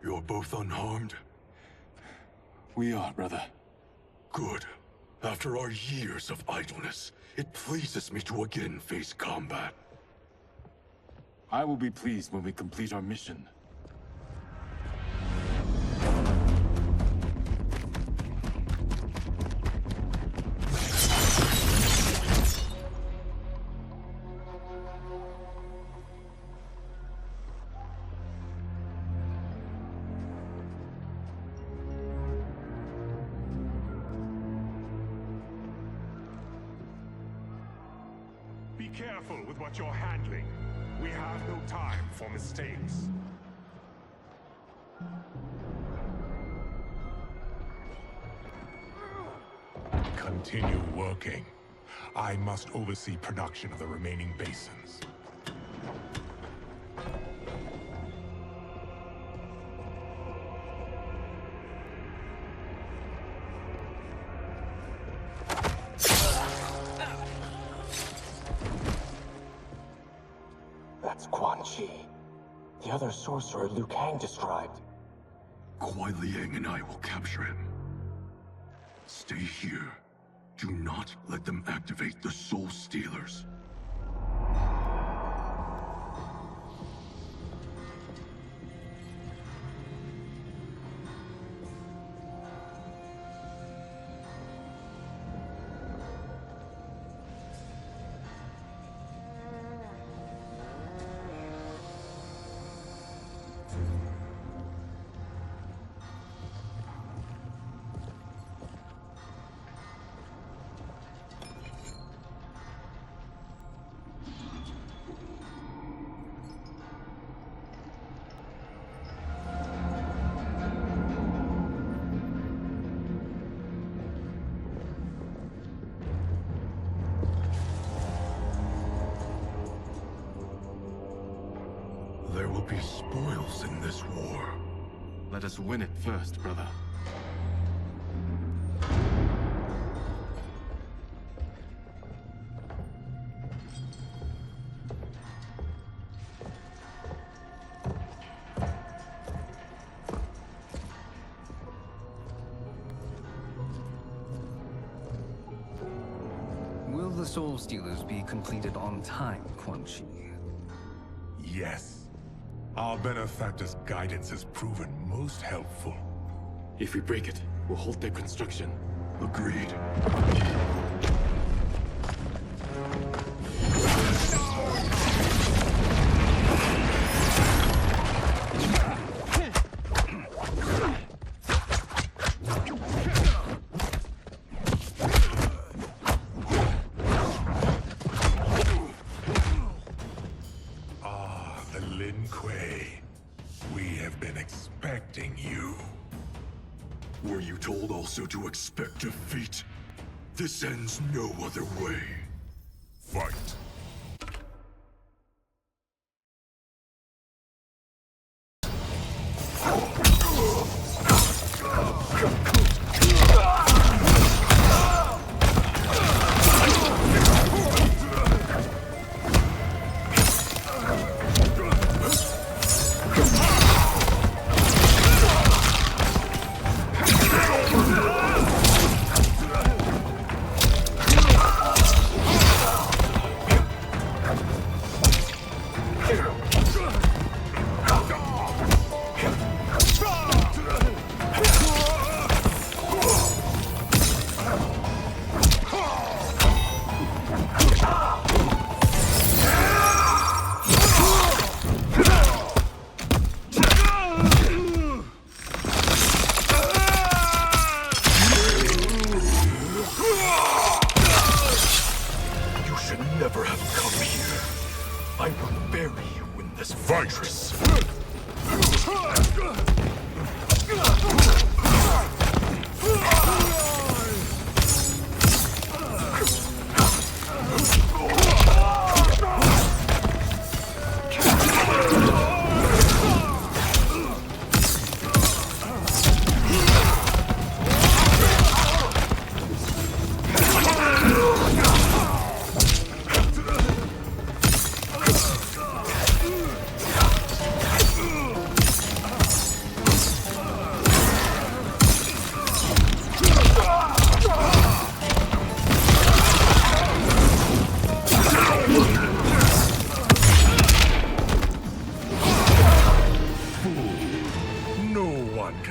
You're both unharmed? We are, brother. Good. After our years of idleness, it pleases me to again face combat. I will be pleased when we complete our mission. Be careful with what you're handling. We have no time for mistakes. Continue working. I must oversee production of the remaining basins. That's Quan Chi. The other sorcerer Liu Kang described. Kuai Liang and I will capture him. Stay here. Do not let them activate the Soul Stealers. will be spoils in this war. Let us win it first, brother. Will the Soul Stealers be completed on time, Quan Chi? Yes. Our benefactor's guidance has proven most helpful. If we break it, we'll halt their construction. Agreed. Were you told also to expect defeat? This ends no other way. Fight.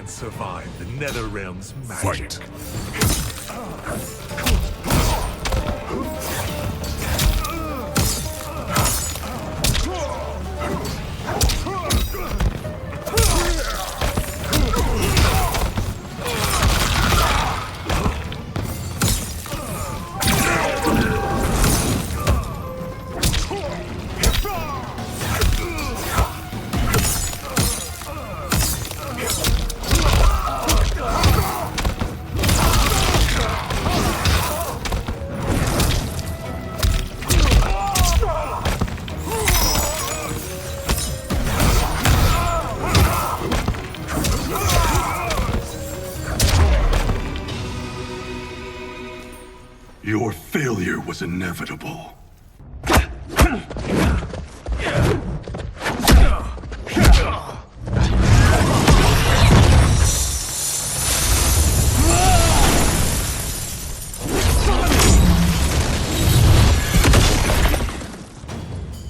Survive the Netherrealm's magic. Fight. Your failure was inevitable.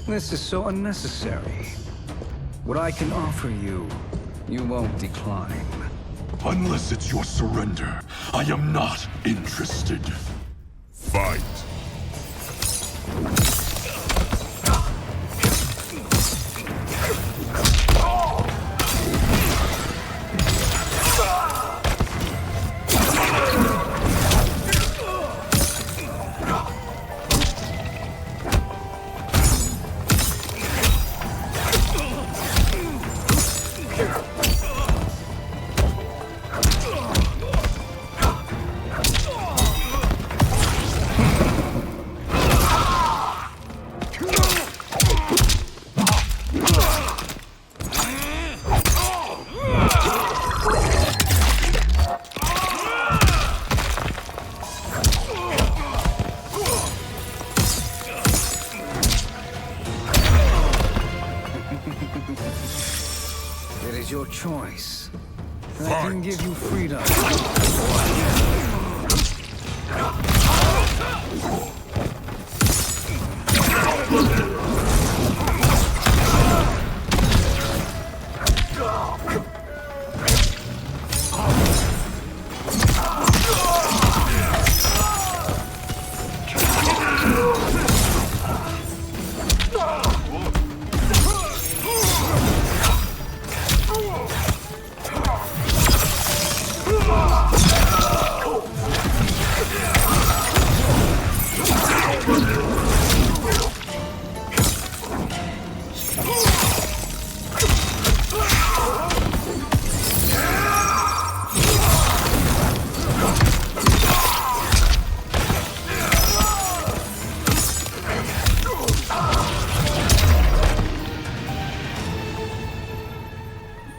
This is so unnecessary. What I can offer you, you won't decline. Unless it's your surrender, I am not interested. Fight. It is your choice. I can give you freedom.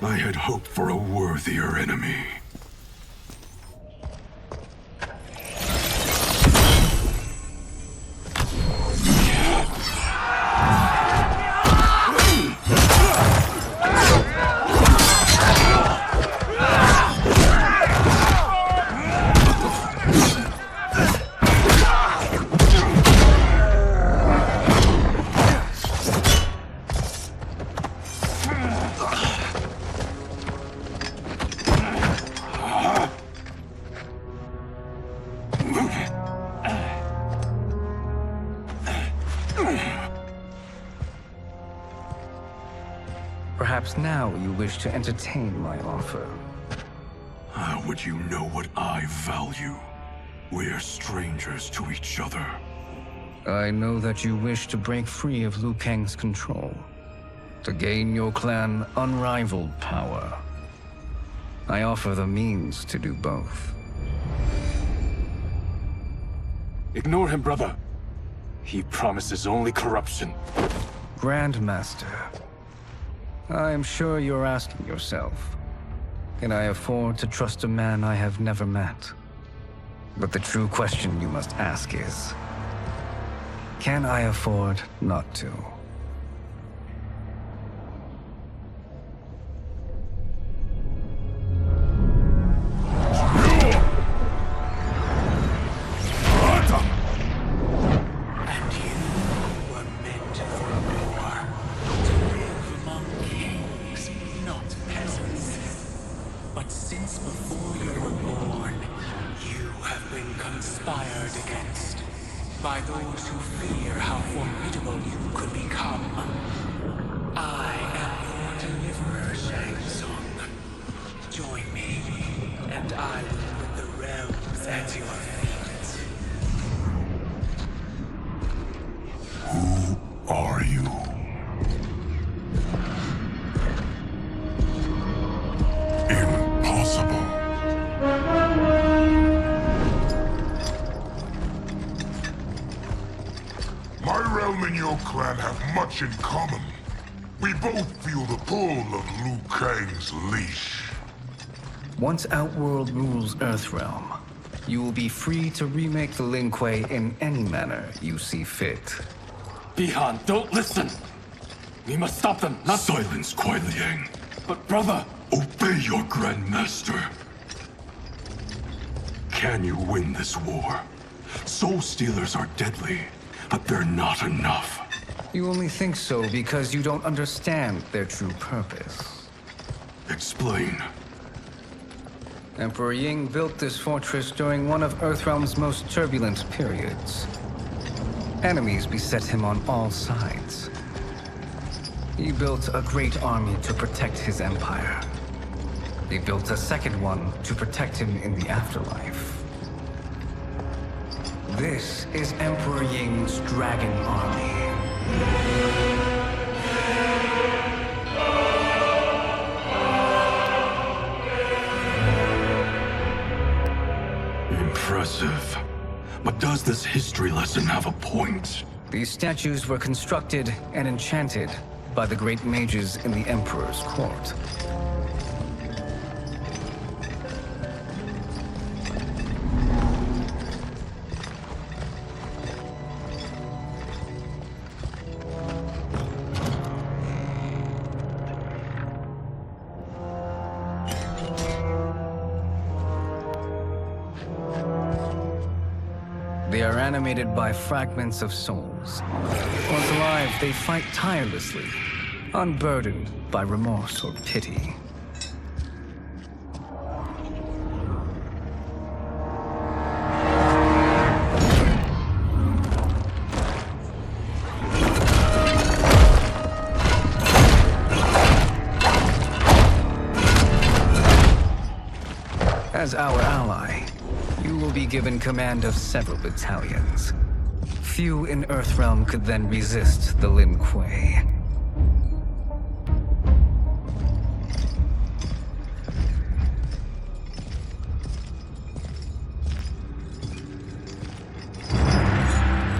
I had hoped for a worthier enemy. Perhaps now you wish to entertain my offer. How would you know what I value? We're strangers to each other. I know that you wish to break free of Liu Kang's control, to gain your clan unrivaled power. I offer the means to do both. Ignore him, brother. He promises only corruption. Grandmaster, I am sure you're asking yourself, can I afford to trust a man I have never met? But the true question you must ask is, can I afford not to? By those who fear how formidable you could become. I am your deliverer, Shang Tsung. Join me, and I will put the realms at your feet. Who are you? Impossible. My realm and your clan have much in common. We both feel the pull of Liu Kang's leash. Once Outworld rules Earthrealm, you will be free to remake the Lin Kuei in any manner you see fit. Bihan, don't listen! We must stop them, not— Silence, Kuai Liang. But brother— Obey your Grandmaster. Can you win this war? Soul Stealers are deadly, but they're not enough. You only think so because you don't understand their true purpose. Explain. Emperor Ying built this fortress during one of Earthrealm's most turbulent periods. Enemies beset him on all sides. He built a great army to protect his empire. He built a second one to protect him in the afterlife. This is Emperor Ying's Dragon Army. Impressive. But does this history lesson have a point? These statues were constructed and enchanted by the great mages in the Emperor's court. are animated by fragments of souls. Once alive, they fight tirelessly, unburdened by remorse or pity. As our ally, you will be given command of several battalions. Few in Earthrealm could then resist the Lin Kuei.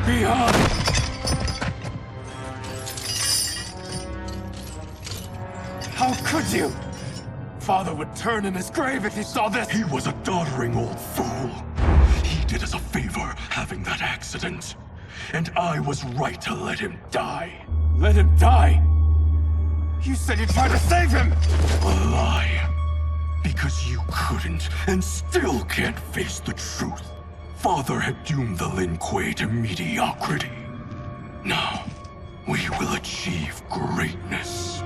Beyond! How could you? Father would turn in his grave if he saw this! He was a doddering old fool. He did us a favor having that accident. And I was right to let him die. Let him die? You said you tried to save him! A lie. Because you couldn't and still can't face the truth. Father had doomed the Lin Kuei to mediocrity. Now, we will achieve greatness.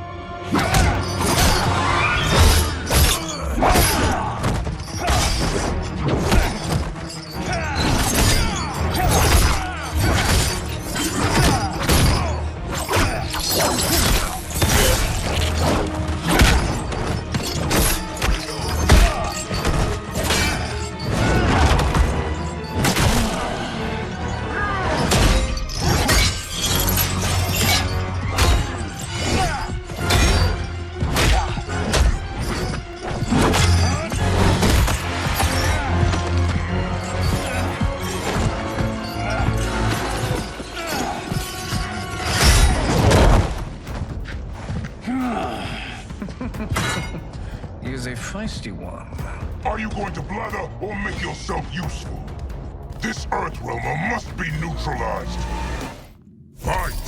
He's a feisty one. Are you going to blather or make yourself useful? This Earthrealmer must be neutralized. Fight!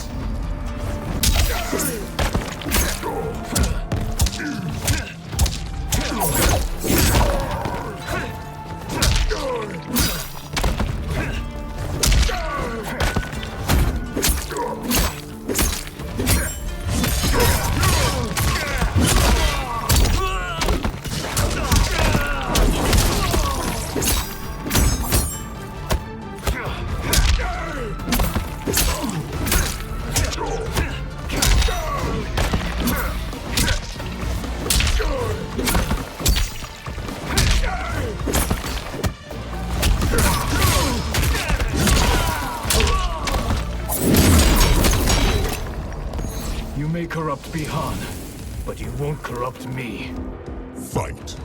You may corrupt Bihan, but you won't corrupt me. Fight.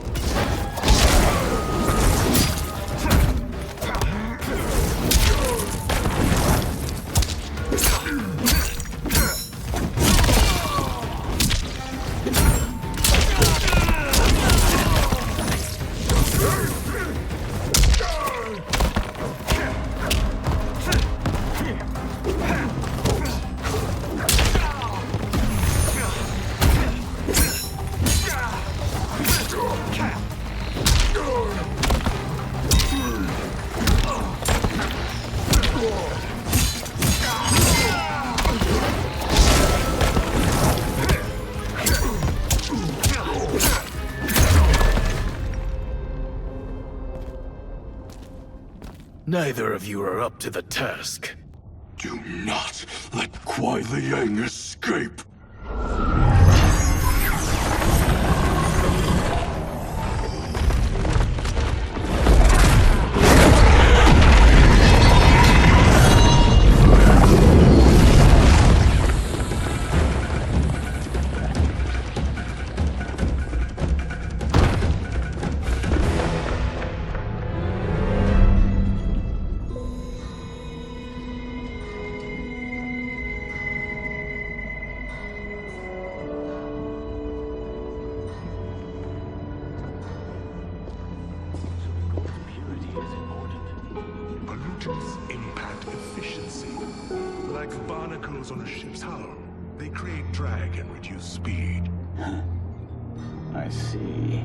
Neither of you are up to the task. Do not let Kuai Liang escape! Pollutants impact efficiency. Like barnacles on a ship's hull, they create drag and reduce speed. I see.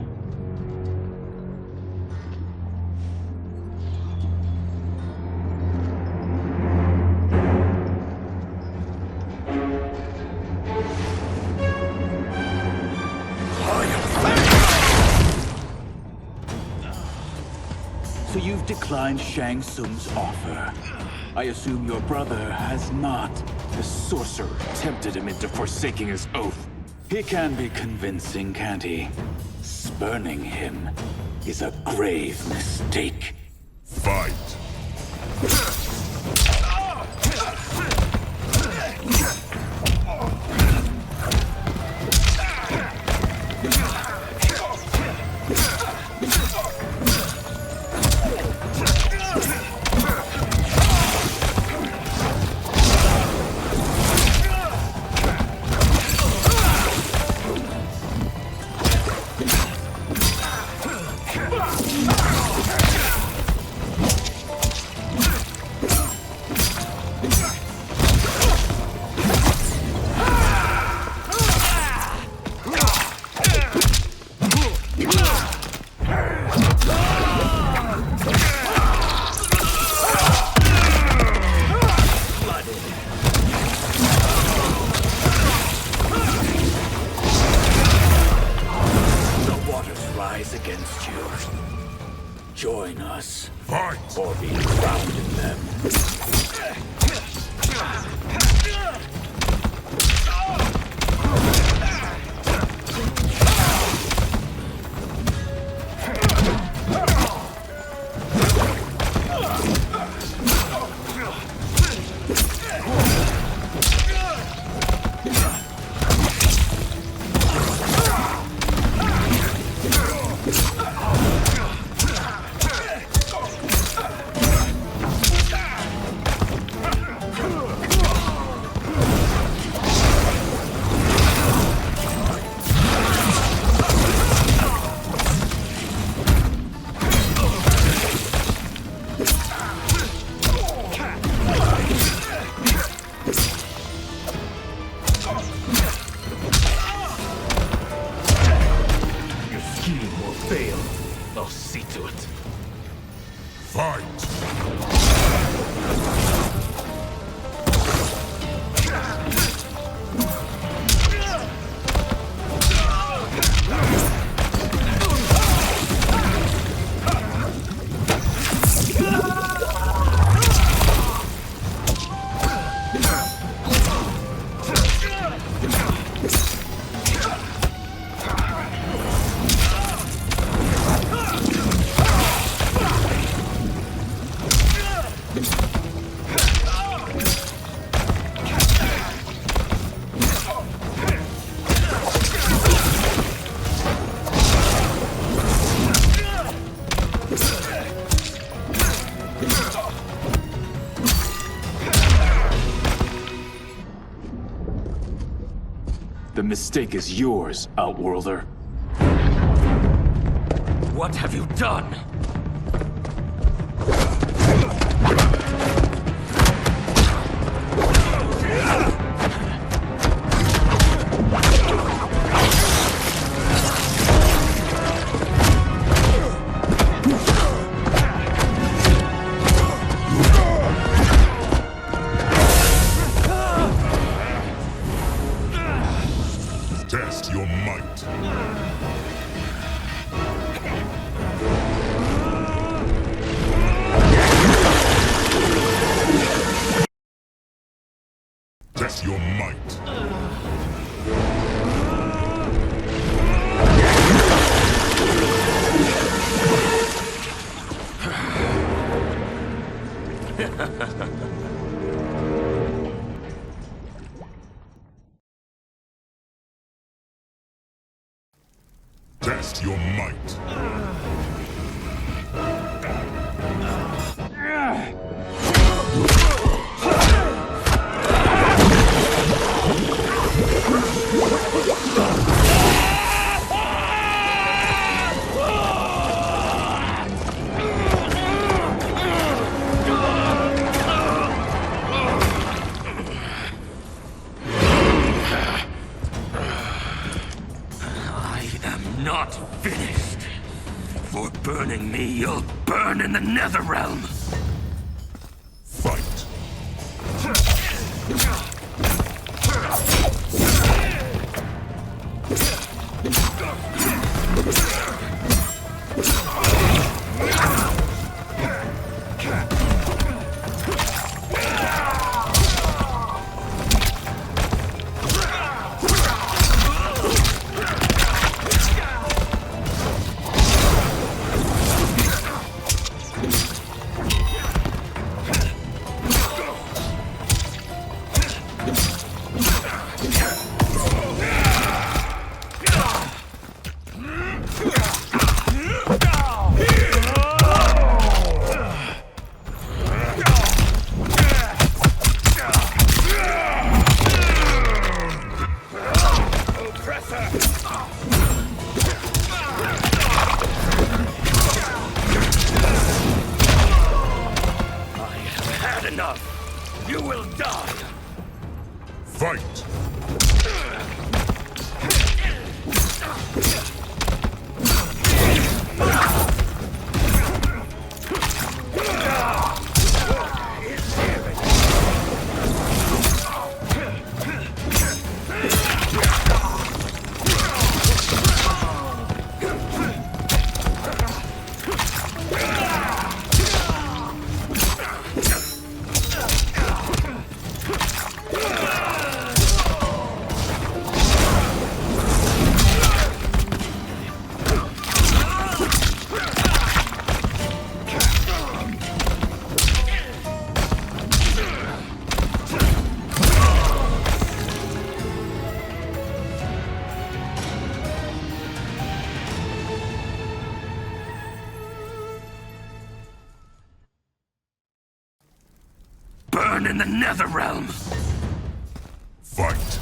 So you've declined Shang Tsung's offer. I assume your brother has not. The sorcerer tempted him into forsaking his oath. He can be convincing, can't he? Spurning him is a grave mistake. Fight! Join us. Fight! Or be drowned in them. The mistake is yours, Outworlder. What have you done? Test your might. Test your might. Test your might. Not finished. For burning me, you'll burn in the Netherrealm. Fight. Burn in the Netherrealm! Fight!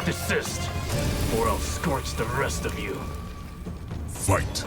Desist, or I'll scorch the rest of you. Fight!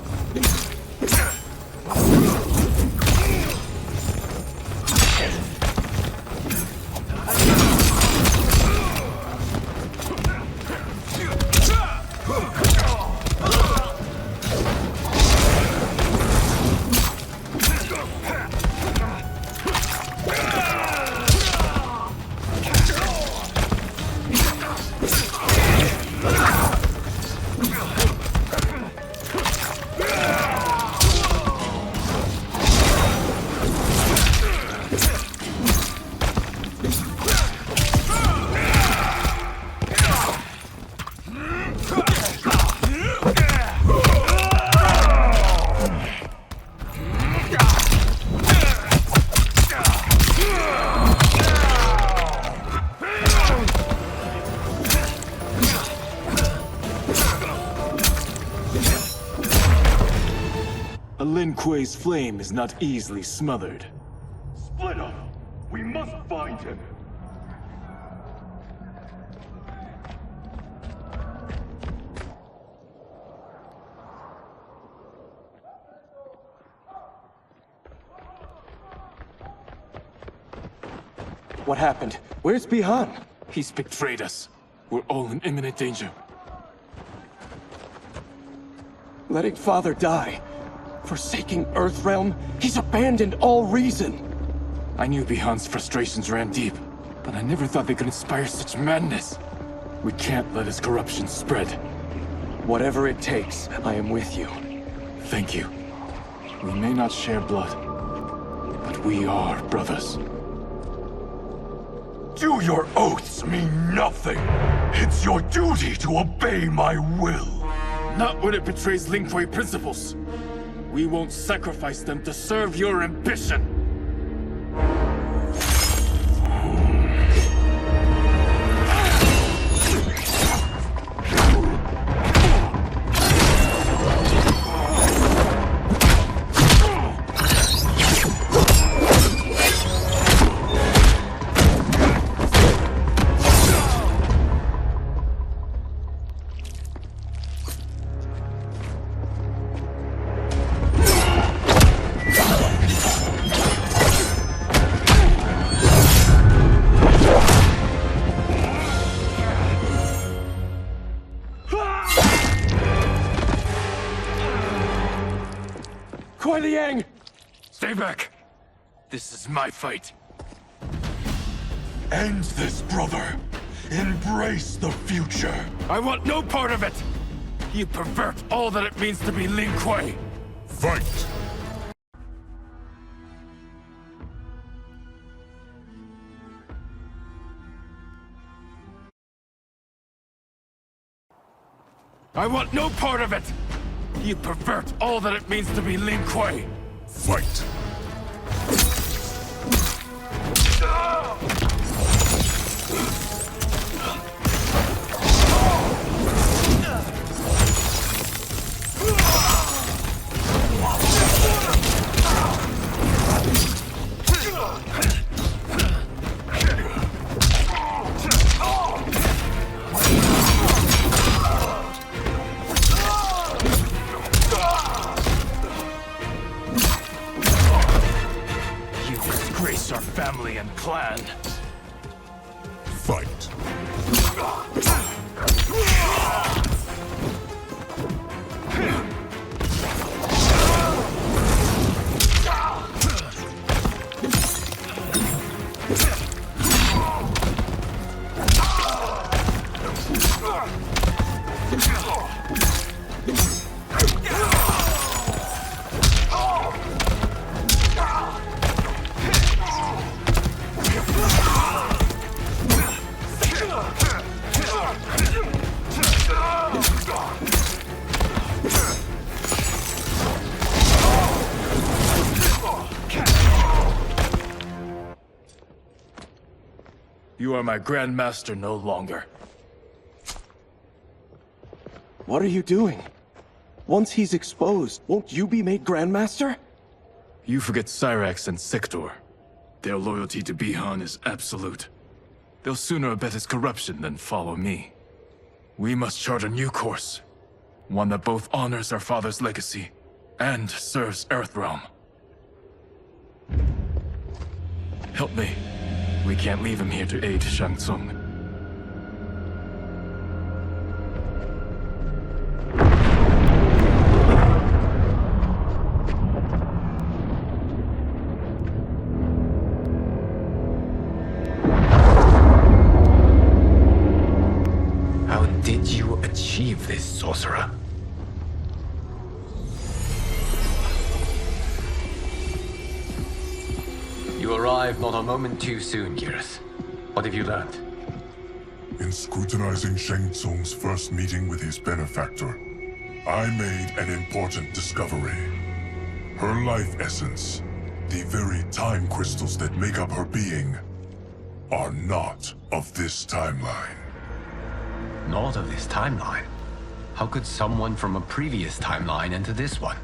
A Lin Kuei's flame is not easily smothered. Split up! We must find him! What happened? Where's Bihan? He's betrayed us. We're all in imminent danger. Letting Father die. Forsaking Earthrealm, he's abandoned all reason. I knew Bihan's frustrations ran deep, but I never thought they could inspire such madness. We can't let his corruption spread. Whatever it takes, I am with you. Thank you. We may not share blood, but we are brothers. Do your oaths mean nothing? It's your duty to obey my will. Not when it betrays Lin Kuei principles. We won't sacrifice them to serve your ambition. Kuei Liang! Stay back! This is my fight. End this, brother. Embrace the future. I want no part of it! You pervert all that it means to be Lin Kuei! Fight! I want no part of it! You pervert all that it means to be Lin Kuei! Fight! Our family and clan. Fight. You are my Grandmaster no longer. What are you doing? Once he's exposed, won't you be made Grandmaster? You forget Cyrax and Sector. Their loyalty to Bihan is absolute. They'll sooner abet his corruption than follow me. We must chart a new course. One that both honors our father's legacy and serves Earthrealm. Help me. We can't leave him here to aid Shang Tsung. How did you achieve this, sorcerer? You arrived not a moment too soon, Geras. What have you learned? In scrutinizing Shang Tsung's first meeting with his benefactor, I made an important discovery. Her life essence, the very time crystals that make up her being, are not of this timeline. Not of this timeline? How could someone from a previous timeline enter this one?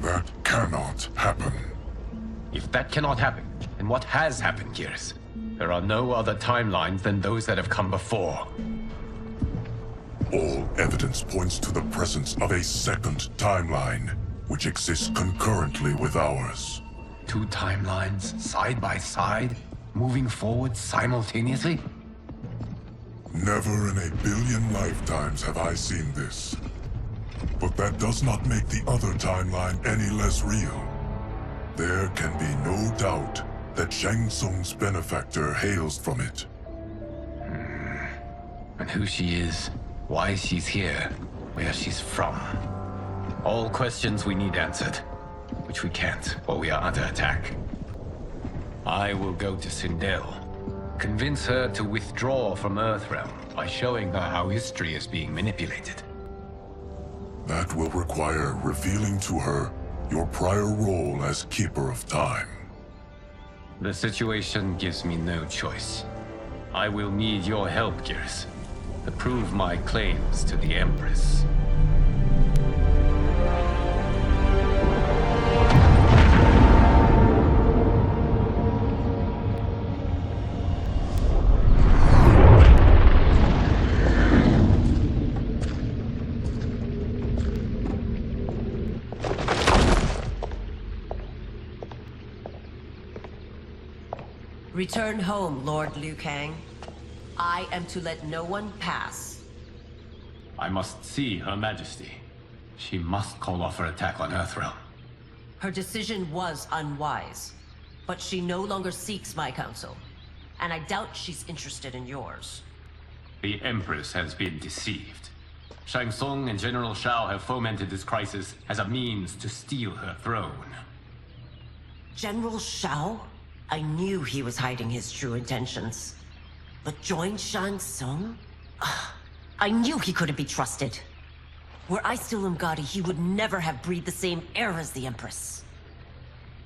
That cannot happen. If that cannot happen, then what has happened, Geras? There are no other timelines than those that have come before. All evidence points to the presence of a second timeline, which exists concurrently with ours. Two timelines, side by side, moving forward simultaneously? Never in a billion lifetimes have I seen this. But that does not make the other timeline any less real. There can be no doubt that Shang Tsung's benefactor hails from it. And who she is, why she's here, where she's from. All questions we need answered, which we can't, or we are under attack. I will go to Sindel, convince her to withdraw from Earthrealm by showing her how history is being manipulated. That will require revealing to her your prior role as Keeper of Time. The situation gives me no choice. I will need your help, Geras, to prove my claims to the Empress. Return home, Lord Liu Kang. I am to let no one pass. I must see Her Majesty. She must call off her attack on Earthrealm. Her decision was unwise, but she no longer seeks my counsel, and I doubt she's interested in yours. The Empress has been deceived. Shang Tsung and General Shao have fomented this crisis as a means to steal her throne. General Shao? I knew he was hiding his true intentions. But join Shang Tsung? I knew he couldn't be trusted. Were I still Umgadi, he would never have breathed the same air as the Empress.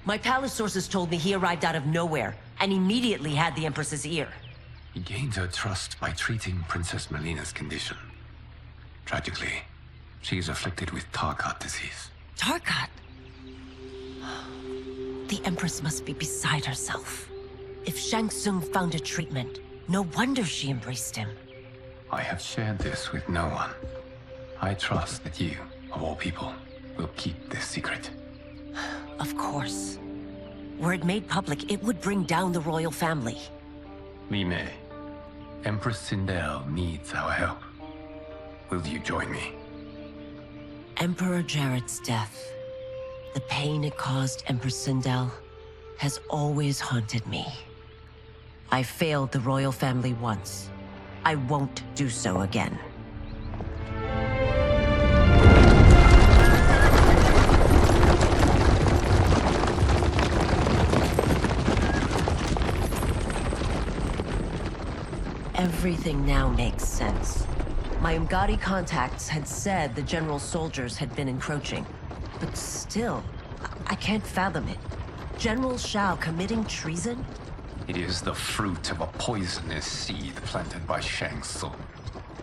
My palace sources told me he arrived out of nowhere, and immediately had the Empress's ear. He gained her trust by treating Princess Mileena's condition. Tragically, she is afflicted with Tarkat disease. Tarkat? The Empress must be beside herself. If Shang Tsung found a treatment, no wonder she embraced him. I have shared this with no one. I trust that you, of all people, will keep this secret. Of course. Were it made public, it would bring down the royal family. Li Mei, Empress Sindel needs our help. Will you join me? Emperor Jared's death, the pain it caused Empress Sindel, has always haunted me. I failed the royal family once. I won't do so again. Everything now makes sense. My Umgadi contacts had said the general's soldiers had been encroaching. But still, I can't fathom it. General Shao committing treason? It is the fruit of a poisonous seed planted by Shang Tsung.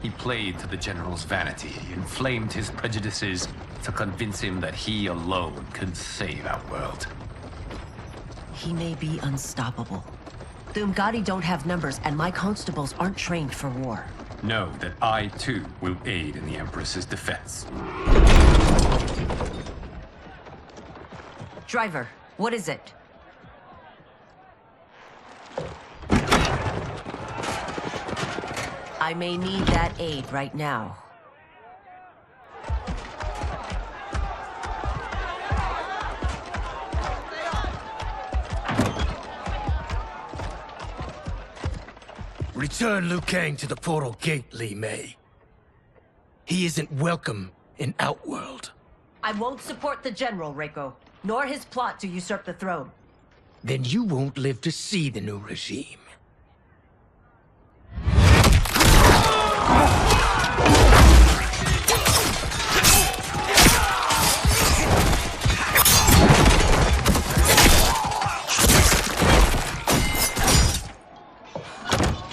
He played to the general's vanity, inflamed his prejudices to convince him that he alone could save our world. He may be unstoppable. The Umgadi don't have numbers, and my constables aren't trained for war. Know that I, too, will aid in the Empress's defense. Driver, what is it? I may need that aid right now. Return Liu Kang to the portal gate, Li Mei. He isn't welcome in Outworld. I won't support the general, Reiko, nor his plot to usurp the throne. Then you won't live to see the new regime.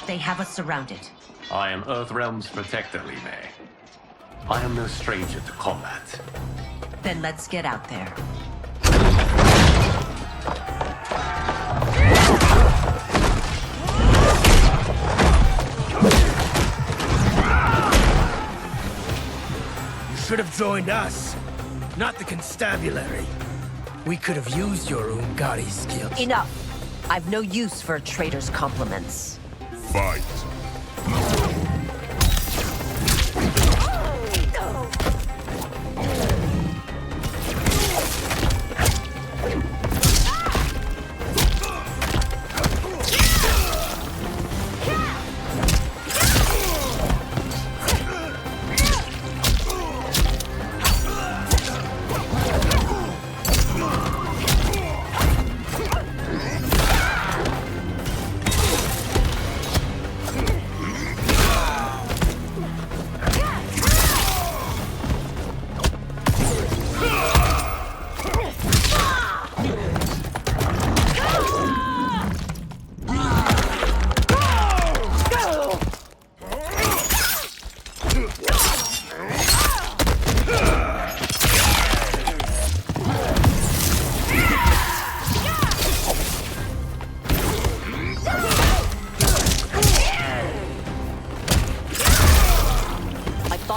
They have us surrounded. I am Earthrealm's protector, Li Mei. I am no stranger to combat. Then let's get out there. You should have joined us, not the constabulary. We could have used your Umgadi skills. Enough! I've no use for a traitor's compliments. Fight!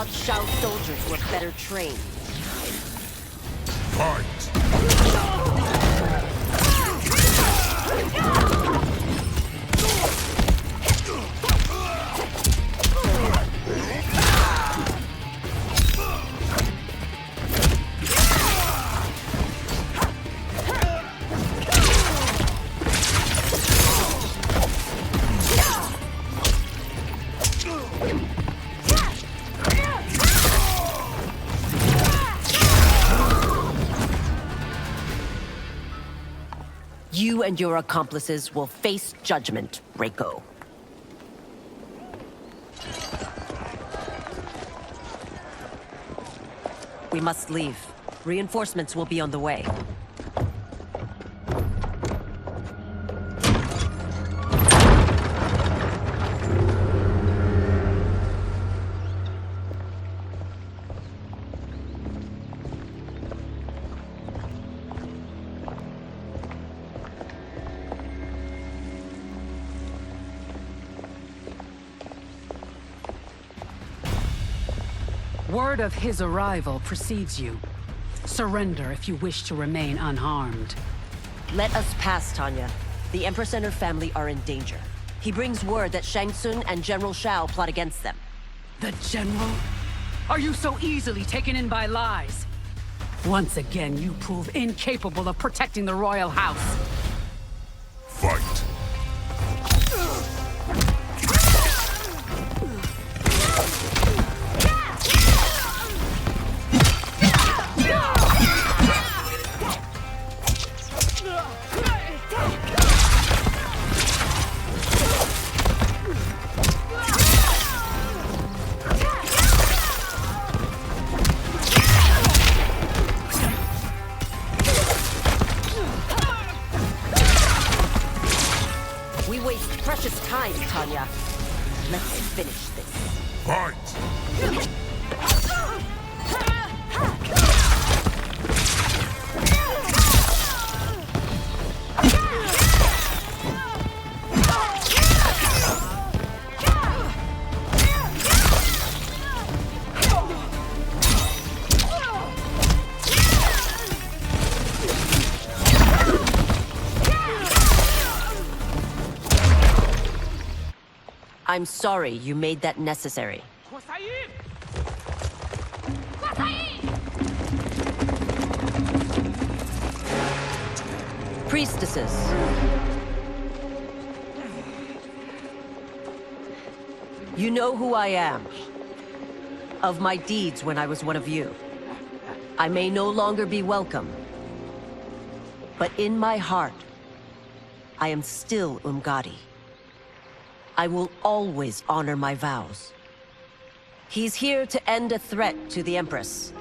Shao's soldiers were better trained. Fight! You and your accomplices will face judgment, Reiko. We must leave. Reinforcements will be on the way. Word of his arrival precedes you. Surrender if you wish to remain unharmed. Let us pass, Tanya. The Empress and her family are in danger. He brings word that Shang Tsung and General Shao plot against them. The General? Are you so easily taken in by lies? Once again, you prove incapable of protecting the royal house. Fight! We waste precious time, Tanya. Let's finish this. Fight! I'm sorry you made that necessary. Priestesses. You know who I am. Of my deeds when I was one of you. I may no longer be welcome. But in my heart, I am still Umgadi. I will always honor my vows. He's here to end a threat to the Empress.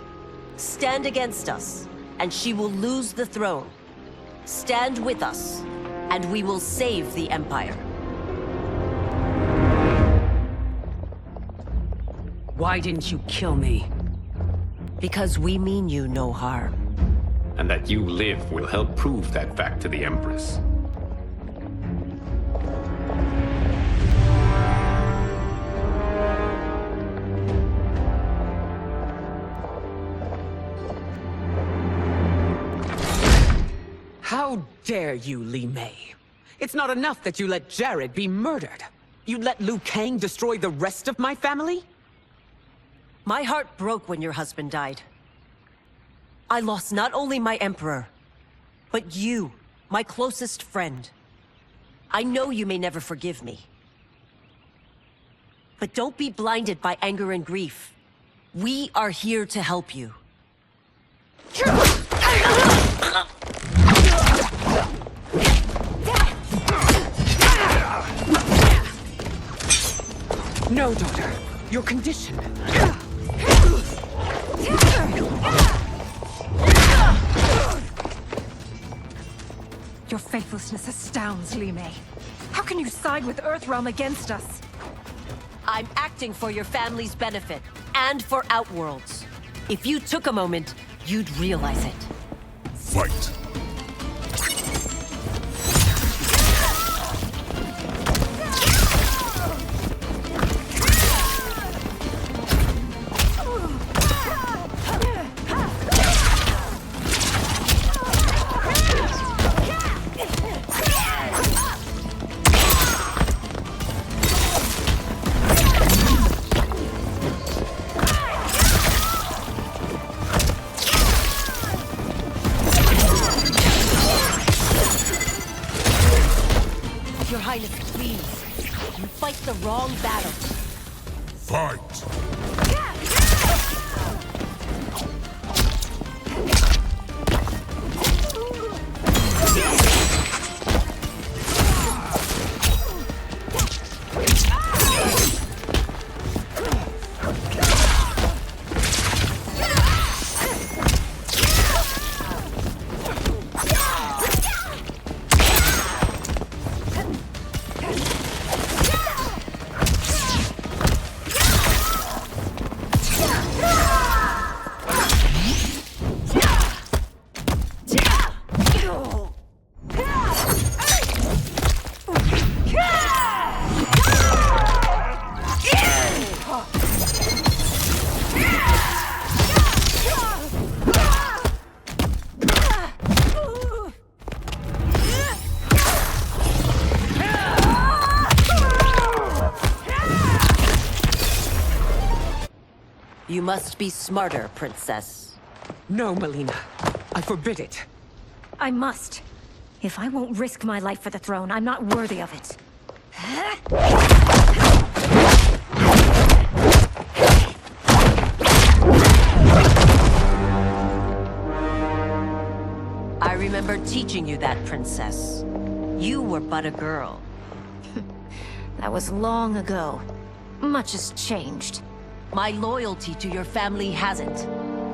Stand against us, and she will lose the throne. Stand with us, and we will save the Empire. Why didn't you kill me? Because we mean you no harm. And that you live will help prove that fact to the Empress. How dare you, Li Mei? It's not enough that you let Jared be murdered. You let Liu Kang destroy the rest of my family? My heart broke when your husband died. I lost not only my Emperor, but you, my closest friend. I know you may never forgive me. But don't be blinded by anger and grief. We are here to help you. No, daughter. Your condition. Your faithlessness astounds, Li Mei. How can you side with Earthrealm against us? I'm acting for your family's benefit, and for Outworld's. If you took a moment, you'd realize it. Fight! Your Highness, please. You fight the wrong battle. Fight! You must be smarter, Princess. No, Mileena. I forbid it. I must. If I won't risk my life for the throne, I'm not worthy of it. I remember teaching you that, Princess. You were but a girl. That was long ago. Much has changed. My loyalty to your family hasn't.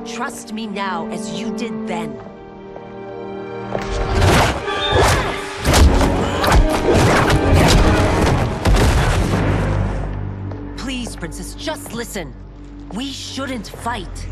Trust me now as you did then. Please, Princess, just listen. We shouldn't fight.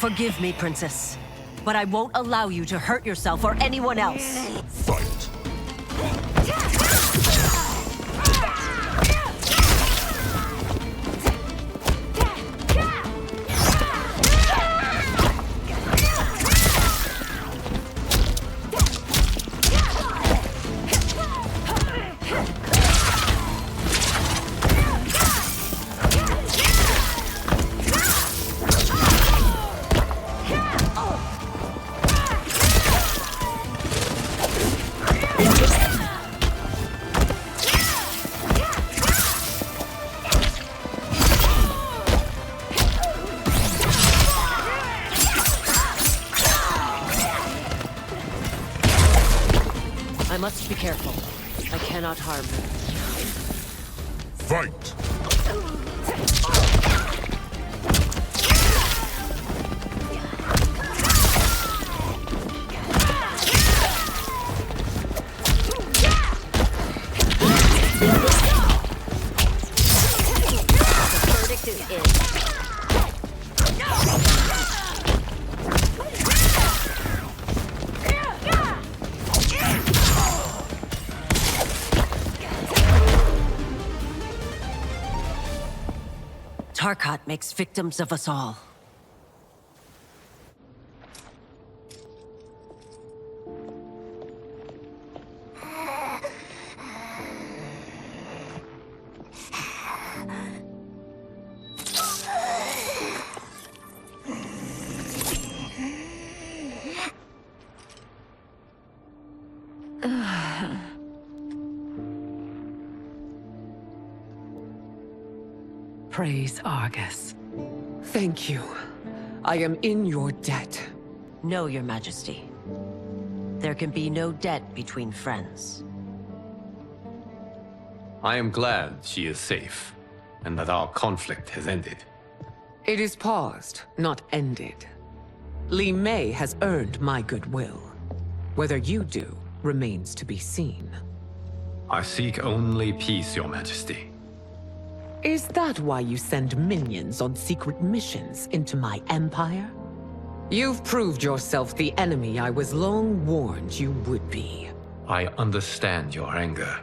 Forgive me, Princess, but I won't allow you to hurt yourself or anyone else. Fight. I must be careful. I cannot harm her. Fight! The verdict is in. Tarkat makes victims of us all. Praise Argus. Thank you. I am in your debt. No, Your Majesty. There can be no debt between friends. I am glad she is safe, and that our conflict has ended. It is paused, not ended. Li Mei has earned my goodwill. Whether you do remains to be seen. I seek only peace, Your Majesty. Is that why you send minions on secret missions into my empire? You've proved yourself the enemy I was long warned you would be. I understand your anger,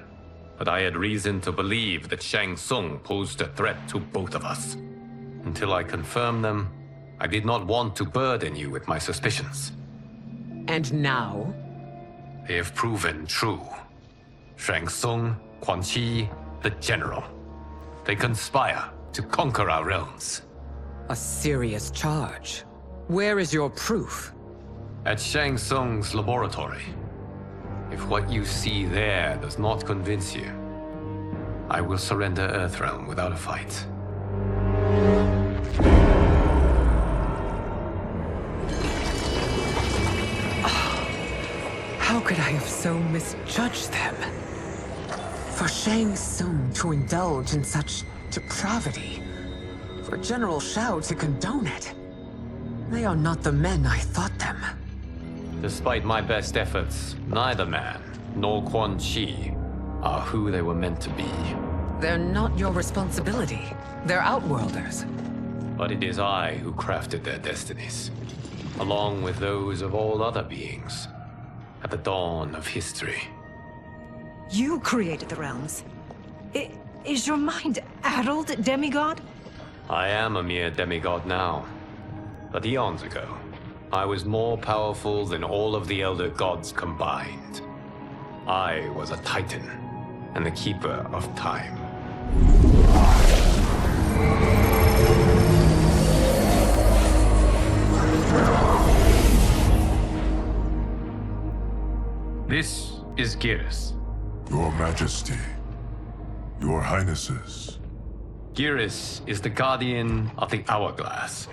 but I had reason to believe that Shang Tsung posed a threat to both of us. Until I confirmed them, I did not want to burden you with my suspicions. And now? They have proven true. Shang Tsung, Quan Chi, the General. They conspire to conquer our realms. A serious charge. Where is your proof? At Shang Tsung's laboratory. If what you see there does not convince you, I will surrender Earthrealm without a fight. How could I have so misjudged them? For Shang Tsung to indulge in such depravity, for General Shao to condone it, they are not the men I thought them. Despite my best efforts, neither man nor Quan Chi are who they were meant to be. They're not your responsibility. They're Outworlders. But it is I who crafted their destinies, along with those of all other beings, at the dawn of history. You created the realms. Is your mind addled, demigod? I am a mere demigod now. But eons ago, I was more powerful than all of the Elder Gods combined. I was a Titan, and the Keeper of Time. This is Geras. Your Majesty. Your Highnesses. Geras is the guardian of the Hourglass,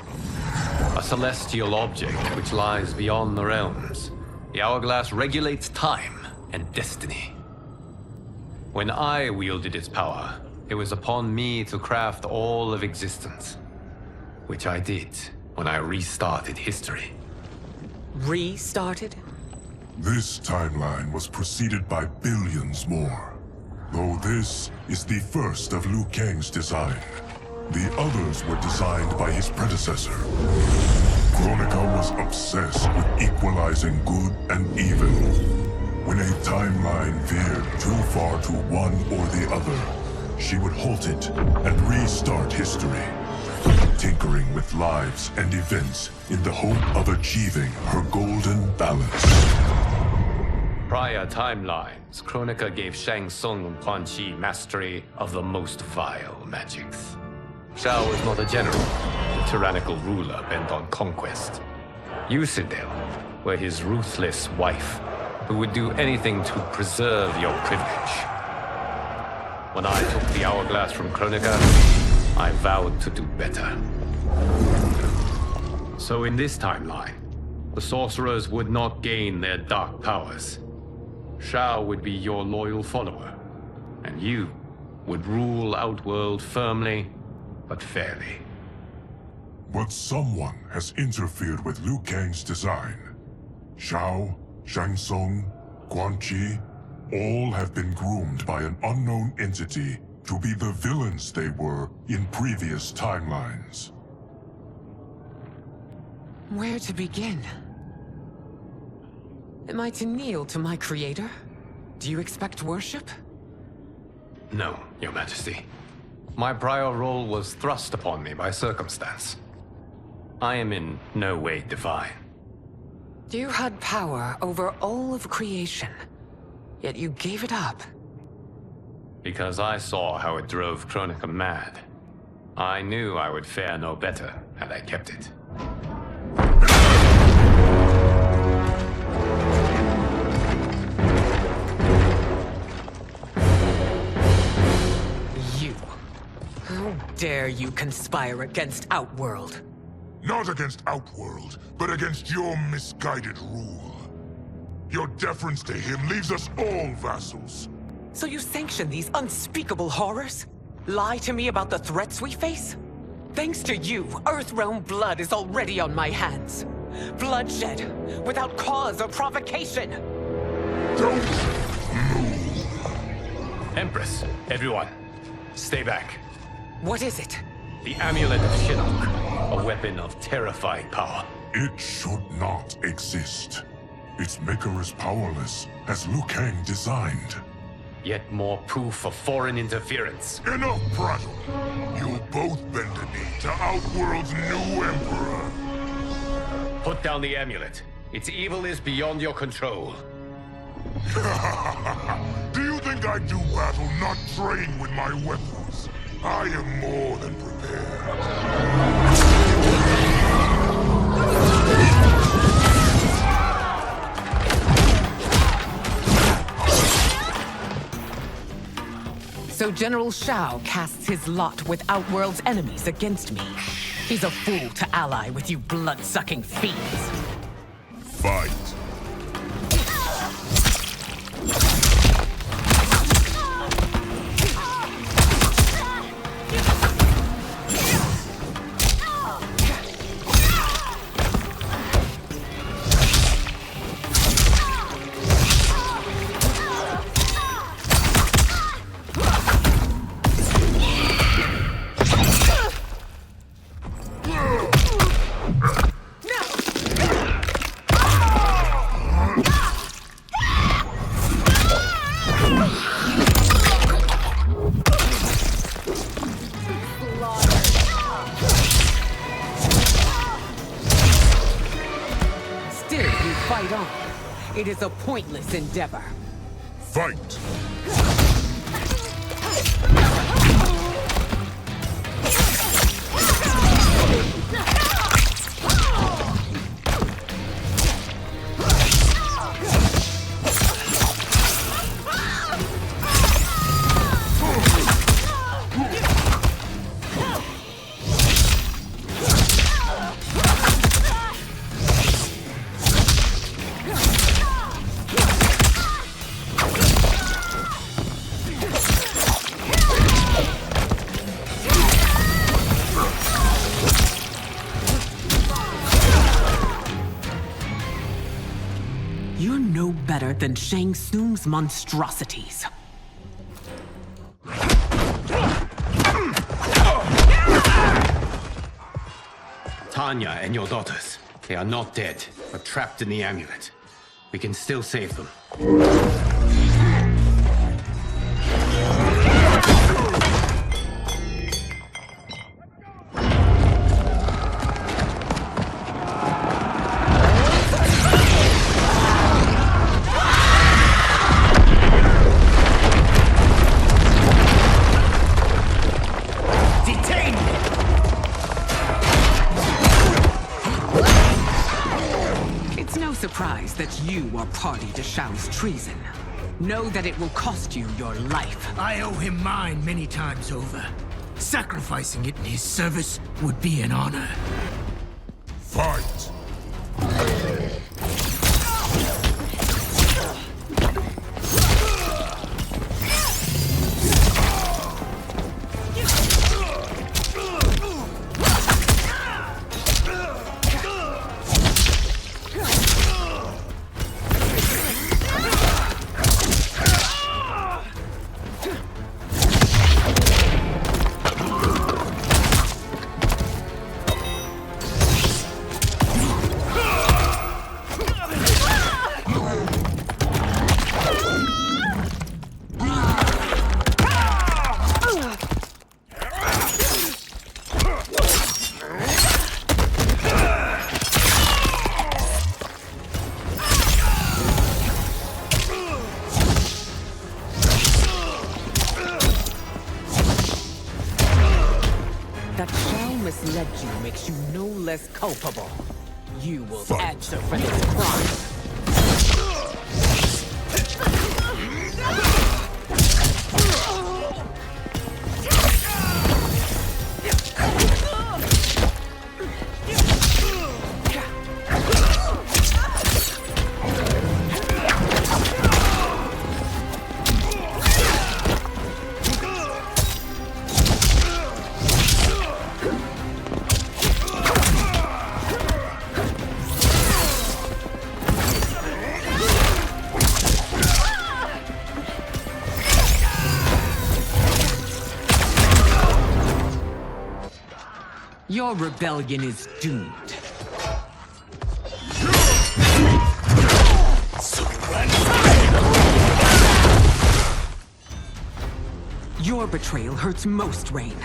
a celestial object which lies beyond the realms. The Hourglass regulates time and destiny. When I wielded its power, it was upon me to craft all of existence, which I did when I restarted history. Restarted? This timeline was preceded by billions more. Though this is the first of Liu Kang's design. The others were designed by his predecessor. Kronika was obsessed with equalizing good and evil. When a timeline veered too far to one or the other, she would halt it and restart history, tinkering with lives and events in the hope of achieving her golden balance. Prior timelines, Kronika gave Shang Tsung and Quan Chi mastery of the most vile magics. Shao was not a general, a tyrannical ruler bent on conquest. Yusidel were his ruthless wife, who would do anything to preserve your privilege. When I took the Hourglass from Kronika, I vowed to do better. So in this timeline, the sorcerers would not gain their dark powers. Shao would be your loyal follower, and you would rule Outworld firmly, but fairly. But someone has interfered with Liu Kang's design. Shao, Shang Tsung, Quan Chi, all have been groomed by an unknown entity to be the villains they were in previous timelines. Where to begin? Am I to kneel to my creator? Do you expect worship? No, Your Majesty. My prior role was thrust upon me by circumstance. I am in no way divine. You had power over all of creation, yet you gave it up. Because I saw how it drove Kronika mad. I knew I would fare no better had I kept it. How dare you conspire against Outworld? Not against Outworld, but against your misguided rule. Your deference to him leaves us all vassals. So you sanction these unspeakable horrors? Lie to me about the threats we face? Thanks to you, Earthrealm blood is already on my hands. Bloodshed, without cause or provocation. Don't move. Empress, everyone, stay back. What is it? The Amulet of Shinnok, a weapon of terrifying power. It should not exist. Its maker is powerless, as Liu Kang designed. Yet more proof of foreign interference. Enough prattle! You'll both bend a knee to Outworld's new emperor. Put down the amulet. Its evil is beyond your control. Do you think I do battle not trained with my weapons? I am more than prepared. So General Shao casts his lot with Outworld's enemies against me. He's a fool to ally with you blood-sucking fiends. Fight. fight on. It is a pointless endeavor. Fight! You're no better than Shang Tsung's monstrosities. Tanya and your daughters. They are not dead, but trapped in the amulet. We can still save them. Surprised that you are party to Shao's treason. Know that it will cost you your life. I owe him mine many times over. Sacrificing it in his service would be an honor. Fight! That Shao misled you makes you no less culpable. You will answer for this crime. Your rebellion is doomed. Your betrayal hurts most, Rain.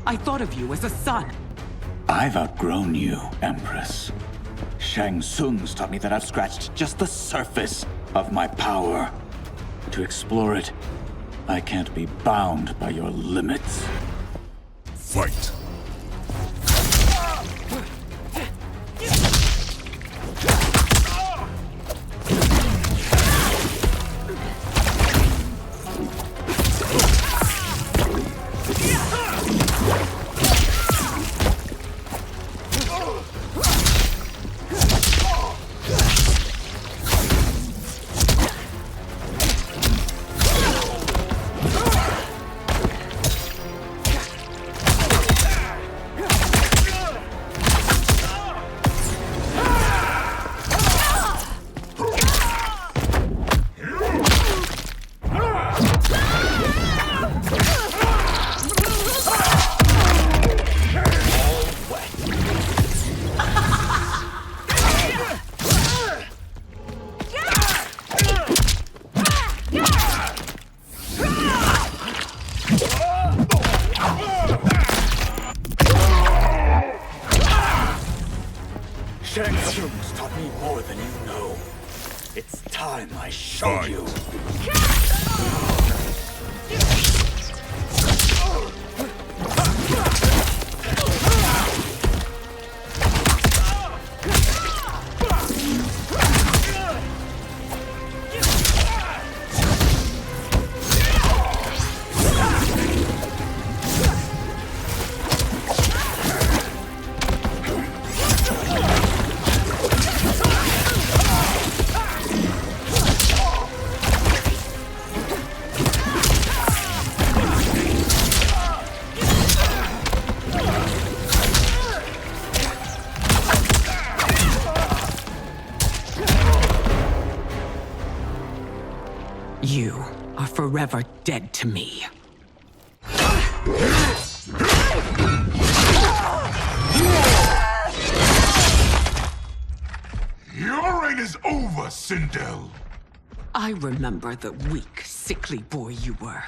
I thought of you as a son. I've outgrown you, Empress. Shang Tsung's taught me that I've scratched just the surface of my power. To explore it, I can't be bound by your limits. Fight! Shang Tsung's taught me more than you know. It's time I show you. You are forever dead to me. Your reign is over, Sindel. I remember the weak, sickly boy you were.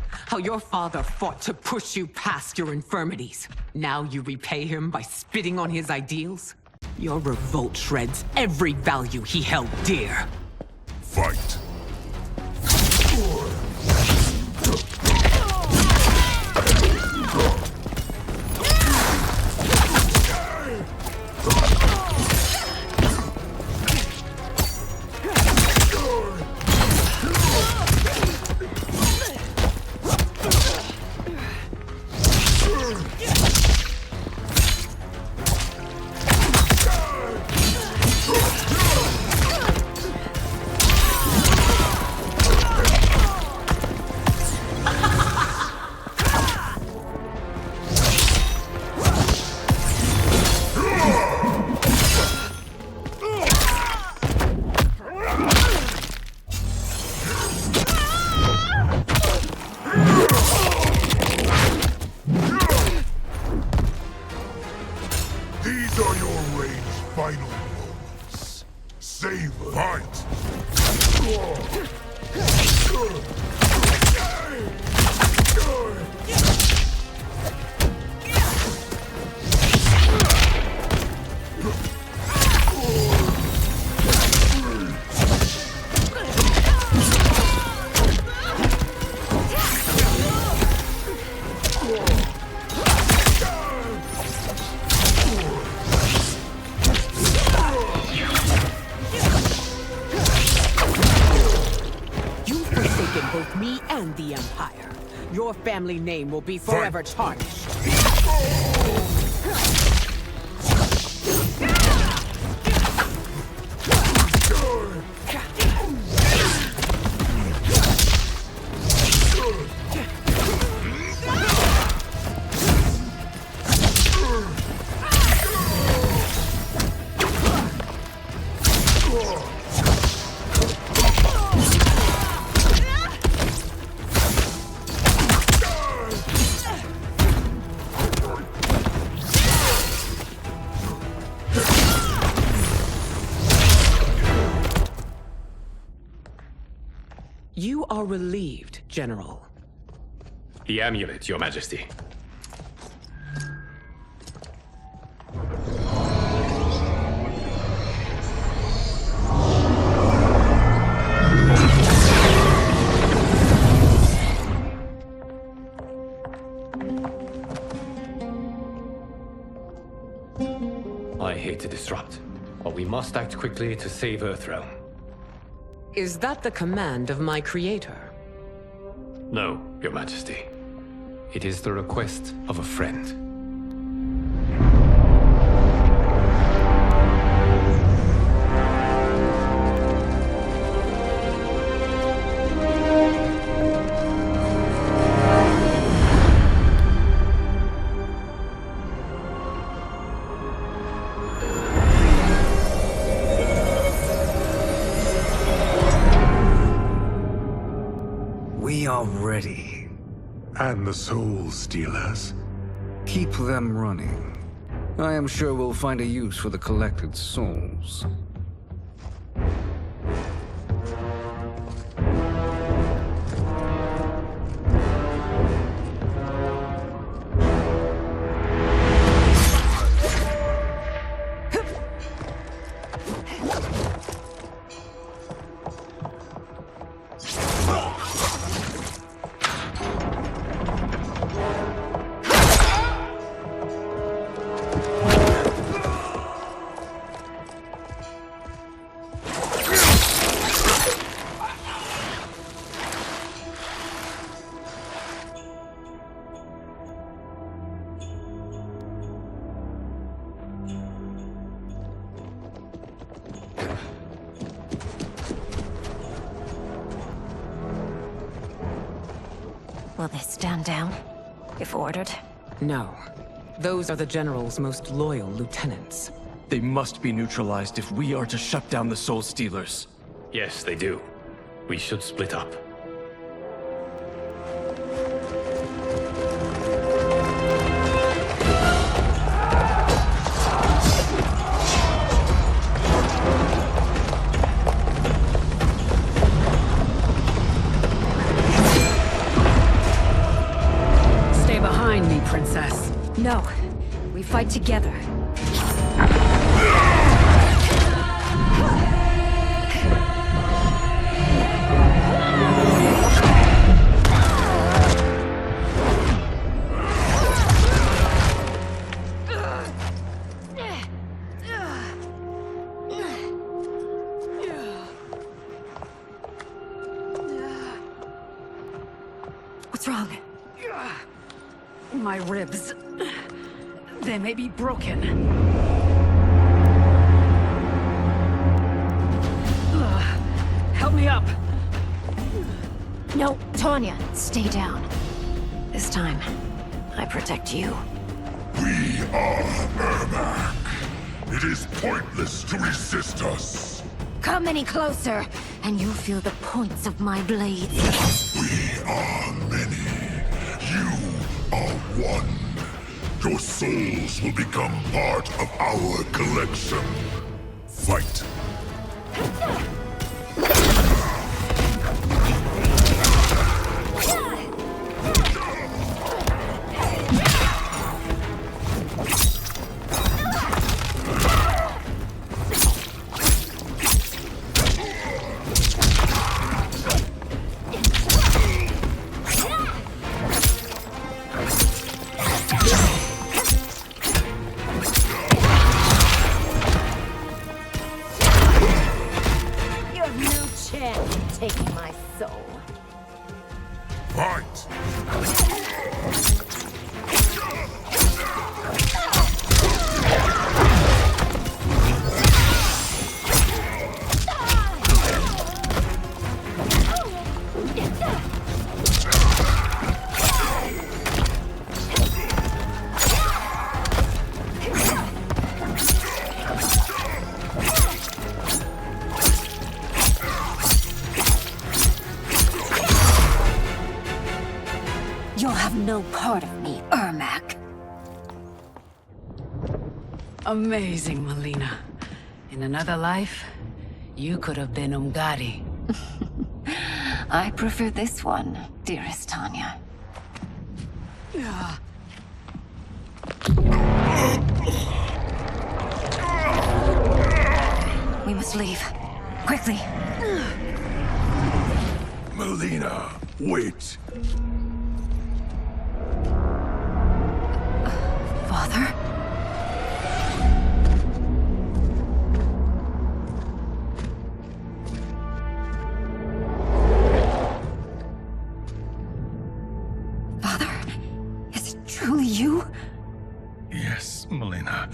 How your father fought to push you past your infirmities. Now you repay him by spitting on his ideals? Your revolt shreds every value he held dear. Fight. These are your reign's final moments. Savor. Fight! Both me and the Empire. Your family name will be forever tarnished. You are relieved, General. The amulet, Your Majesty. I hate to disrupt, but we must act quickly to save Earthrealm. Is that the command of my creator? No, Your Majesty. It is the request of a friend. We are ready. And the Soul Stealers? Keep them running. I am sure we'll find a use for the collected souls. Will they stand down, if ordered? No. Those are the General's most loyal lieutenants. They must be neutralized if we are to shut down the Soul Stealers. Yes, they do. We should split up. Stay behind me, Princess. No. We fight together. What's wrong? My ribs. They may be broken. Help me up. No, Tanya, stay down. This time, I protect you. We are Ermac. It is pointless to resist us. Come any closer, and you'll feel the points of my blades. We are many. You are one. Your souls will become part of our collection. Fight. Taking my soul. Fight! You'll have no part of me, Ermac. Amazing, Mileena. In another life, you could have been Umgadi. I prefer this one, dearest Tanya. We must leave. Quickly. Mileena, wait. Father? Father? Is it truly you? Yes, Mileena.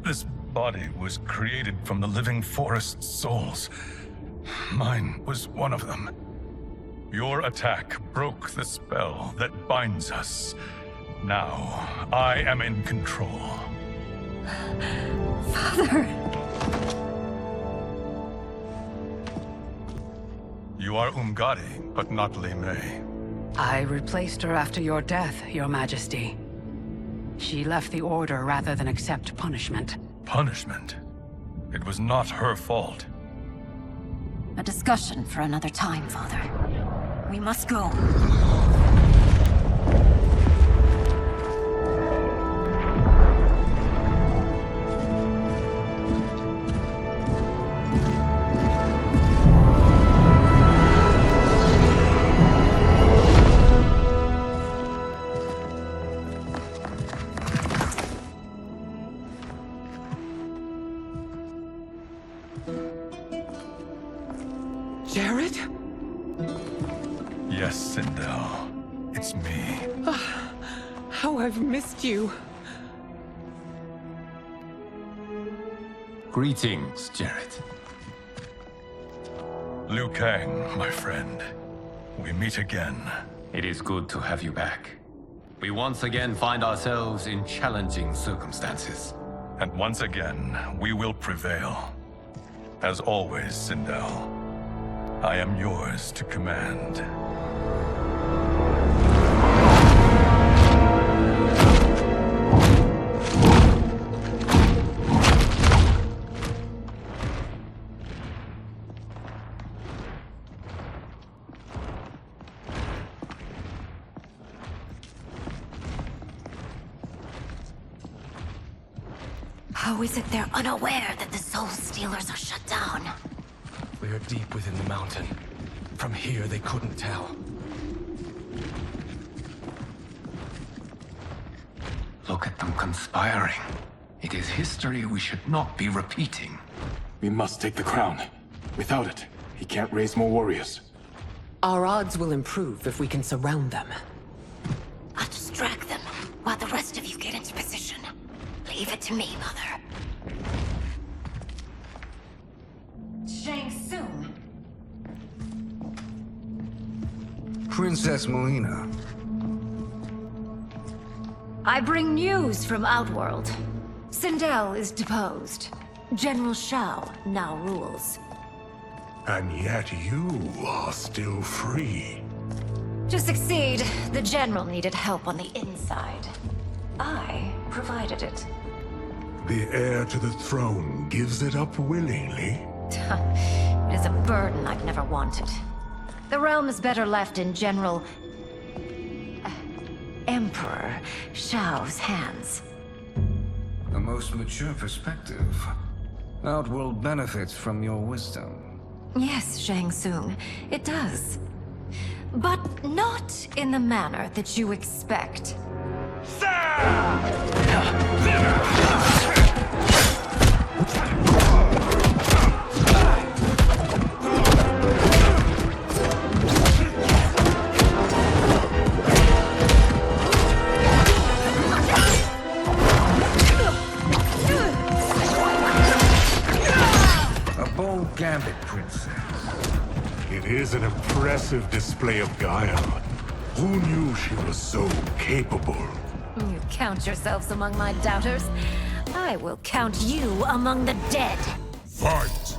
This body was created from the living forest's souls. Mine was one of them. Your attack broke the spell that binds us. Now, I am in control. Father! You are Umgadi, but not Li Mei. I replaced her after your death, Your Majesty. She left the Order rather than accept punishment. Punishment? It was not her fault. A discussion for another time, Father. We must go. Jared? Yes, Sindel. It's me. How I've missed you. Greetings, Jared. Liu Kang, my friend. We meet again. It is good to have you back. We once again find ourselves in challenging circumstances. And once again, we will prevail. As always, Sindel, I am yours to command. How is it they're unaware that the Soul Stealers are shut down? We are deep within the mountain. From here, they couldn't tell. Look at them conspiring. It is history we should not be repeating. We must take the crown. Without it, he can't raise more warriors. Our odds will improve if we can surround them. I'll distract them while the rest of you get into position. Leave it to me, Mother. Shang Tsung. Princess Mileena. I bring news from Outworld. Sindel is deposed. General Shao now rules. And yet you are still free. To succeed, the General needed help on the inside. I provided it. The heir to the throne gives it up willingly. It is a burden I've never wanted. The realm is better left in General... Emperor Shao's hands. A most mature perspective. Outworld benefits from your wisdom. Yes, Shang Tsung, it does. But not in the manner that you expect. A bold gambit, Princess. It is an impressive display of guile. Who knew she was so capable? You count yourselves among my doubters. I will count you among the dead. Fight!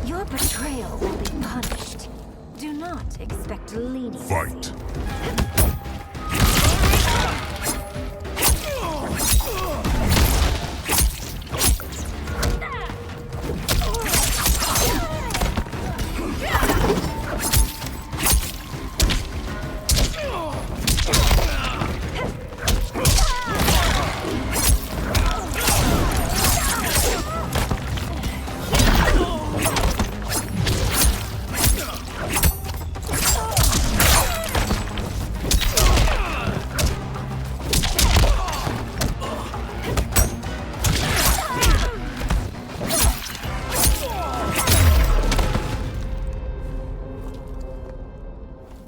Your betrayal will be punished. Do not expect leniency. Fight!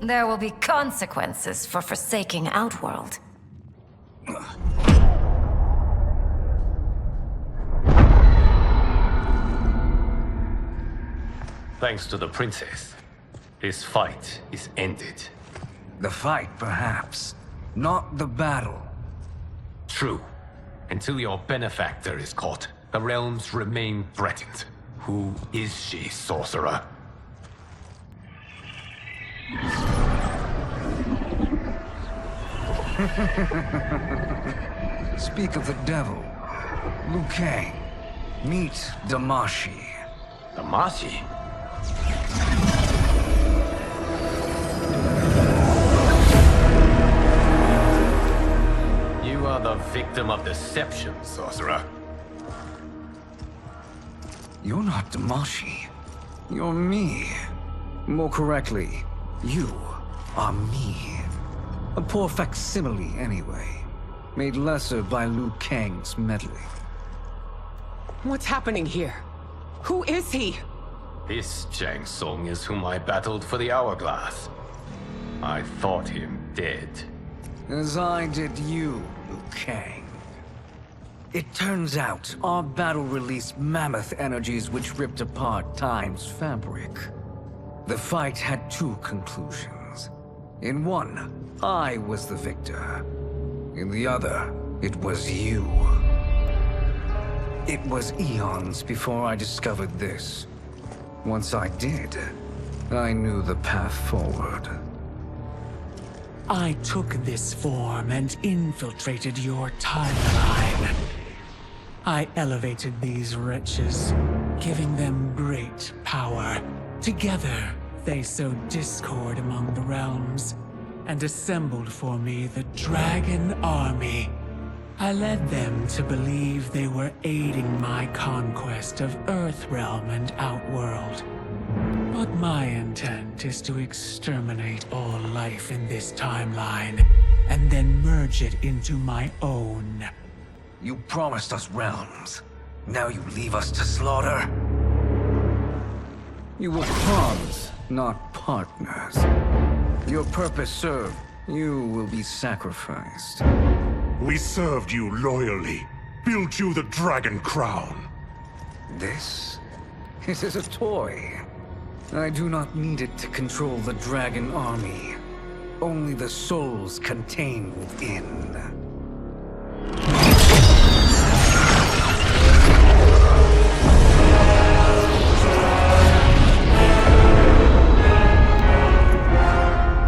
There will be consequences for forsaking Outworld. Thanks to the princess, this fight is ended. The fight, perhaps. Not the battle. True. Until your benefactor is caught, the realms remain threatened. Who is she, sorcerer? Speak of the devil. Liu Kang. Meet Damashi. Damashi? victim of deception, sorcerer. You're not Damashi. You're me. More correctly, you are me. A poor facsimile, anyway. Made lesser by Liu Kang's meddling. What's happening here? Who is he? This Shang Tsung is whom I battled for the Hourglass. I thought him dead. As I did you, Liu Kang. It turns out our battle released mammoth energies which ripped apart time's fabric. The fight had two conclusions. In one, I was the victor. In the other, it was you. It was eons before I discovered this. Once I did, I knew the path forward. I took this form and infiltrated your timeline. I elevated these wretches, giving them great power. Together, they sowed discord among the realms, and assembled for me the Dragon Army. I led them to believe they were aiding my conquest of Earthrealm and Outworld. But my intent is to exterminate all life in this timeline, and then merge it into my own. You promised us realms. Now you leave us to slaughter? You were pawns, not partners. Your purpose served. You will be sacrificed. We served you loyally, built you the Dragon Crown. This is a toy. I do not need it to control the Dragon Army. Only the souls contained within.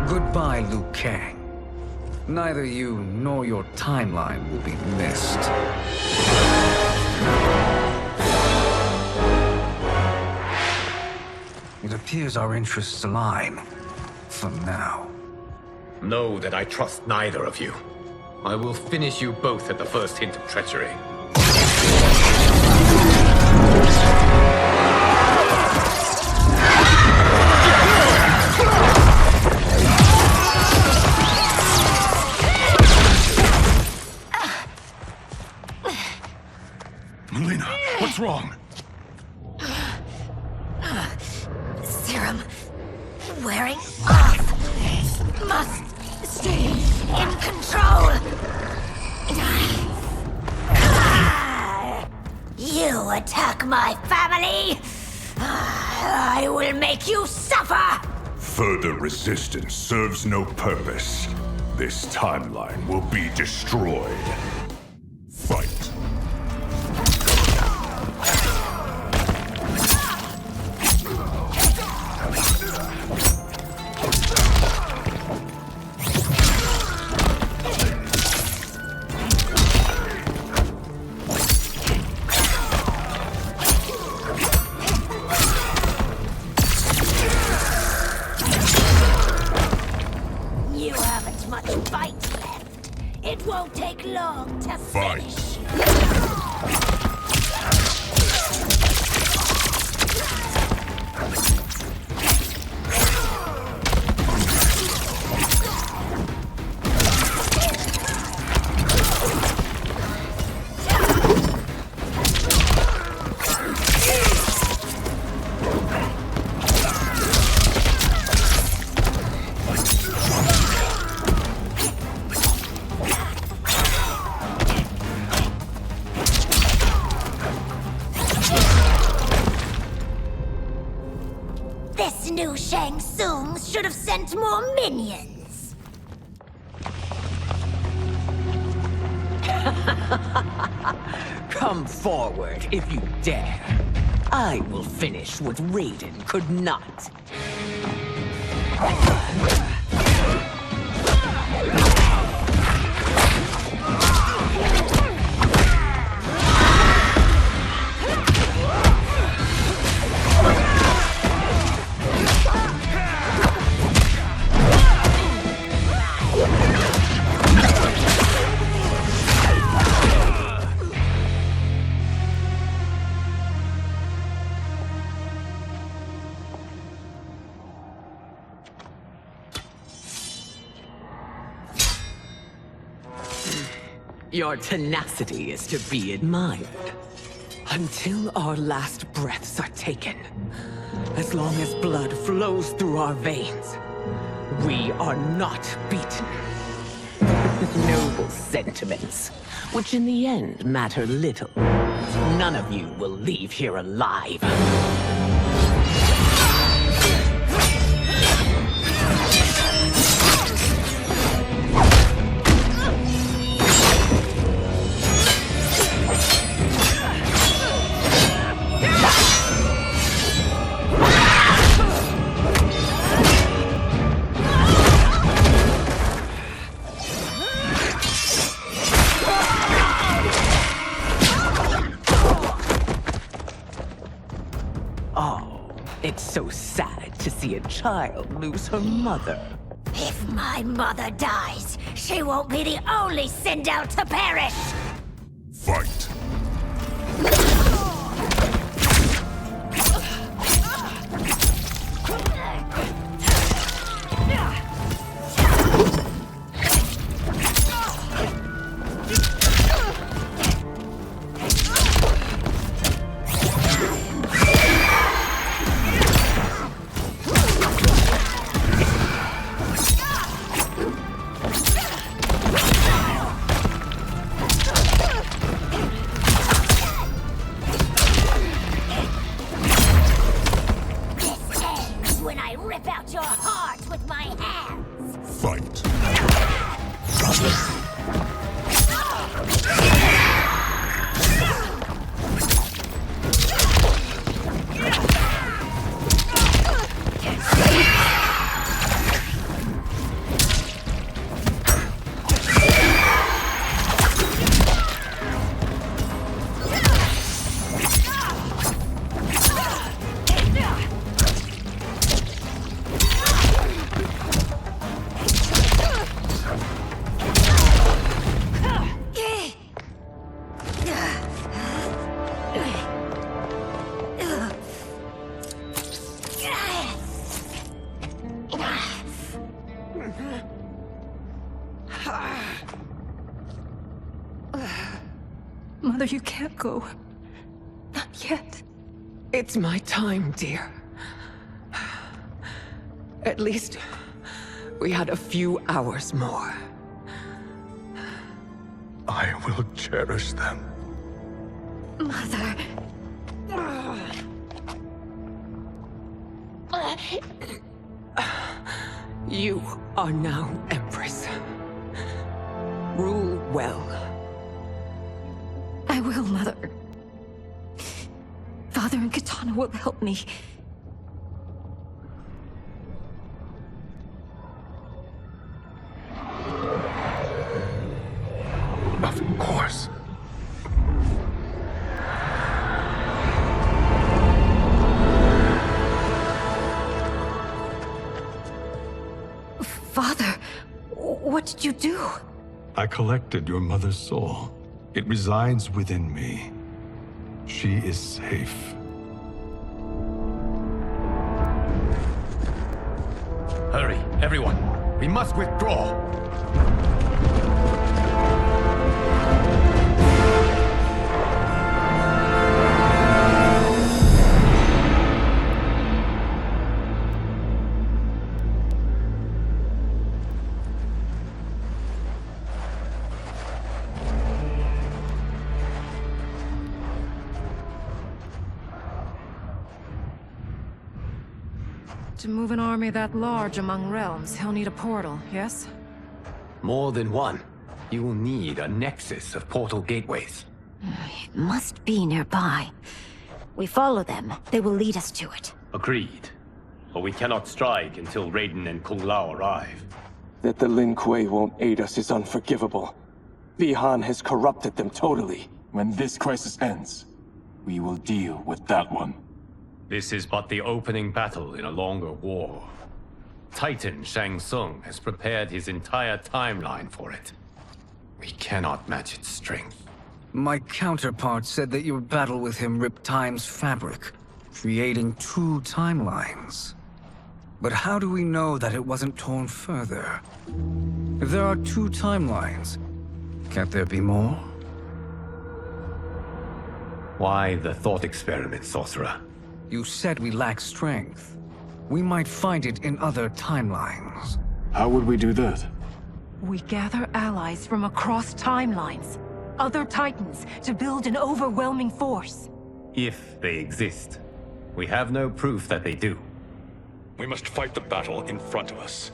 Goodbye, Liu Kang. Neither you nor your timeline will be missed. It appears our interests align. For now. Know that I trust neither of you. I will finish you both at the first hint of treachery. Mileena, what's wrong? Serum wearing off. Must stay in control. You attack my family. I will make you suffer. Further resistance serves no purpose. This timeline will be destroyed. Fight. You haven't much fight left. It won't take long to finish. This new Shang Tsung should have sent more minions. Come forward if you dare. I will finish what Raiden could not. Your tenacity is to be admired. Until our last breaths are taken, as long as blood flows through our veins, we are not beaten. Noble sentiments, which in the end matter little. None of you will leave here alive. It's so sad to see a child lose her mother. If my mother dies, she won't be the only send out to perish! Fight! Mother, you can't go. Not yet. It's my time, dear. At least, we had a few hours more. I will cherish them. Mother. You are now Empress. Rule well. I will, Mother. Father and Katana will help me. Of course. Father, what did you do? I collected your mother's soul. It resides within me. She is safe. Hurry, everyone. We must withdraw. To move an army that large among realms, he'll need a portal, yes? More than one. You will need a nexus of portal gateways. It must be nearby. We follow them, they will lead us to it. Agreed. But we cannot strike until Raiden and Kung Lao arrive. That the Lin Kuei won't aid us is unforgivable. Bi-Han has corrupted them totally. When this crisis ends, we will deal with that one. This is but the opening battle in a longer war. Titan Shang Tsung has prepared his entire timeline for it. We cannot match its strength. My counterpart said that your battle with him ripped time's fabric, creating 2 timelines. But how do we know that it wasn't torn further? If there are 2 timelines, Can't there be more? Why the thought experiment, sorcerer? You said we lack strength. We might find it in other timelines. How would we do that? We gather allies from across timelines, other titans, to build an overwhelming force. If they exist. We have no proof that they do. We must fight the battle in front of us.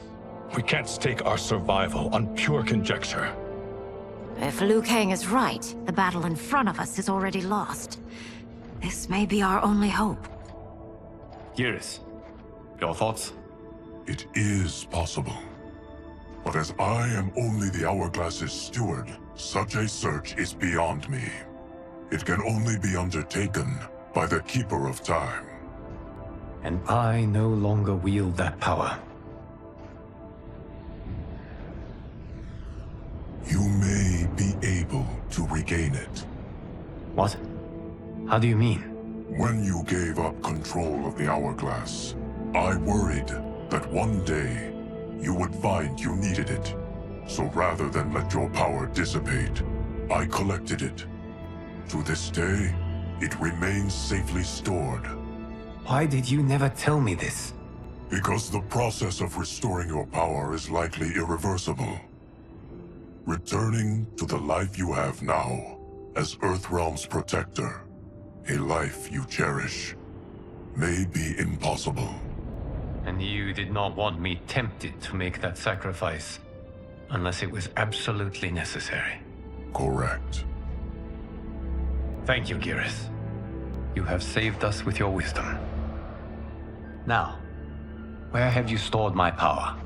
We can't stake our survival on pure conjecture. If Liu Kang is right, the battle in front of us is already lost. This may be our only hope. Geras, your thoughts? It is possible. But as I am only the Hourglass's steward, such a search is beyond me. It can only be undertaken by the Keeper of Time. And I no longer wield that power. You may be able to regain it. What? How do you mean? When you gave up control of the Hourglass, I worried that one day you would find you needed it. So rather than let your power dissipate, I collected it. To this day, it remains safely stored. Why did you never tell me this? Because the process of restoring your power is likely irreversible. Returning to the life you have now, as Earthrealm's protector, a life you cherish, may be impossible. And you did not want me tempted to make that sacrifice, unless it was absolutely necessary. Correct. Thank you, Geras. You have saved us with your wisdom. Now, where have you stored my power?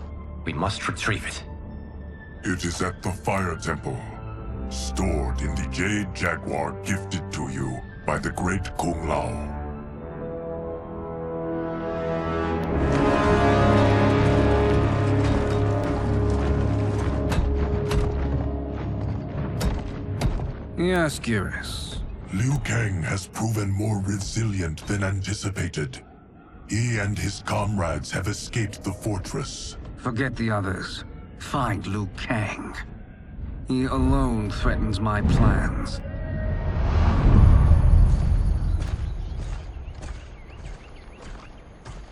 We must retrieve it. It is at the Fire Temple, stored in the Jade Jaguar gifted to you by the great Kung Lao. Yes, Geras. Liu Kang has proven more resilient than anticipated. He and his comrades have escaped the fortress. Forget the others. Find Liu Kang. He alone threatens my plans.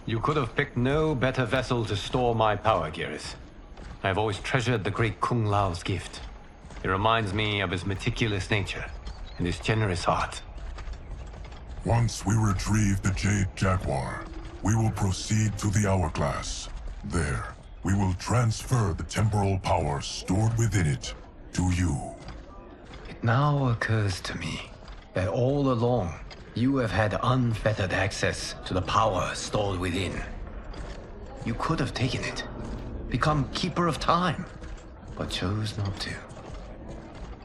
You could have picked no better vessel to store my power, Geras. I have always treasured the great Kung Lao's gift. It reminds me of his meticulous nature and his generous heart. Once we retrieve the Jade Jaguar, we will proceed to the Hourglass. There, we will transfer the temporal power stored within it to you. It now occurs to me that all along, you have had unfettered access to the power stored within. You could have taken it, become Keeper of Time, but chose not to.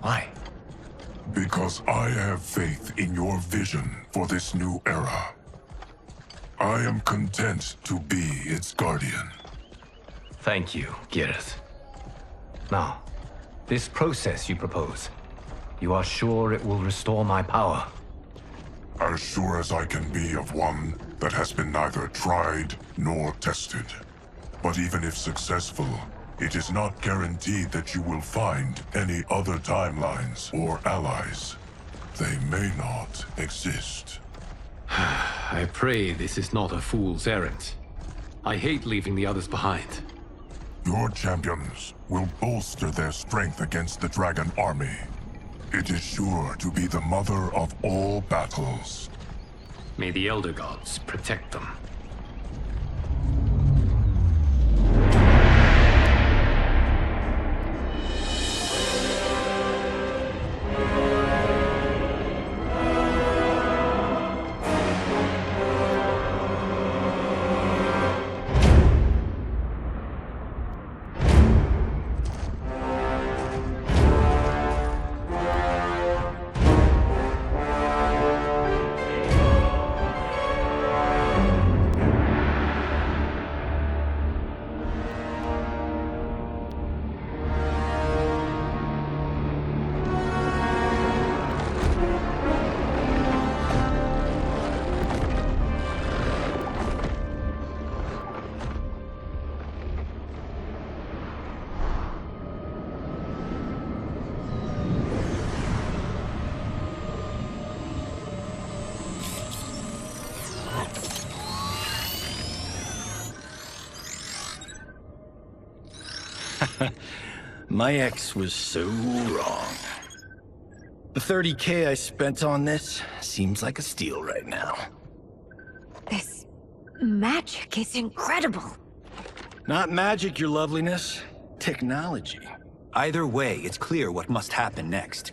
Why? Because I have faith in your vision for this new era. I am content to be its guardian. Thank you, Geras. Now, this process you propose, you are sure it will restore my power? As sure as I can be of one that has been neither tried nor tested. But even if successful, it is not guaranteed that you will find any other timelines or allies. They may not exist. I pray this is not a fool's errand. I hate leaving the others behind. Your champions will bolster their strength against the Dragon Army. It is sure to be the mother of all battles. May the Elder Gods protect them. My ex was so wrong. The 30K I spent on this seems like a steal right now. This magic is incredible. Not magic, your loveliness. Technology. Either way, it's clear what must happen next.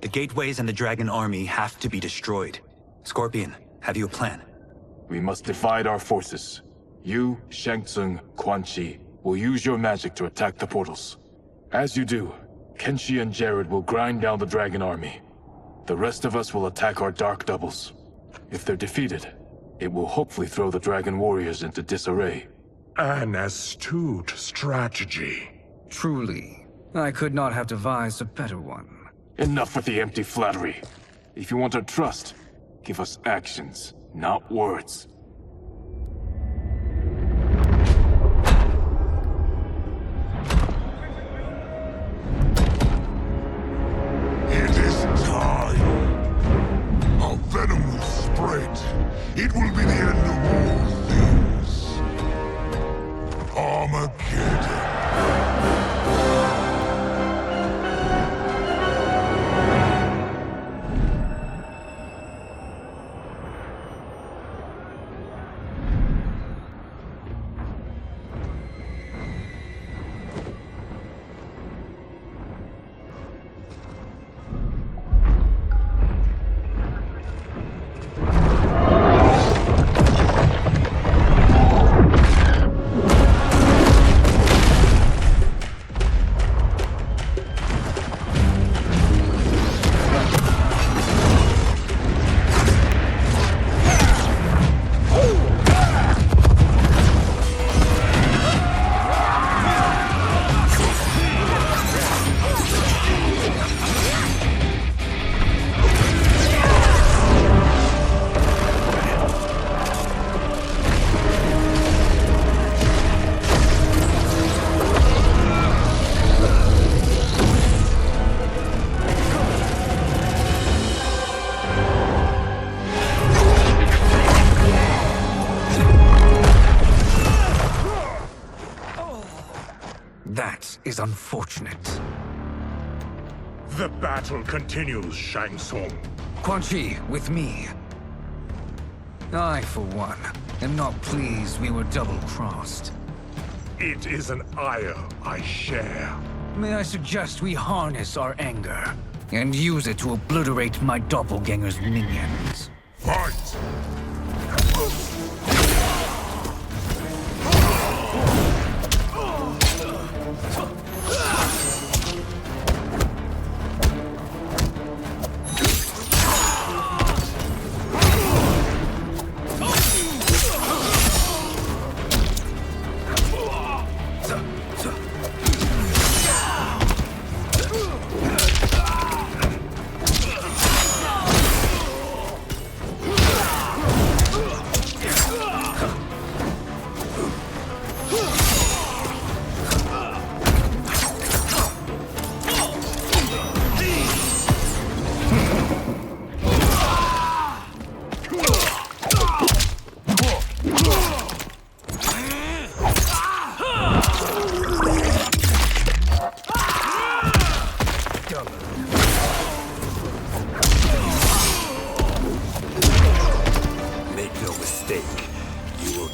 The gateways and the Dragon Army have to be destroyed. Scorpion, have you a plan? We must divide our forces. You, Shang Tsung, Quan Chi will use your magic to attack the portals. As you do, Kenshi and Jared will grind down the Dragon Army. The rest of us will attack our dark doubles. If they're defeated, it will hopefully throw the Dragon Warriors into disarray. An astute strategy. Truly, I could not have devised a better one. Enough with the empty flattery. If you want our trust, give us actions, not words. It is time. Our venom will spread. It will be the end of all things. Armageddon. That is unfortunate. The battle continues, Shang Tsung. Quan Chi, with me. I, for one, am not pleased we were double-crossed. It is an ire I share. May I suggest we harness our anger and use it to obliterate my doppelganger's minions? Fight!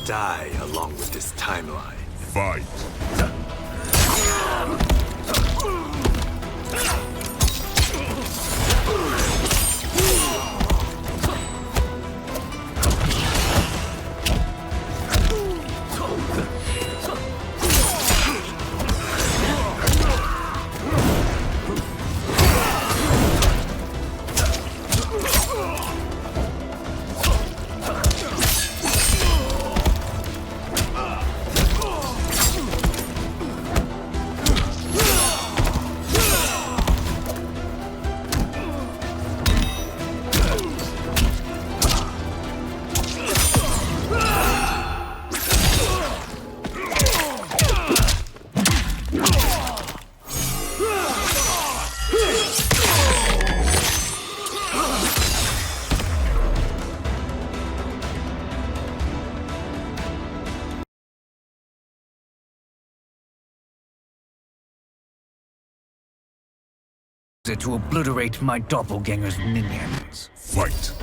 Die along with this timeline. Fight. it to obliterate my doppelganger's minions. Fight!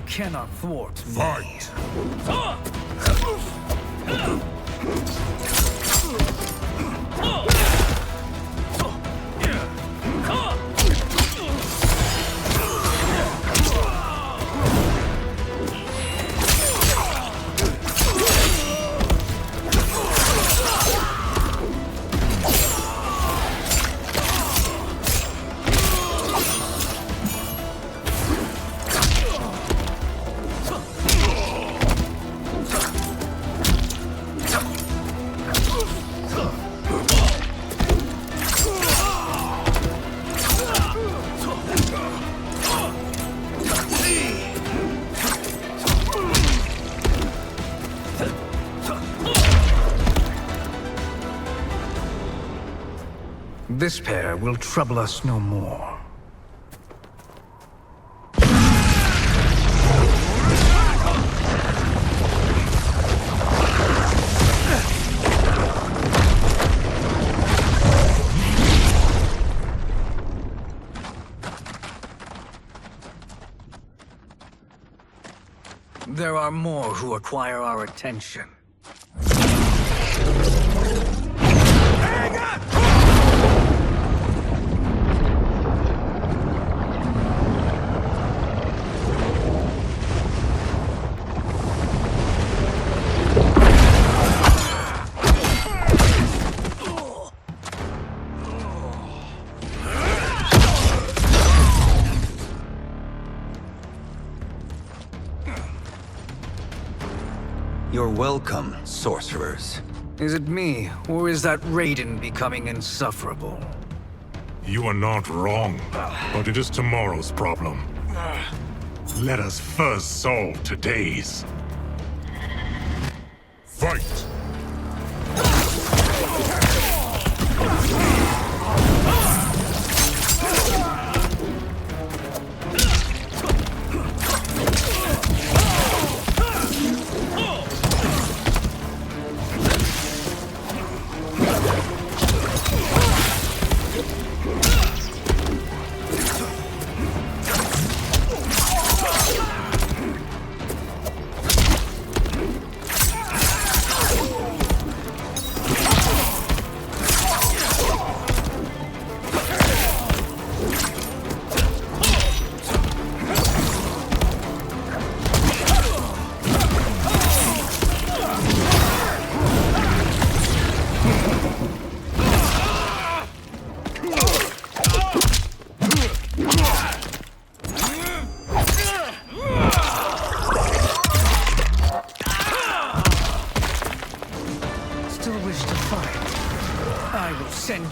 Cannot thwart me. Fight! This pair will trouble us no more. There are more who require our attention. You're welcome, sorcerers. Is it me, or is that Raiden becoming insufferable? You are not wrong, but it is tomorrow's problem. Let us first solve today's. Fight!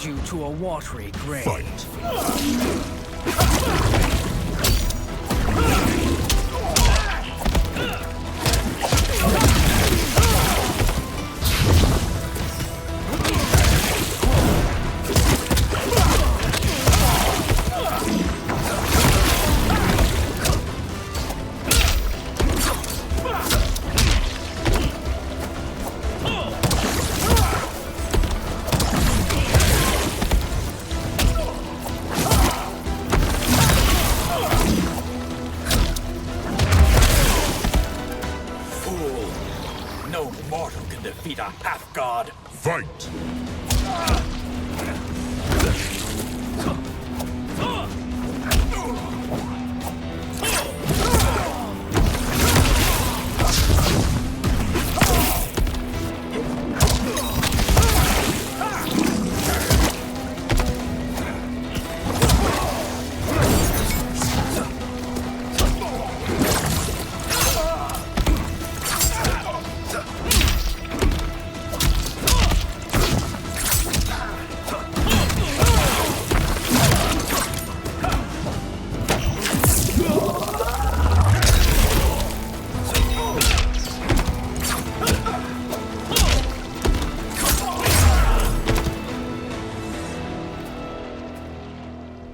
You to a watery grave. Fight! Defeat a half-god. Fight!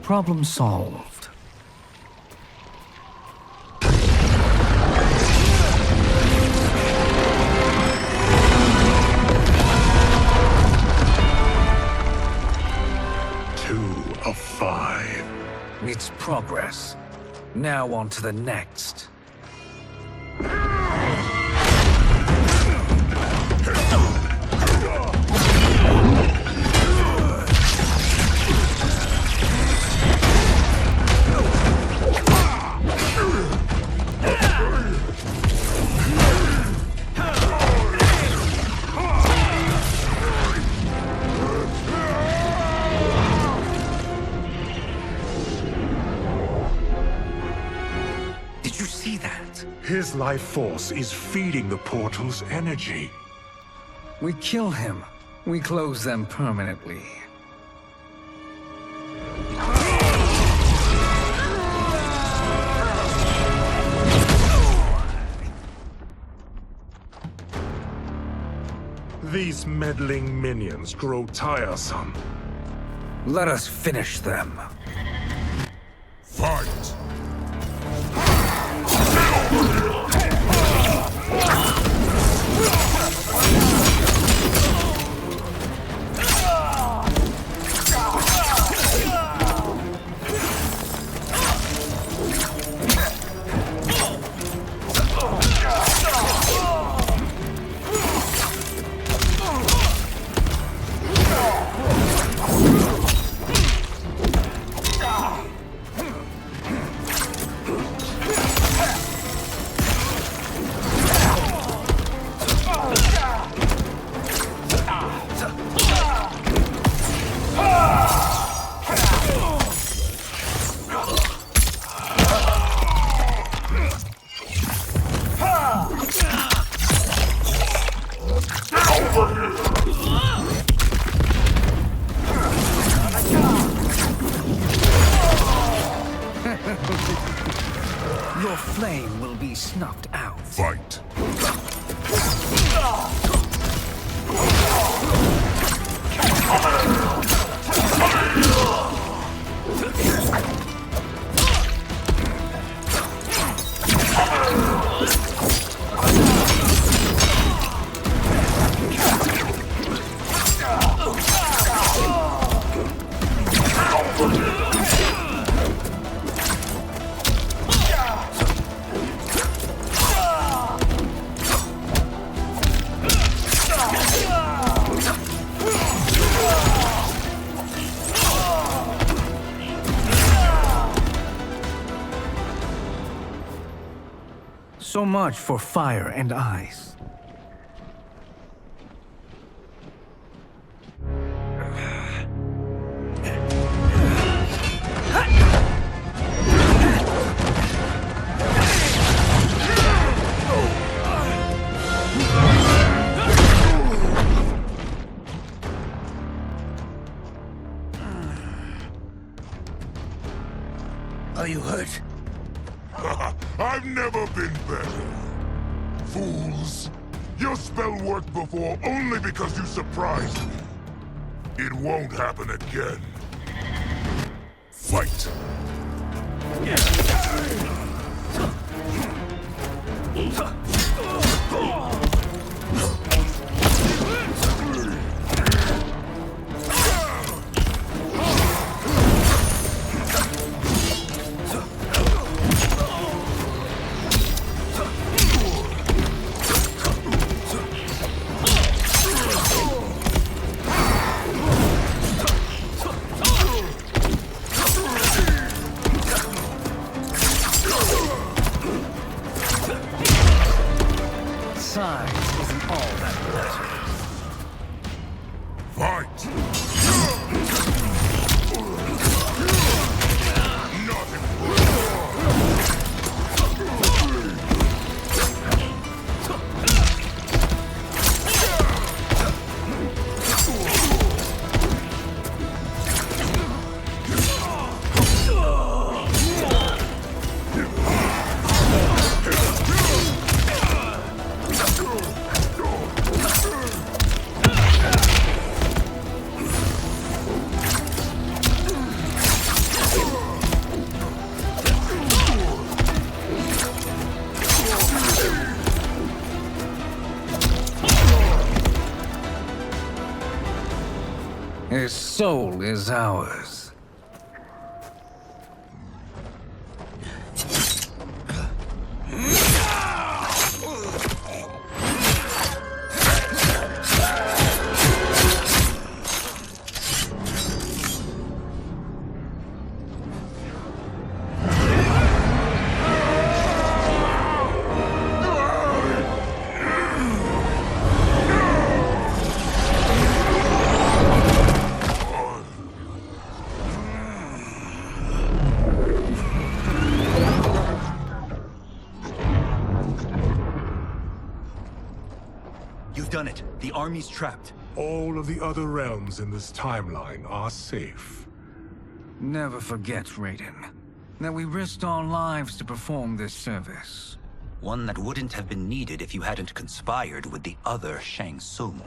Problem solved. Of 5. It's progress. Now on to the next. His life force is feeding the portal's energy. We kill him. We close them permanently. These meddling minions grow tiresome. Let us finish them. Fight! Your flame will be snuffed out. Fight. So much for fire and ice. Are you hurt? I've never been better. Fools. Your spell worked before only because you surprised me. It won't happen again. Fight. Size isn't all that matters. Fight! His soul is ours. Done it. The army's trapped. All of the other realms in this timeline are safe. Never forget, Raiden, that we risked our lives to perform this service. One that wouldn't have been needed if you hadn't conspired with the other Shang Tsung.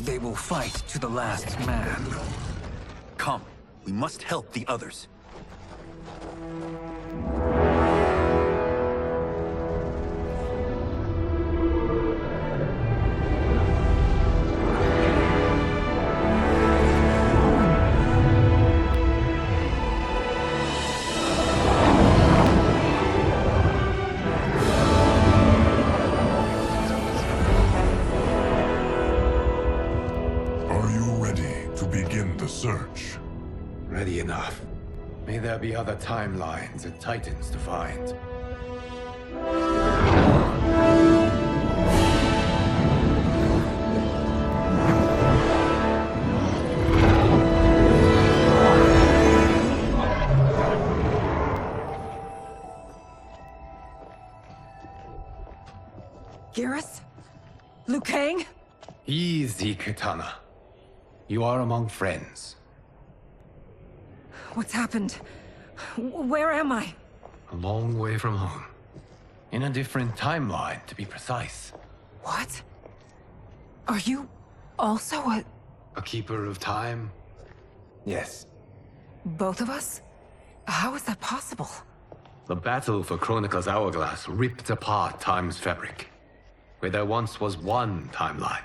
They will fight to the last man. Come, we must help the others. Search. Ready enough. May there be other timelines and titans to find. Geras? Liu Kang? Easy, Kitana. You are among friends. What's happened? Where am I? A long way from home. In a different timeline, to be precise. What? Are you also a keeper of time? Yes. Both of us? How is that possible? The battle for Chronica's hourglass ripped apart time's fabric. Where there once was one timeline,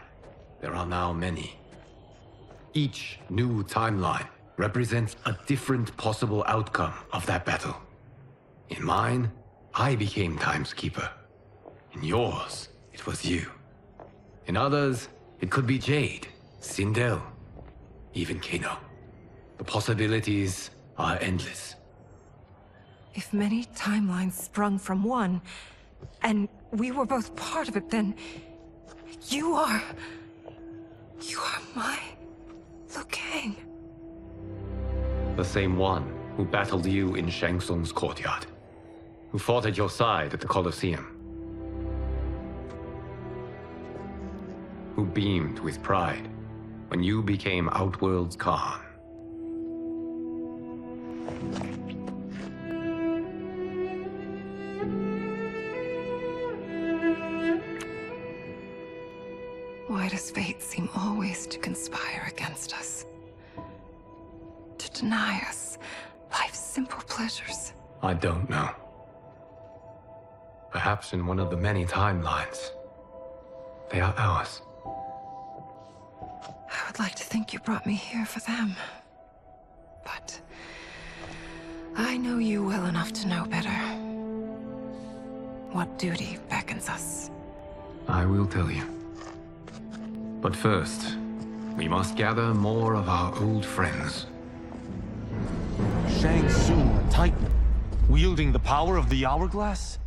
there are now many. Each new timeline represents a different possible outcome of that battle. In mine, I became Time's Keeper. In yours, it was you. In others, it could be Jade, Sindel, even Kano. The possibilities are endless. If many timelines sprung from one, and we were both part of it, then you are my Liu Kang. The same one who battled you in Shang Tsung's courtyard. Who fought at your side at the Colosseum. Who beamed with pride when you became Outworld's Khan. Why does fate seem always to conspire against us? To deny us life's simple pleasures? I don't know. Perhaps in one of the many timelines, they are ours. I would like to think you brought me here for them. But I know you well enough to know better. What duty beckons us? I will tell you. But first, we must gather more of our old friends. Shang Tsung, a Titan, wielding the power of the Hourglass?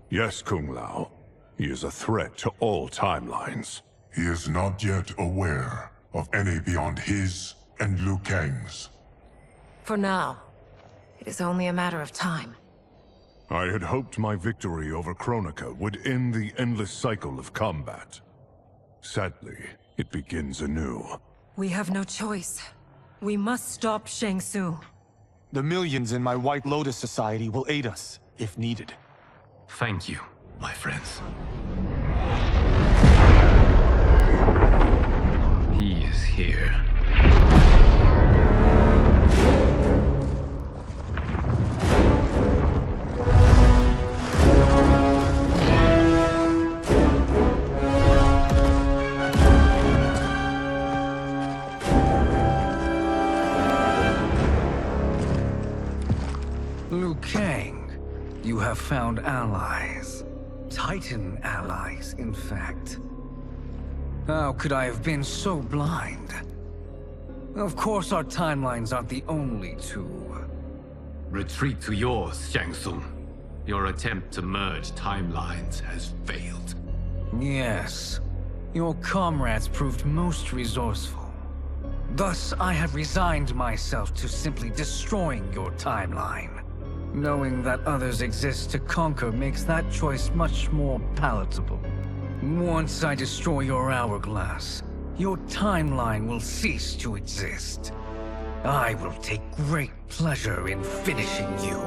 Yes, Kung Lao. He is a threat to all timelines. He is not yet aware of any beyond his and Liu Kang's. For now, it is only a matter of time. I had hoped my victory over Chronica would end the endless cycle of combat. Sadly, it begins anew. We have no choice. We must stop Shang Tsung. The millions in my White Lotus Society will aid us, if needed. Thank you, my friends. He is here. have found allies. Titan allies, in fact. How could I have been so blind? Of course our timelines aren't the only two. Retreat to yours, Shang Tsung. Your attempt to merge timelines has failed. Yes. Your comrades proved most resourceful. Thus, I have resigned myself to simply destroying your timeline. Knowing that others exist to conquer makes that choice much more palatable. Once I destroy your hourglass, your timeline will cease to exist. I will take great pleasure in finishing you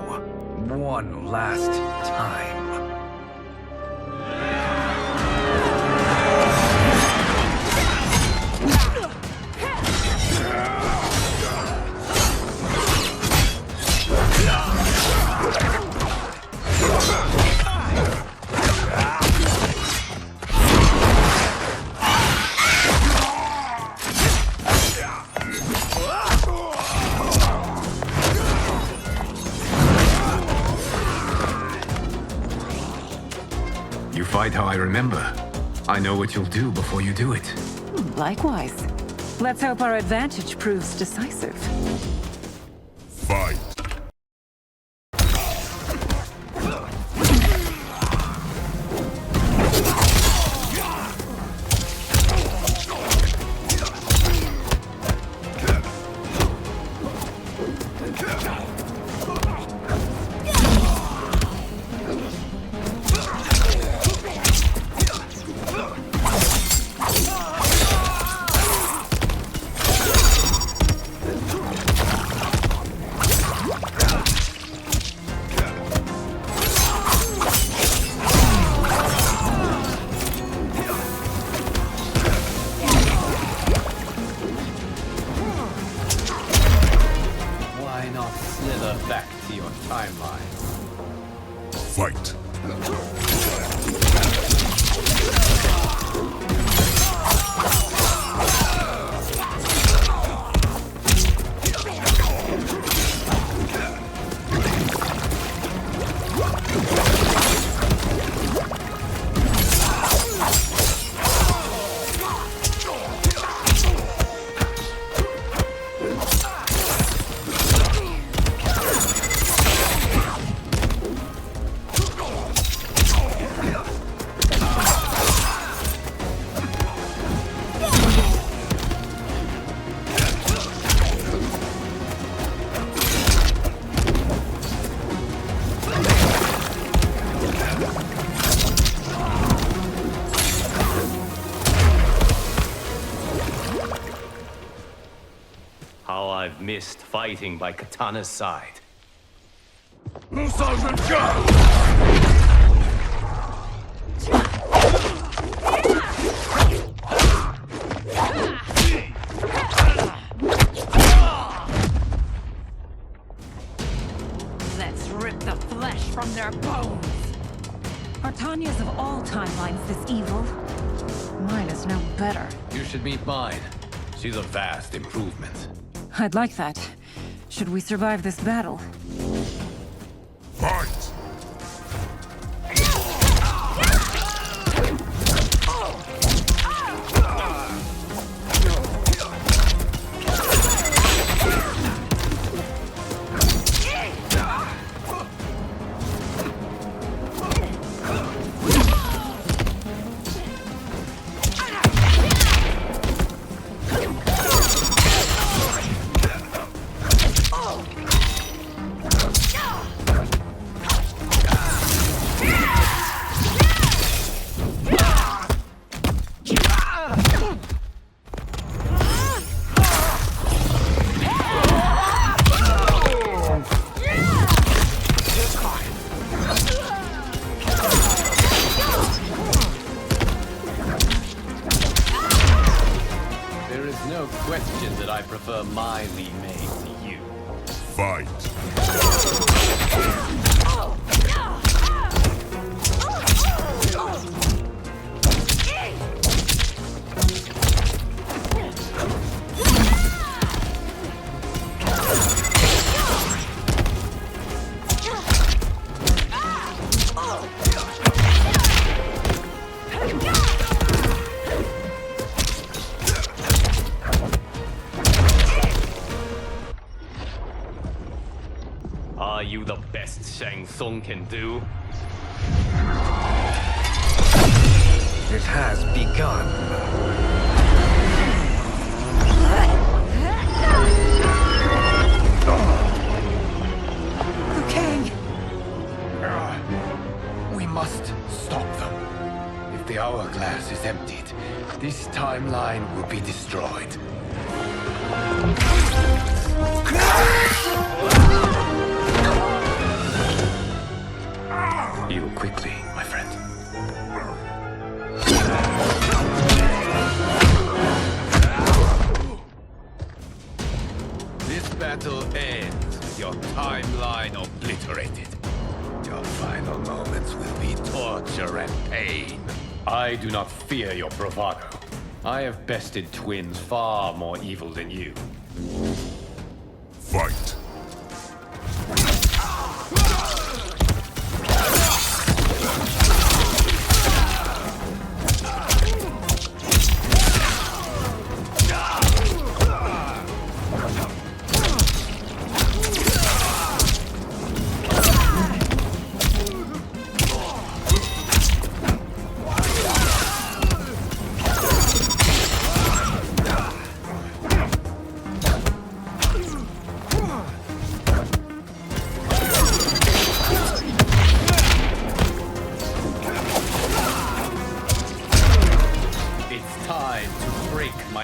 one last time. You fight how I remember. I know what you'll do before you do it. Likewise. Let's hope our advantage proves decisive. Fight! Back to your timeline. Fight! How I've missed fighting by Katana's side. Let's rip the flesh from their bones. Are Tanya's of all timelines this evil? Mine is no better. You should meet mine. She's a vast improvement. I'd like that. Should we survive this battle? Fight! No question that I prefer my Li Mei to you. Fight! Are you the best Shang Tsung can do? It has begun. Liu Kang! We must stop them. If the hourglass is emptied, this timeline will be destroyed. Heal quickly, my friend. This battle ends with your timeline obliterated. Your final moments will be torture and pain. I do not fear your bravado. I have bested twins far more evil than you. Fight!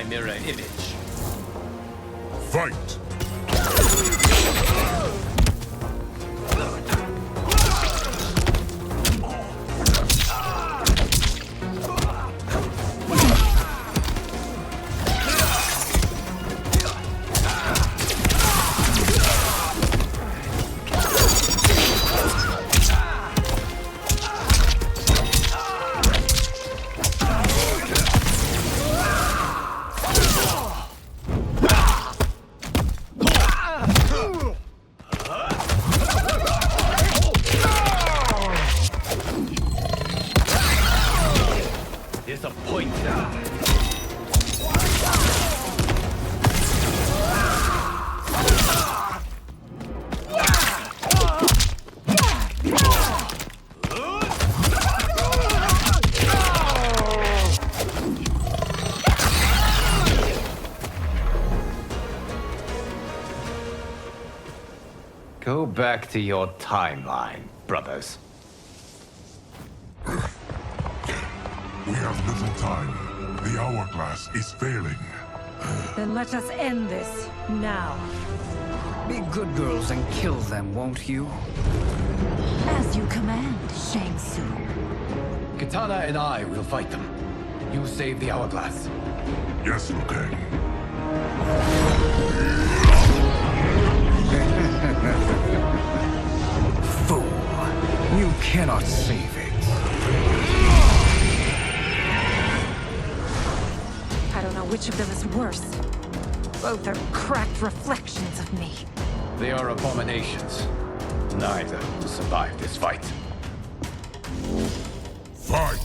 mirror image. Fight! Go back to your timeline, brothers. We have little time. The hourglass is failing. Then let us end this, now. Be good girls and kill them, won't you? As you command, Shang Tsung. Katana and I will fight them. You save the hourglass. Yes, Liu Kang. Fool. You cannot save it. I don't know which of them is worse. Both are cracked reflections of me. They are abominations. Neither will survive this fight. Fight!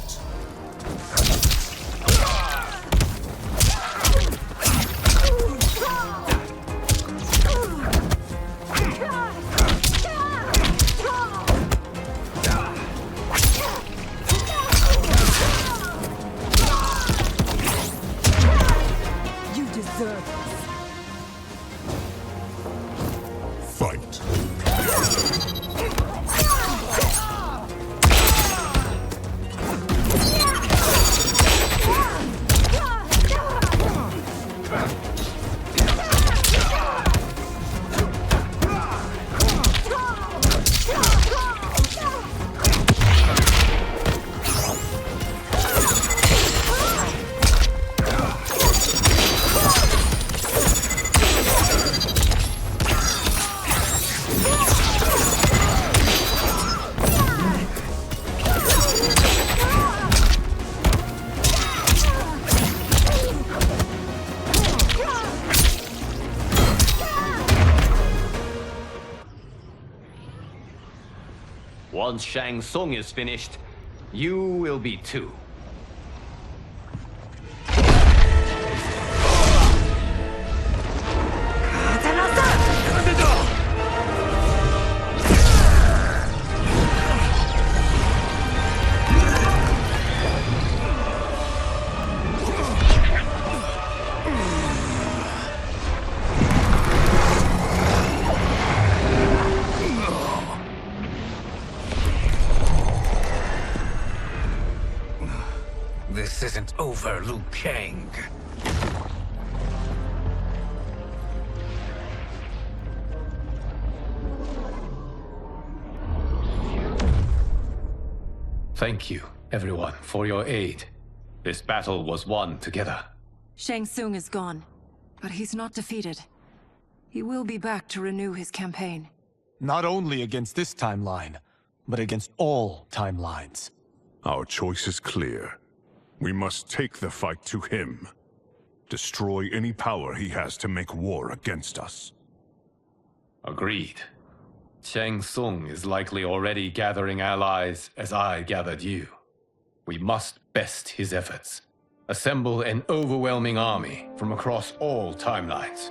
You deserve this. Fight! Once Shang Tsung is finished, you will be too. over, Liu Kang. Thank you, everyone, for your aid. This battle was won together. Shang Tsung is gone, but he's not defeated. He will be back to renew his campaign. Not only against this timeline, but against all timelines. Our choice is clear. We must take the fight to him. Destroy any power he has to make war against us. Agreed. Shang Tsung is likely already gathering allies as I gathered you. We must best his efforts. Assemble an overwhelming army from across all timelines.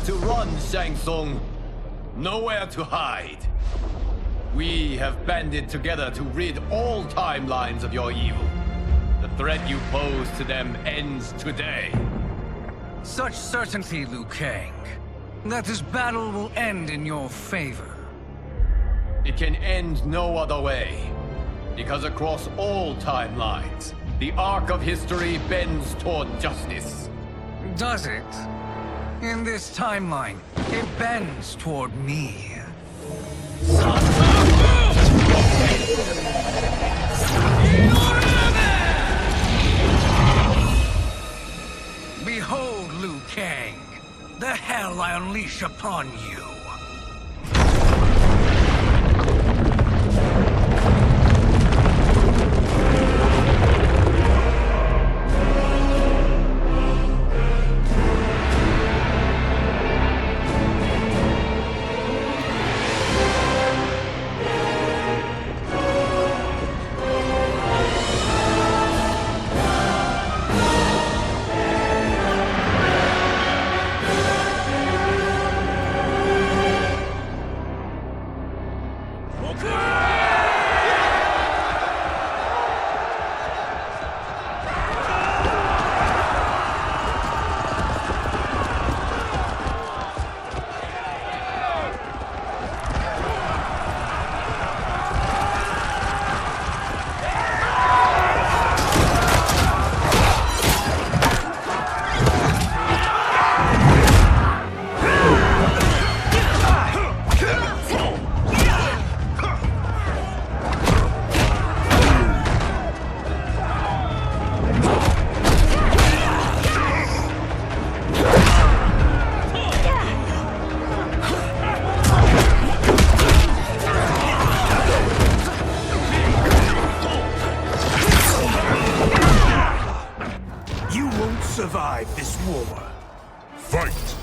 To run, Shang Tsung. Nowhere to hide. We have banded together to rid all timelines of your evil. The threat you pose to them ends today. Such certainty, Liu Kang, that this battle will end in your favor. It can end no other way. Because across all timelines, the arc of history bends toward justice. Does it? In this timeline, it bends toward me. Behold, Liu Kang, the hell I unleash upon you. survive this war. Fight!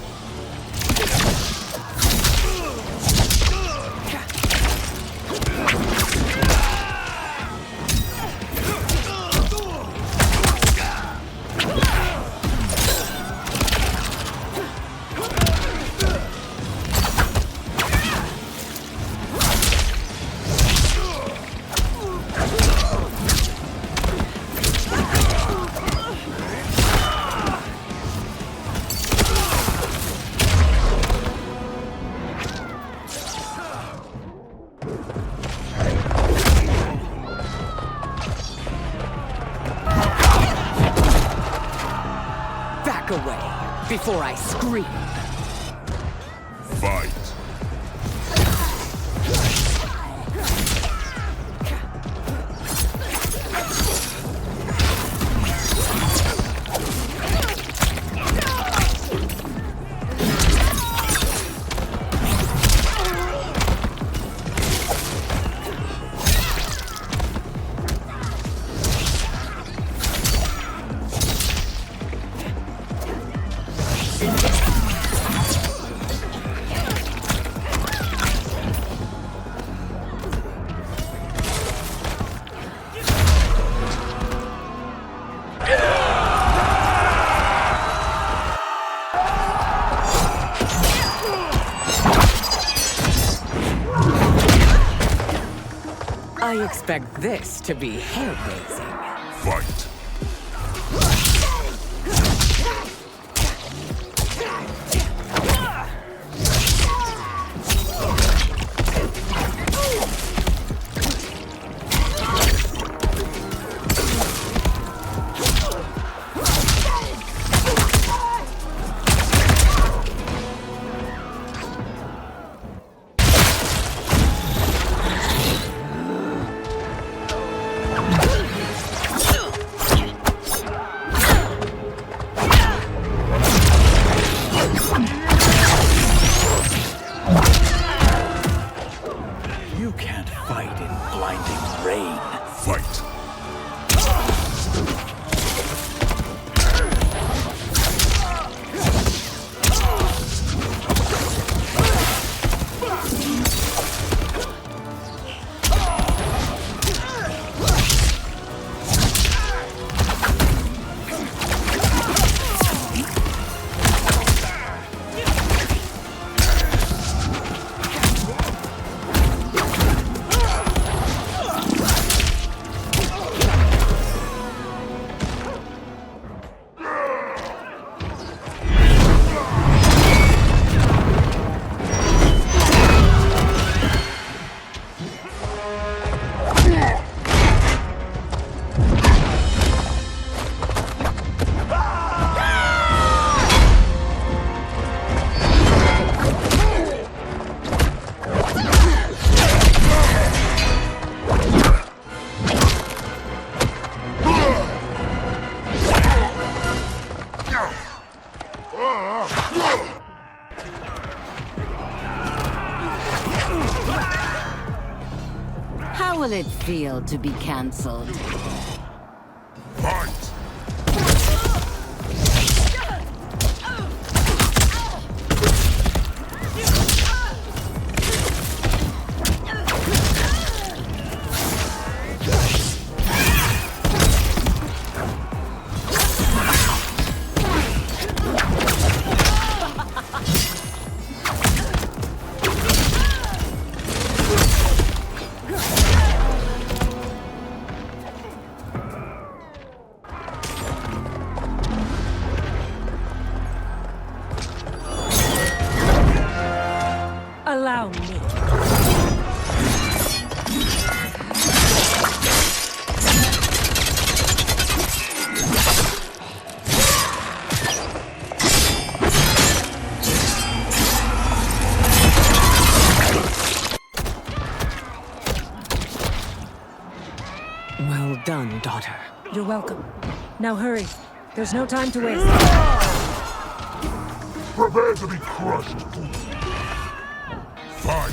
Back away, before I scream. Fight. I expect this to be hair-raising. Fight. You can't fight in blinding rain. Fight. How will it feel to be cancelled? Fight. Allow me. Well done, daughter. You're welcome. Now hurry. There's no time to waste. Prepare to be crushed. Fight.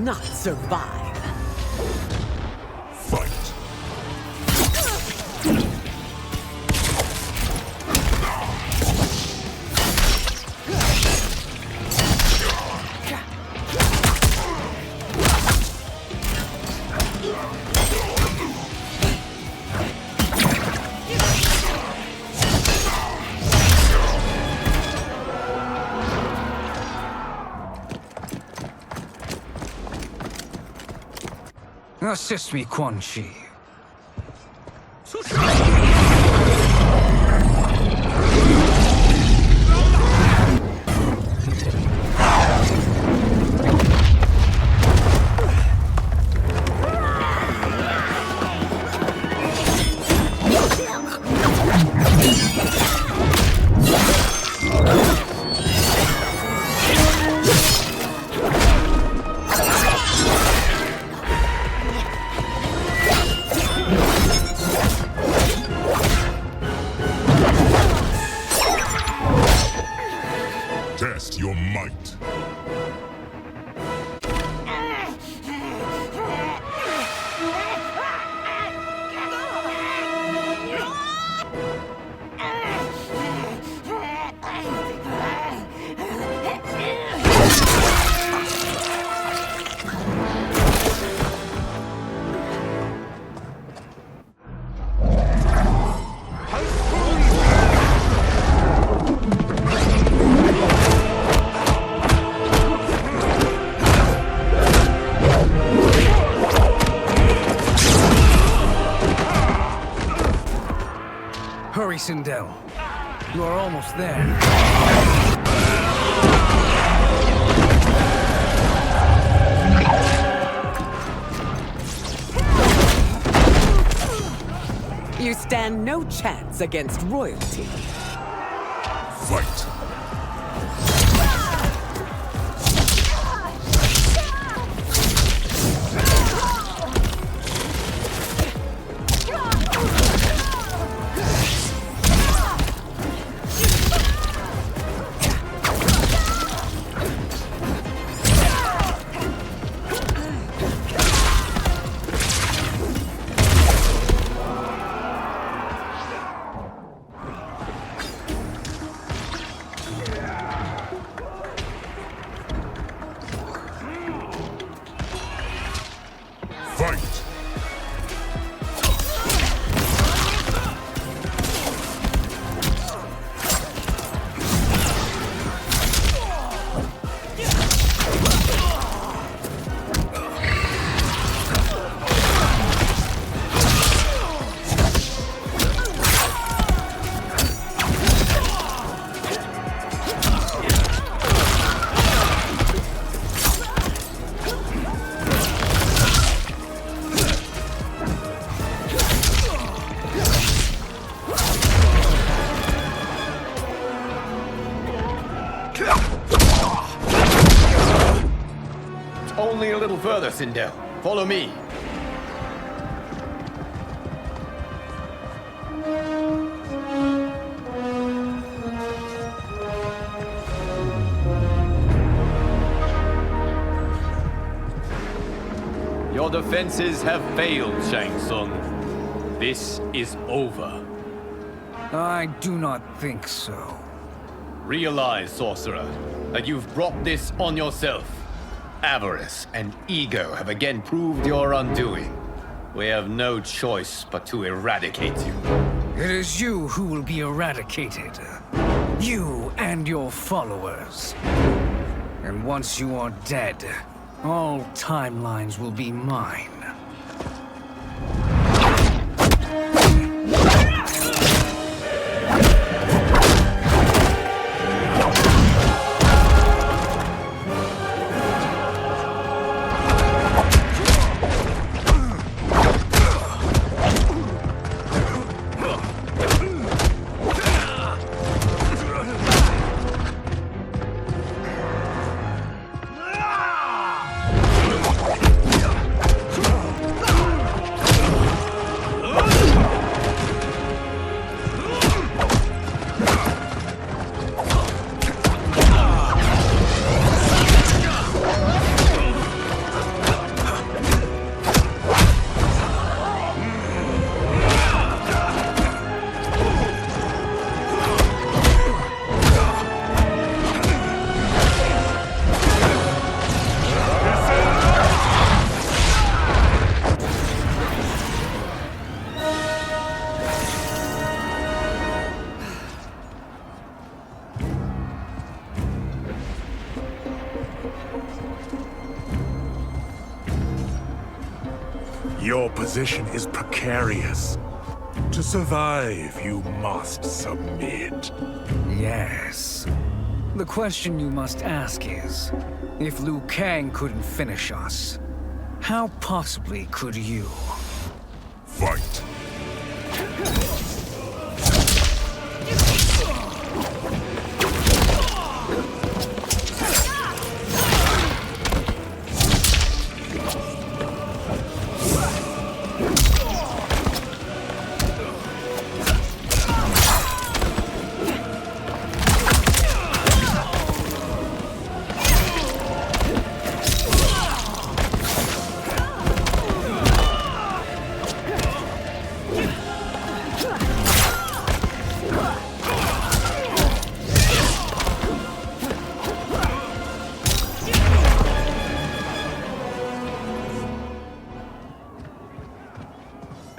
not survive. Fight! Assist me, Quan Chi. Test your might. Hurry, Sindel. You are almost there. You stand no chance against royalty. Fight! Fight! Only a little further, Sindel. Follow me. Your defenses have failed, Shang Tsung. This is over. I do not think so. Realize, sorcerer, that you've brought this on yourself. Avarice and ego have again proved your undoing. We have no choice but to eradicate you. It is you who will be eradicated. You and your followers. And once you are dead, all timelines will be mine. Your position is precarious. To survive, you must submit. Yes. The question you must ask is, if Liu Kang couldn't finish us, how possibly could you? Fight.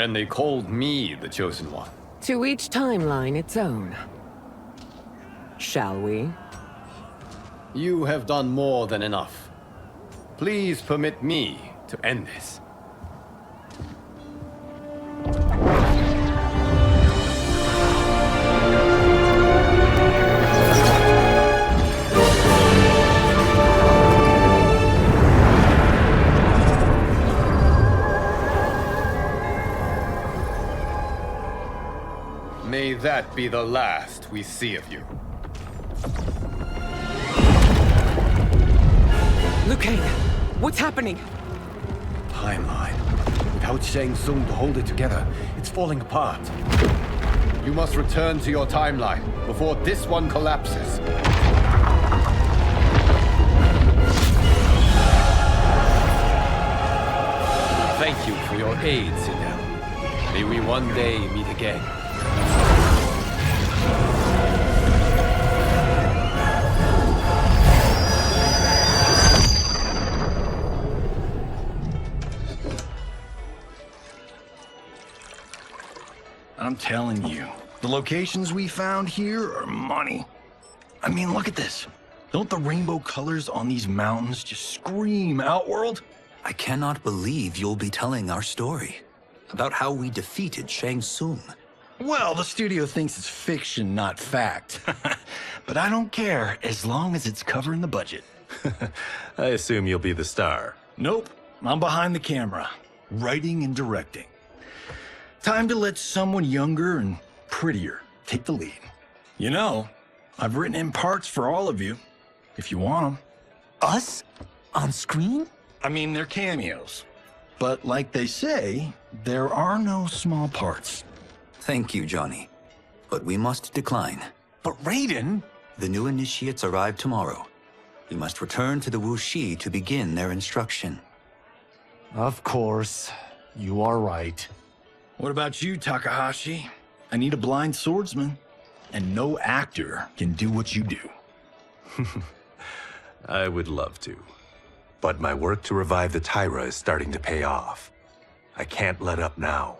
And they called me the Chosen One. To each timeline its own. Shall we? You have done more than enough. Please permit me to end this. May that be the last we see of you. Liu Kang, what's happening? Timeline. Without Shang Tsung to hold it together, it's falling apart. You must return to your timeline before this one collapses. Thank you for your aid, Sindel. May we one day meet again. I'm telling you, the locations we found here are money. I mean, look at this. Don't the rainbow colors on these mountains just scream Outworld? I cannot believe you'll be telling our story about how we defeated Shang Tsung. Well, the studio thinks it's fiction, not fact. But I don't care, as long as it's covering the budget. I assume you'll be the star. Nope, I'm behind the camera, writing and directing. Time to let someone younger and prettier take the lead. You know, I've written in parts for all of you, if you want them. Us? On screen? I mean, they're cameos. But like they say, there are no small parts. Thank you, Johnny. But we must decline. But Raiden? The new initiates arrive tomorrow. We must return to the Wuxi to begin their instruction. Of course. You are right. What about you, Takahashi? I need a blind swordsman, and no actor can do what you do. I would love to. But my work to revive the Tyra is starting to pay off. I can't let up now.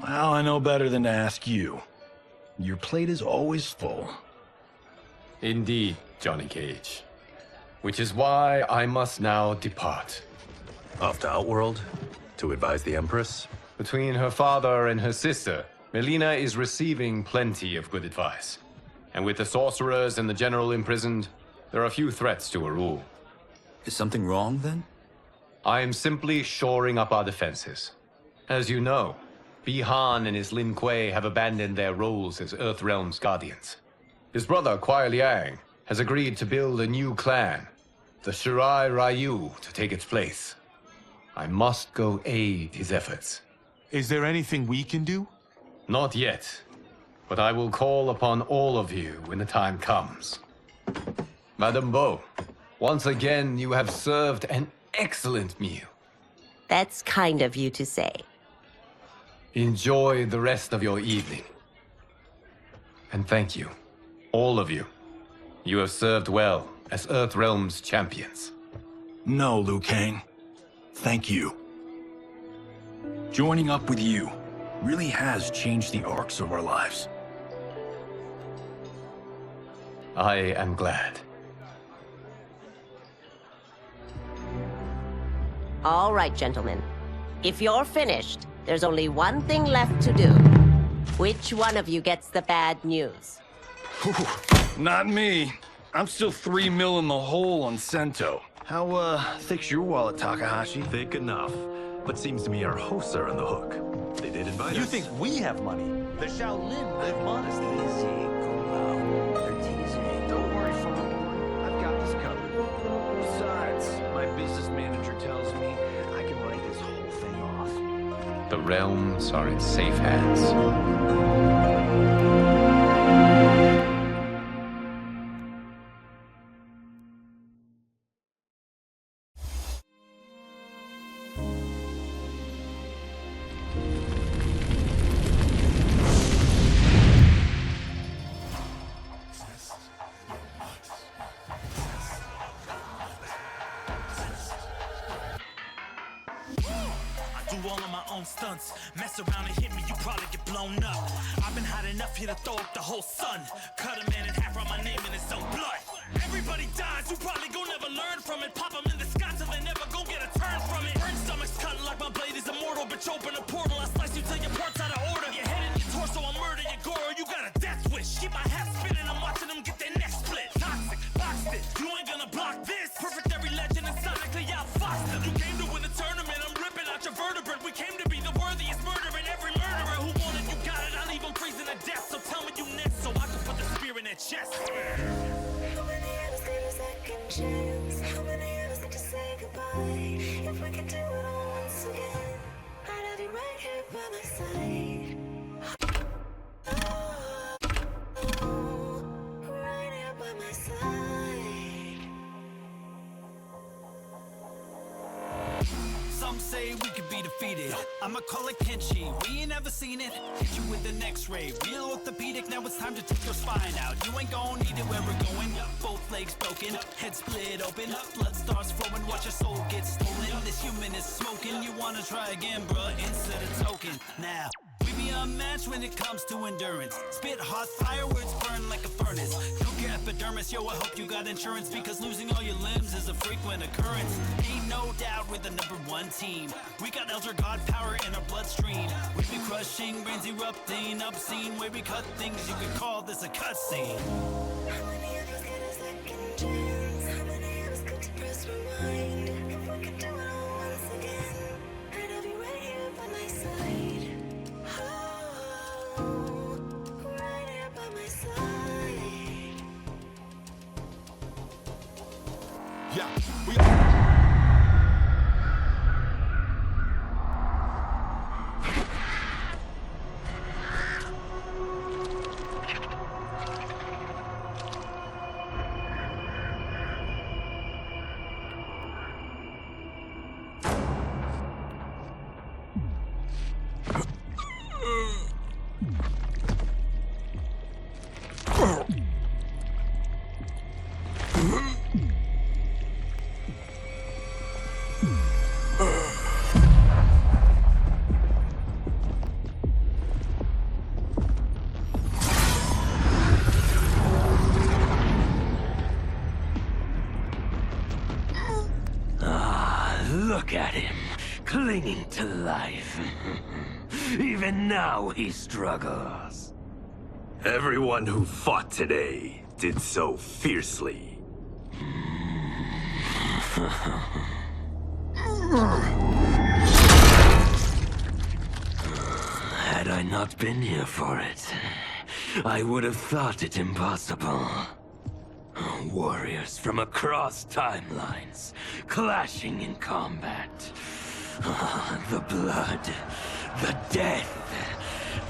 Well, I know better than to ask you. Your plate is always full. Indeed, Johnny Cage. Which is why I must now depart. Off to Outworld? To advise the Empress? Between her father and her sister, Mileena is receiving plenty of good advice. And with the sorcerers and the general imprisoned, there are few threats to her rule. Is something wrong, then? I am simply shoring up our defenses. As you know, Bi-Han and his Lin Kuei have abandoned their roles as Earthrealm's guardians. His brother, Kuai Liang, has agreed to build a new clan, the Shirai Ryu, to take its place. I must go aid his efforts. Is there anything we can do? Not yet, but I will call upon all of you when the time comes. Madame Bo, once again you have served an excellent meal. That's kind of you to say. Enjoy the rest of your evening. And thank you, all of you. You have served well as Earthrealm's champions. No, Liu Kang. Thank you. Joining up with you really has changed the arcs of our lives. I am glad. All right, gentlemen. If you're finished, there's only one thing left to do. Which one of you gets the bad news? Not me. I'm still 3 mil in the hole on Sento. How, thick's your wallet, Takahashi? Thick enough. But seems to me our hosts are on the hook. They did invite us. You think we have money? The Shaolin live modestly. They're teasing. Don't worry, Farm Boy. I've got this covered. Besides, my business manager tells me I can write this whole thing off. The realms are in safe hands. All of my own stunts. Mess around and hit me, you probably get blown up. I've been hot enough here to throw up the whole sun. Cut a man in half, write my name in his own blood. Everybody dies, you probably gon' never learn from it. Pop them in the sky till they never gon' get a turn from it. Burn stomachs cut like my blade is immortal. Bitch, open a portal, I slice you till your parts out of order. Your head and your torso, I'll murder your gore. You got a death wish. Keep my hat spinning, I'm watching them get their necks split. Toxic, boxed it, you ain't gonna block this. Perfect every legend and sonically outfoxed them. You came to win the tournament, I'm ripping out your vertebrae. We came to be the worthiest murderer, and every murderer who wanted you got it. I'll leave them freezing to death, so tell me you next so I can put the spear in their chest. How many of us get a second chance? How many of us get to say goodbye? If we could do it all once again, I'd have you right here by my side. Oh, right here by my side. Some say we could be defeated. I'ma call it Kenshi. We ain't never seen it. Hit you with an X-ray. Real orthopedic. Now it's time to take your spine out. You ain't gon' need it where we're going. Both legs broken. Head split open. Blood starts flowing. Watch your soul get stolen. This human is smoking. You wanna try again, bruh? Insert a token. Now. We be unmatched when it comes to endurance. Spit hot fire, words burn like a furnace. Cook your epidermis, yo, I hope you got insurance, because losing all your limbs is a frequent occurrence. Ain't no doubt we're the #1 team. We got Elder God power in our bloodstream. We be crushing, brains erupting, obscene. Way we cut things, you could call this a cutscene. How many of us get a second chance? How many of us get to press rewind? If we could do it all once again, I'd have you right here by my side. Oh, right here by my side. Yeah, we Look at him, clinging to life. Even now he struggles. Everyone who fought today did so fiercely. Had I not been here for it, I would have thought it impossible. Warriors from across timelines, clashing in combat. The blood, the death,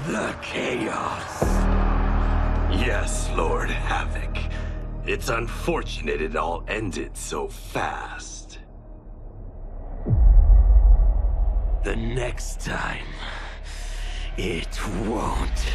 the chaos. Yes, Lord Havoc. It's unfortunate it all ended so fast. The next time, it won't.